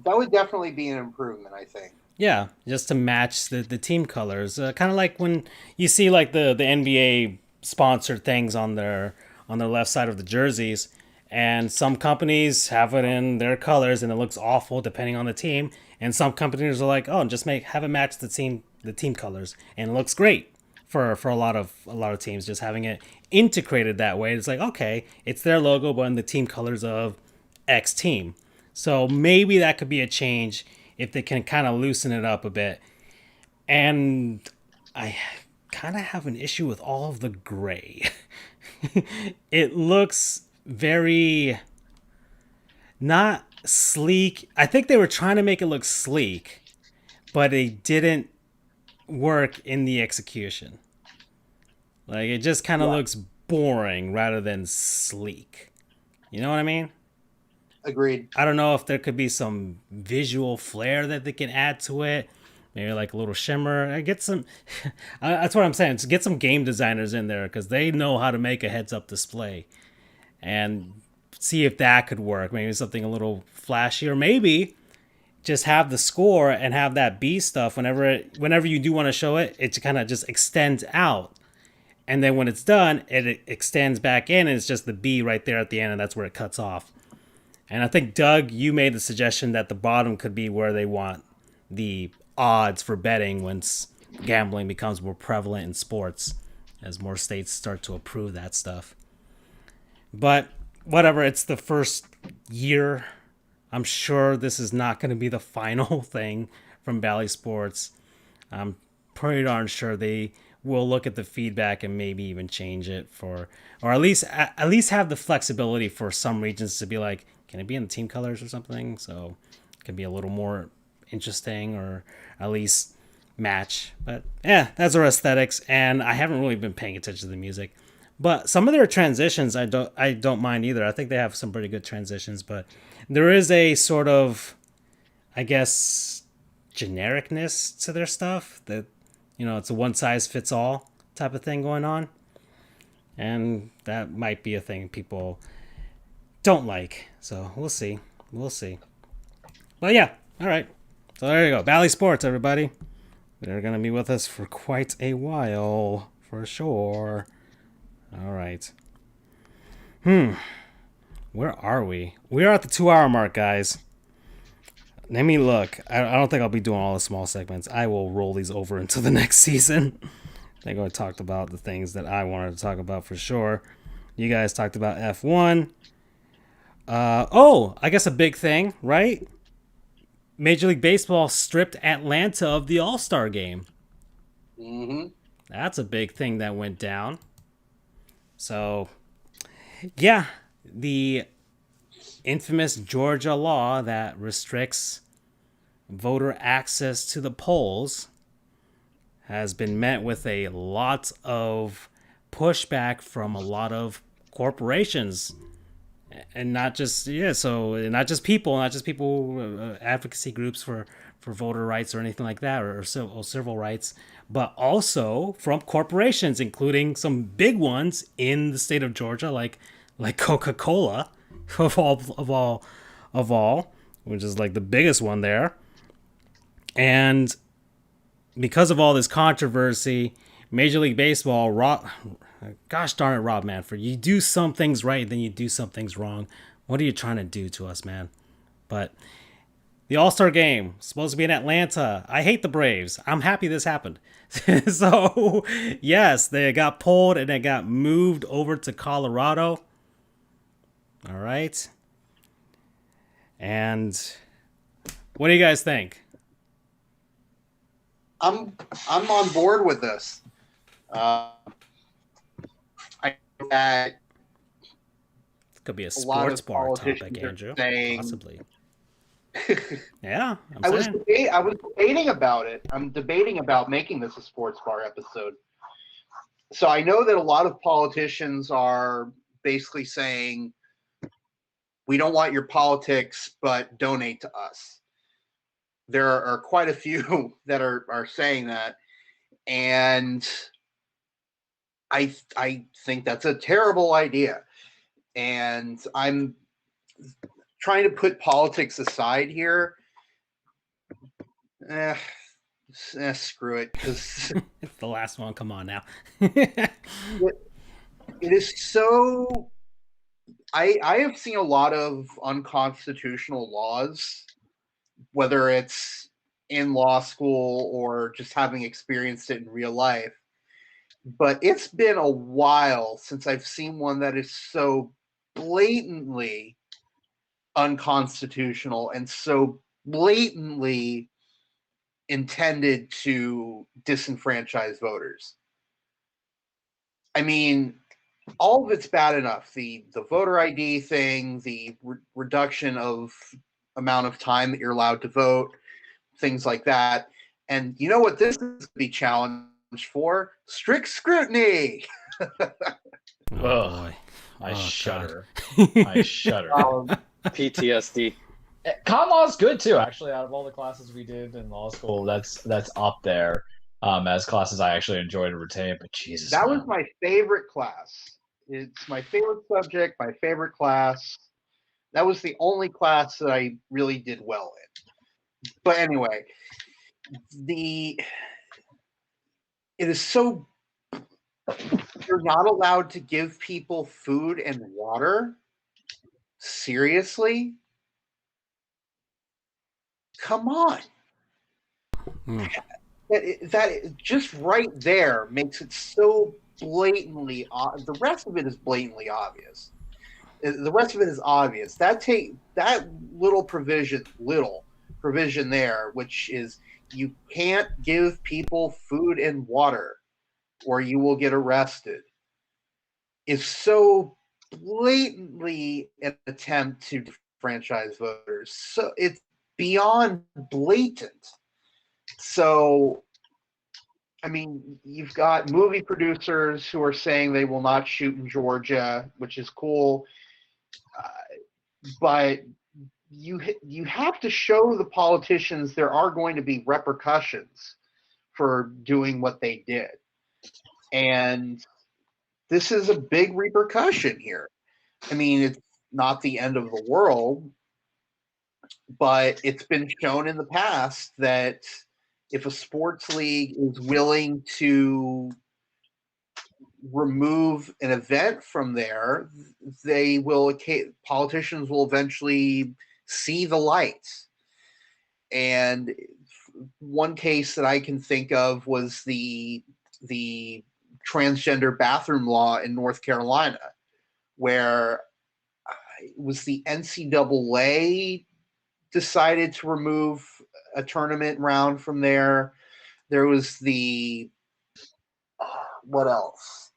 an improvement, I think. Yeah, just to match the team colors, kind of like when you see like the NBA sponsored things on their left side of the jerseys, and some companies have it in their colors and it looks awful depending on the team, and some companies are like, oh, just have it match the team colors, and it looks great. For a lot of teams, just having it integrated that way, it's like, okay, it's their logo but in the team colors of X team. So maybe that could be a change if they can kind of loosen it up a bit. And I kind of have an issue with all of the gray. It looks very not sleek. I think they were trying to make it look sleek, but it didn't work in the execution. Like, it just kind of looks boring rather than sleek. You know what I mean? Agreed. I don't know if there could be some visual flair that they can add to it. Maybe like a little shimmer. Get some. That's what I'm saying. Get some game designers in there because they know how to make a heads-up display, and see if that could work. Maybe something a little flashy, or maybe just have the score and have that B stuff whenever you do want to show it. It kind of just extends out. And then when it's done, it extends back in, and it's just the B right there at the end, and that's where it cuts off. And I think, Doug, you made the suggestion that the bottom could be where they want the odds for betting once gambling becomes more prevalent in sports, as more states start to approve that stuff. But whatever, it's the first year. I'm sure this is not going to be the final thing from Bally Sports. I'm pretty darn sure they will look at the feedback and maybe even change it or at least have the flexibility for some regions to be like, can it be in the team colors or something? So it can be a little more interesting or at least match. But yeah, that's our aesthetics, and I haven't really been paying attention to the music. But some of their transitions I don't mind either. I think they have some pretty good transitions, but there is a sort of, I guess, genericness to their stuff that, it's a one-size-fits-all type of thing going on. And that might be a thing people don't like. So we'll see. But yeah, all right. So there you go. Bally Sports, everybody. They're going to be with us for quite a while, for sure. All right. Where are we? We are at the 2-hour mark, guys. Let me look. I don't think I'll be doing all the small segments. I will roll these over into the next season. think I talked about the things that I wanted to talk about for sure. You guys talked about F1. I guess a big thing, right? Major League Baseball stripped Atlanta of the All-Star game. Mm-hmm. That's a big thing that went down. So, yeah, the infamous Georgia law that restricts voter access to the polls has been met with a lot of pushback from a lot of corporations. And not just not just people advocacy groups for voter rights or anything like that, or civil rights, but also from corporations, including some big ones in the state of Georgia, like Coca-Cola, of all, which is like the biggest one there. And because of all this controversy, Major League Baseball, gosh darn it, Rob Manfred, you do some things right, then you do some things wrong. What are you trying to do to us, man? But the All-Star game, supposed to be in Atlanta. I hate the Braves. I'm happy this happened. So, yes, they got pulled and it got moved over to Colorado. All right. And what do you guys think? I'm on board with this. I know that it could be a sports bar topic, Andrew. Possibly. Yeah, I was debating about it. I'm debating about making this a sports bar episode. So I know that a lot of politicians are basically saying, we don't want your politics, but donate to us. There are quite a few that are saying that. And I think that's a terrible idea. And I'm trying to put politics aside here. Screw it. Because it's the last one. Come on now. It is so... I have seen a lot of unconstitutional laws, whether it's in law school or just having experienced it in real life. But it's been a while since I've seen one that is so blatantly unconstitutional and so blatantly intended to disenfranchise voters. I mean, all of it's bad enough. The voter ID thing, the reduction of amount of time that you're allowed to vote, things like that. And you know what this is going to be challenged for? Strict scrutiny. Oh, I shudder. I shudder. PTSD. Con law is good too. Actually, out of all the classes we did in law school, that's up there as classes I actually enjoyed and retained. But Jesus, that was my favorite class. It's my favorite subject, my favorite class. That was the only class that I really did well in. But anyway, it is so... You're not allowed to give people food and water? Seriously? Come on. That just right there makes it so blatantly... The rest of it is blatantly obvious. The rest of it is obvious. That little provision there, which is you can't give people food and water or you will get arrested, is so blatantly an attempt to franchise voters. So it's beyond blatant. So, I mean, you've got movie producers who are saying they will not shoot in Georgia, which is cool. But you have to show the politicians there are going to be repercussions for doing what they did. And this is a big repercussion here. I mean, it's not the end of the world, but it's been shown in the past that if a sports league is willing to remove an event from there, politicians will eventually see the light. And one case that I can think of was the the transgender bathroom law in North Carolina, where it was the NCAA decided to remove a tournament round from there. There was the what else?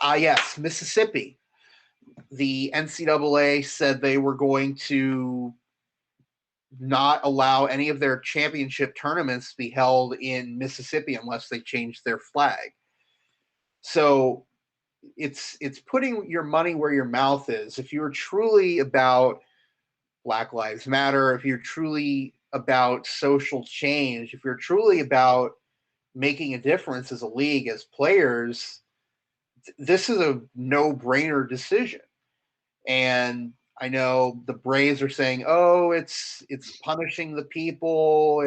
Yes, Mississippi. The NCAA said they were going to not allow any of their championship tournaments to be held in Mississippi unless they changed their flag. So it's putting your money where your mouth is. If you're truly about Black Lives Matter, if you're truly about social change, if you're truly about making a difference as a league, as players, this is a no-brainer decision. And I know the Braves are saying, "Oh, it's punishing the people."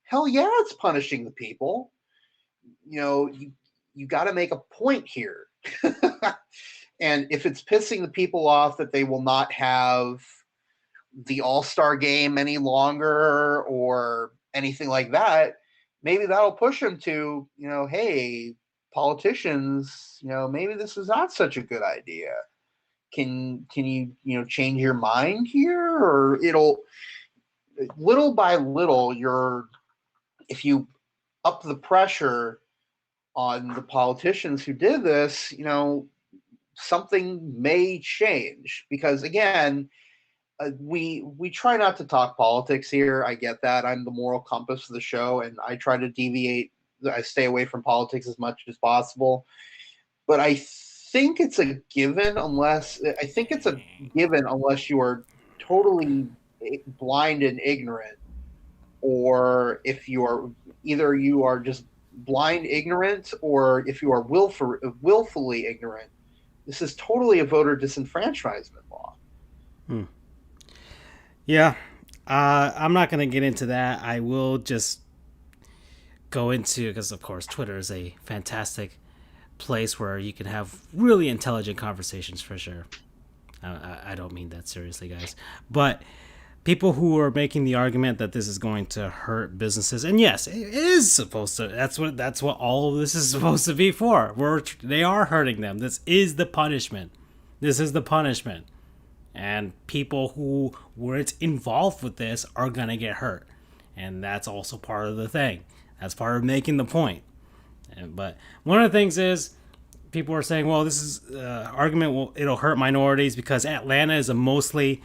Hell yeah, it's punishing the people. You got to make a point here. And if it's pissing the people off that they will not have the All-Star game any longer or anything like that, maybe that'll push them to, hey, politicians, maybe this is not such a good idea. Can you, change your mind here? Or it'll, little by little, if you up the pressure on the politicians who did this, something may change. Because again, we try not to talk politics here. I get that. I'm the moral compass of the show, and I try to deviate. I stay away from politics as much as possible. But I think it's a given unless you are totally blind and ignorant, or if you are just blind ignorant, or if you are willfully ignorant. This is totally a voter disenfranchisement law. Yeah, I'm not going to get into that. I will just go into, because of course Twitter is a fantastic place where you can have really intelligent conversations for sure. I don't mean that seriously, guys, but people who are making the argument that this is going to hurt businesses, and yes, it is supposed to. That's what all of this is supposed to be for. They are hurting them. This is the punishment. And people who weren't involved with this are gonna get hurt, and that's also part of the thing. That's part of making the point. But one of the things is, people are saying, well, this is argument. It'll hurt minorities because Atlanta is mostly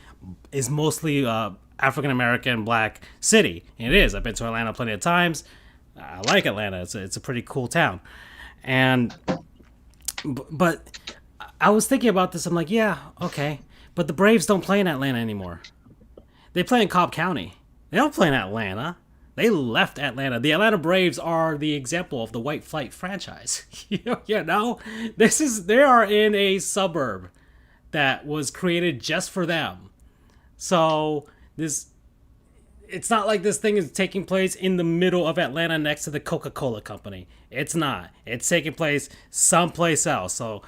African American Black city. And it is. I've been to Atlanta plenty of times. I like Atlanta. It's a pretty cool town. But I was thinking about this. I'm like, yeah, okay. But the Braves don't play in Atlanta anymore. They play in Cobb County. They don't play in Atlanta. They left Atlanta. The Atlanta Braves are the example of the white flight franchise. They are in a suburb that was created just for them. So it's not like this thing is taking place in the middle of Atlanta next to the Coca-Cola company. It's not. It's taking place someplace else. So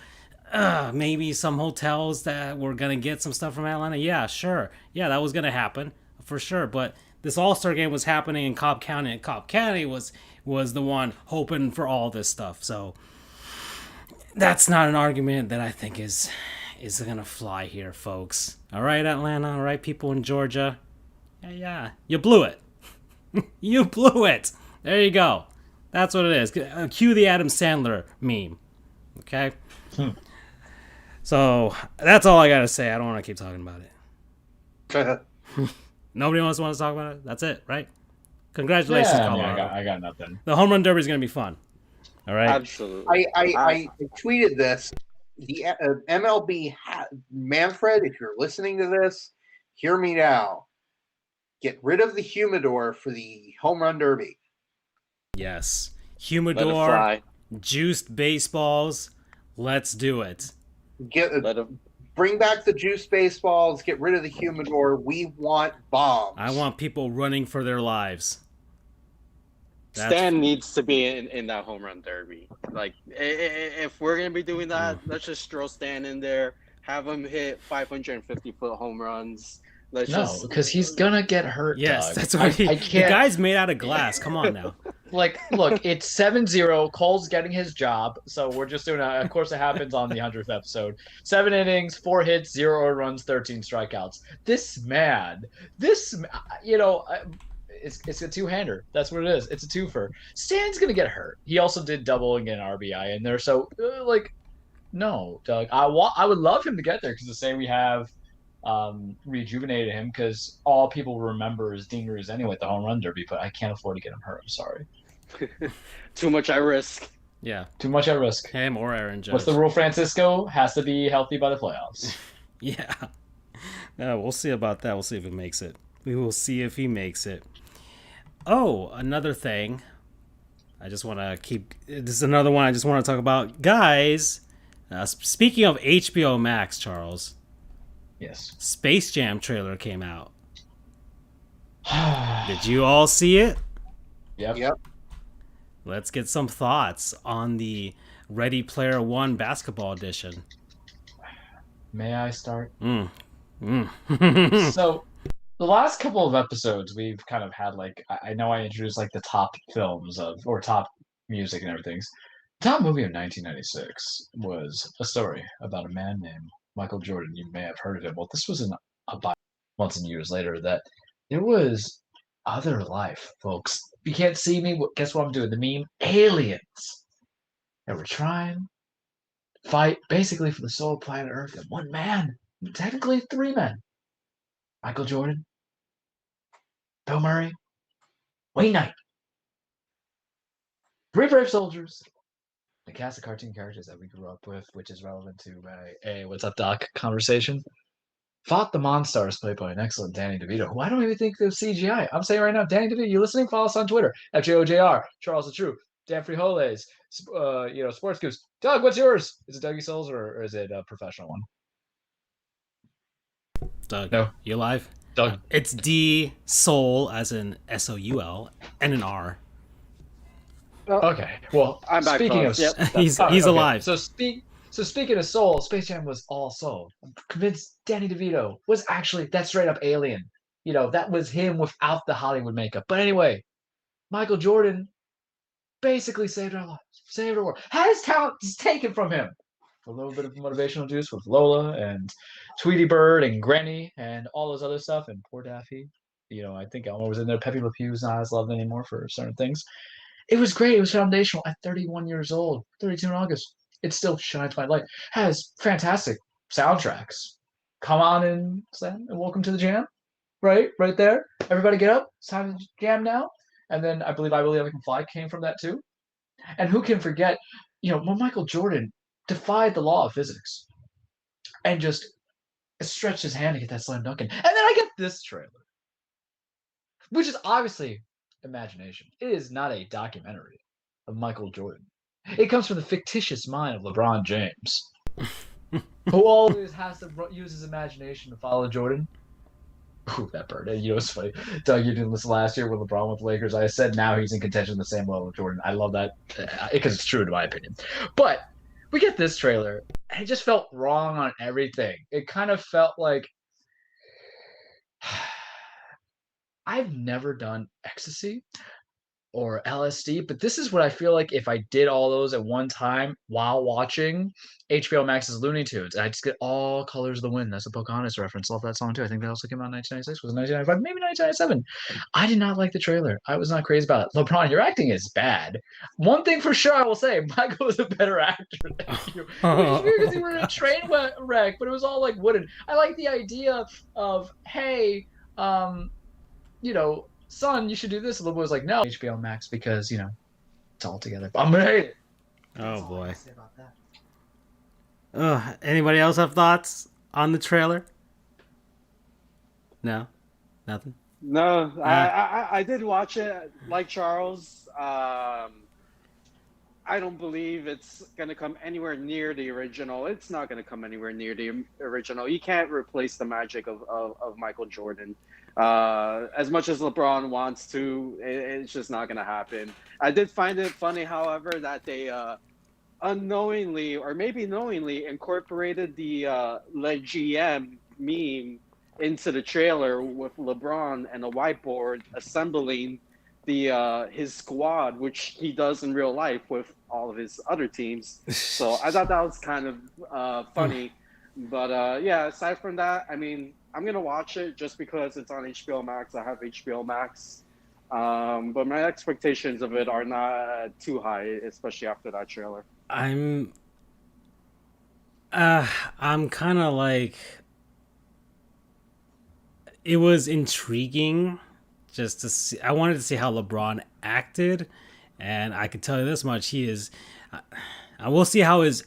maybe some hotels that were going to get some stuff from Atlanta. Yeah, sure. Yeah, that was going to happen for sure. But this All-Star game was happening in Cobb County, and Cobb County was the one hoping for all this stuff. So that's not an argument that I think is going to fly here, folks. All right, Atlanta. All right, people in Georgia. Yeah. You blew it. You blew it. There you go. That's what it is. Cue the Adam Sandler meme. Okay? So that's all I got to say. I don't want to keep talking about it. Nobody wants to talk about it? That's it, right? Congratulations, Colorado. I got nothing. The home run derby is going to be fun. All right? Absolutely. I tweeted this. The MLB, Manfred, if you're listening to this, hear me now. Get rid of the humidor for the home run derby. Yes. Humidor, juiced baseballs. Let's do it. Bring back the juiced baseballs. Get rid of the humidor. We want bombs. I want people running for their lives. Stan needs to be in that home run derby. Like, if we're going to be doing that, let's just throw Stan in there. Have him hit 550-foot home runs. Because he's going to get hurt, Yes, dog. that's what the guy's made out of glass. Come on now. Like, look, it's 7-0. Cole's getting his job, so we're just doing of course, it happens on the 100th episode. 7 innings, 4 hits, 0 runs, 13 strikeouts. This man, it's a two-hander. That's what it is. It's a twofer. Stan's gonna get hurt. He also did double and get an RBI in there. So, no, Doug. I would love him to get there because to say we have rejuvenated him because all people remember is Dean Ruiz anyway at the home run derby, but I can't afford to get him hurt. I'm sorry. Too much at risk. Yeah. Too much at risk. Him or Aaron Judge. What's the rule, Francisco? Has to be healthy by the playoffs. Yeah. No, we'll see about that. We'll see if he makes it. We will see if he makes it. Oh, another thing. This is another one I just want to talk about. Guys, speaking of HBO Max, Charles. Yes. Space Jam trailer came out. Did you all see it? Yep. Let's get some thoughts on the Ready Player One basketball edition. May I start? So, the last couple of episodes, we've kind of had I know I introduced the top films or top music and everything. The top movie of 1996 was a story about a man named Michael Jordan. You may have heard of him. Well, this was months and years later that there was other life, folks. If you can't see me, guess what I'm doing? The meme aliens that were trying to fight basically for the soul of planet Earth. And one man, technically 3 men: Michael Jordan, Bill Murray, Wayne Knight, 3 brave soldiers. The cast of cartoon characters that we grew up with, which is relevant to a "What's Up, Doc" conversation, fought the Monstars, played by an excellent Danny DeVito, who I don't even think of CGI. I'm saying right now, Danny DeVito, you listening? Follow us on Twitter, FJOJR, Charles the True, Dan Frijoles, Sports Goofs. Doug, what's yours? Is it Dougie Souls or is it a professional one? Doug, no. You live? Doug. It's D Soul as in SOUL and an R. Okay, well, I'm back. Speaking of, he's alive. So speaking of soul, Space Jam was all soul. I'm convinced Danny DeVito was actually that straight up alien. That was him without the Hollywood makeup. But anyway, Michael Jordan basically saved our lives, saved our world. Had his talent taken from him. A little bit of motivational juice with Lola and Tweety Bird and Granny and all those other stuff, and poor Daffy. I think Elmer was in there. Pepe Le Pew's not as loved anymore for certain things. It was great. It was foundational. At 31 years old, 32 in August, it still shines my light. Has fantastic soundtracks. Come on in, Sam, and welcome to the jam. Right there. Everybody get up. It's time to jam now. And then I believe I Can Fly came from that too. And who can forget, when Michael Jordan defied the law of physics and just stretched his hand to get that slam dunk in. And then I get this trailer, which is obviously imagination. It is not a documentary of Michael Jordan. It comes from the fictitious mind of LeBron James, who always has to use his imagination to follow Jordan. Ooh, that bird. It's funny. Doug, you didn't listen last year when LeBron went to the Lakers. I said now he's in contention at the same level of Jordan. I love that because it's true in my opinion. But we get this trailer, and it just felt wrong on everything. It kind of felt like I've never done ecstasy or LSD, but this is what I feel like if I did all those at one time while watching HBO Max's Looney Tunes. I just get all colors of the wind. That's a Pocahontas reference. Love that song too. I think that also came out in 1996. Was it 1995? Maybe 1997. I did not like the trailer. I was not crazy about it. LeBron, your acting is bad. One thing for sure I will say, Michael was a better actor than you. It was weird because they were in a train wreck, but it was all wooden. I like the idea of, hey, son, you should do this. A little boy was like, no, HBO Max because, it's all together. I'm going to hate it. Oh, boy. Anybody else have thoughts on the trailer? No? Nothing? No, I did watch it like Charles. I don't believe it's going to come anywhere near the original. It's not going to come anywhere near the original. You can't replace the magic of Michael Jordan. As much as LeBron wants to, it's just not going to happen. I did find it funny, however, that they unknowingly or maybe knowingly incorporated the Le GM meme into the trailer with LeBron and a whiteboard assembling the his squad, which he does in real life with all of his other teams. So I thought that was kind of funny. But yeah, aside from that, I mean, I'm gonna watch it just because it's on HBO Max. I have HBO Max, but my expectations of it are not too high, especially after that trailer. I'm kind of like, it was intriguing just to see. I wanted to see how LeBron acted, and I can tell you this much: he is. I will see how his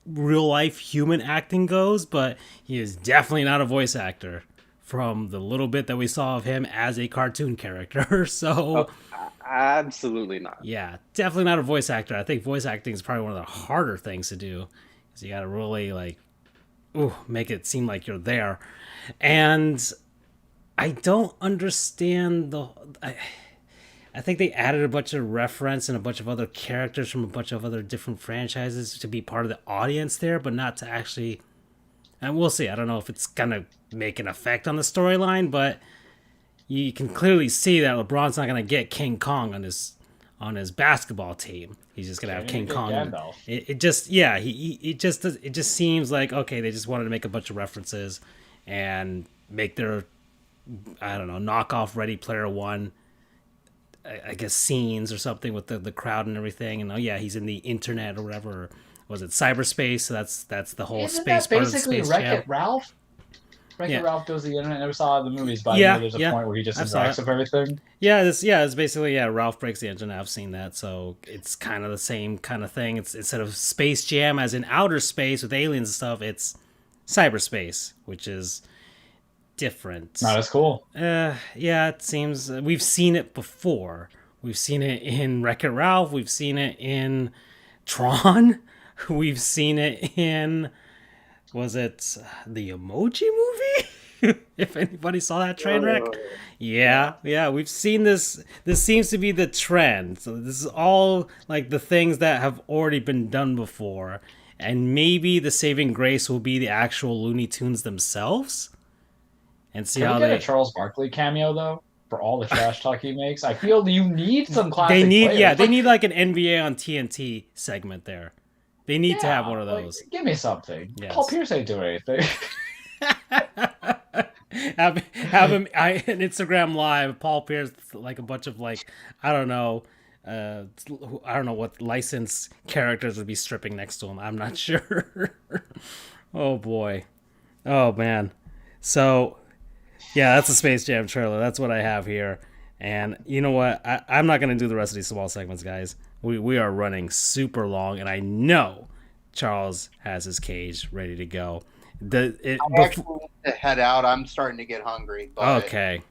real life human acting goes, but he is definitely not a voice actor from the little bit that we saw of him as a cartoon character. So absolutely not. Yeah, definitely not a voice actor. I think voice acting is probably one of the harder things to do, because you got to really make it seem like you're there. And I don't understand I think they added a bunch of reference and a bunch of other characters from a bunch of other different franchises to be part of the audience there, but not to actually. And we'll see. I don't know if it's gonna make an effect on the storyline, but you can clearly see that LeBron's not gonna get King Kong on his basketball team. He's just gonna have King Kong. It just seems like, okay, they just wanted to make a bunch of references and make their, I don't know, knockoff Ready Player One, I guess, scenes or something with the crowd and everything. And he's in the internet or whatever. Or was it cyberspace? So that's the whole space part of the Space Jam. Wreck-It Ralph? Wreck-It Ralph goes to the internet. I never saw the movies, but I know there's a point where he just interacts with everything. It's basically Ralph breaks the internet. I've seen that, so it's kind of the same kind of thing. It's instead of Space Jam as in outer space with aliens and stuff, it's cyberspace, which is different. Not as cool. It seems we've seen it before. We've seen it in Wreck-It Ralph. We've seen it in Tron. We've seen it in, was it the Emoji Movie? If anybody saw that train wreck. Yeah, we've seen this. This seems to be the trend. So this is all like the things that have already been done before. And maybe the saving grace will be the actual Looney Tunes themselves. And see how they get a Charles Barkley cameo though for all the trash talk he makes. I feel you need some classic. They need players. They need like an NBA on TNT segment there. They need to have one of those. Give me something. Yes. Paul Pierce ain't doing anything. have him an Instagram live. Paul Pierce, like a bunch of I don't know what licensed characters would be stripping next to him. I'm not sure. Oh boy. Oh man. So. Yeah, that's a Space Jam trailer. That's what I have here. And you know what? I'm not going to do the rest of these small segments, guys. We are running super long, and I know Charles has his cage ready to go. I actually need to head out. I'm starting to get hungry. But okay.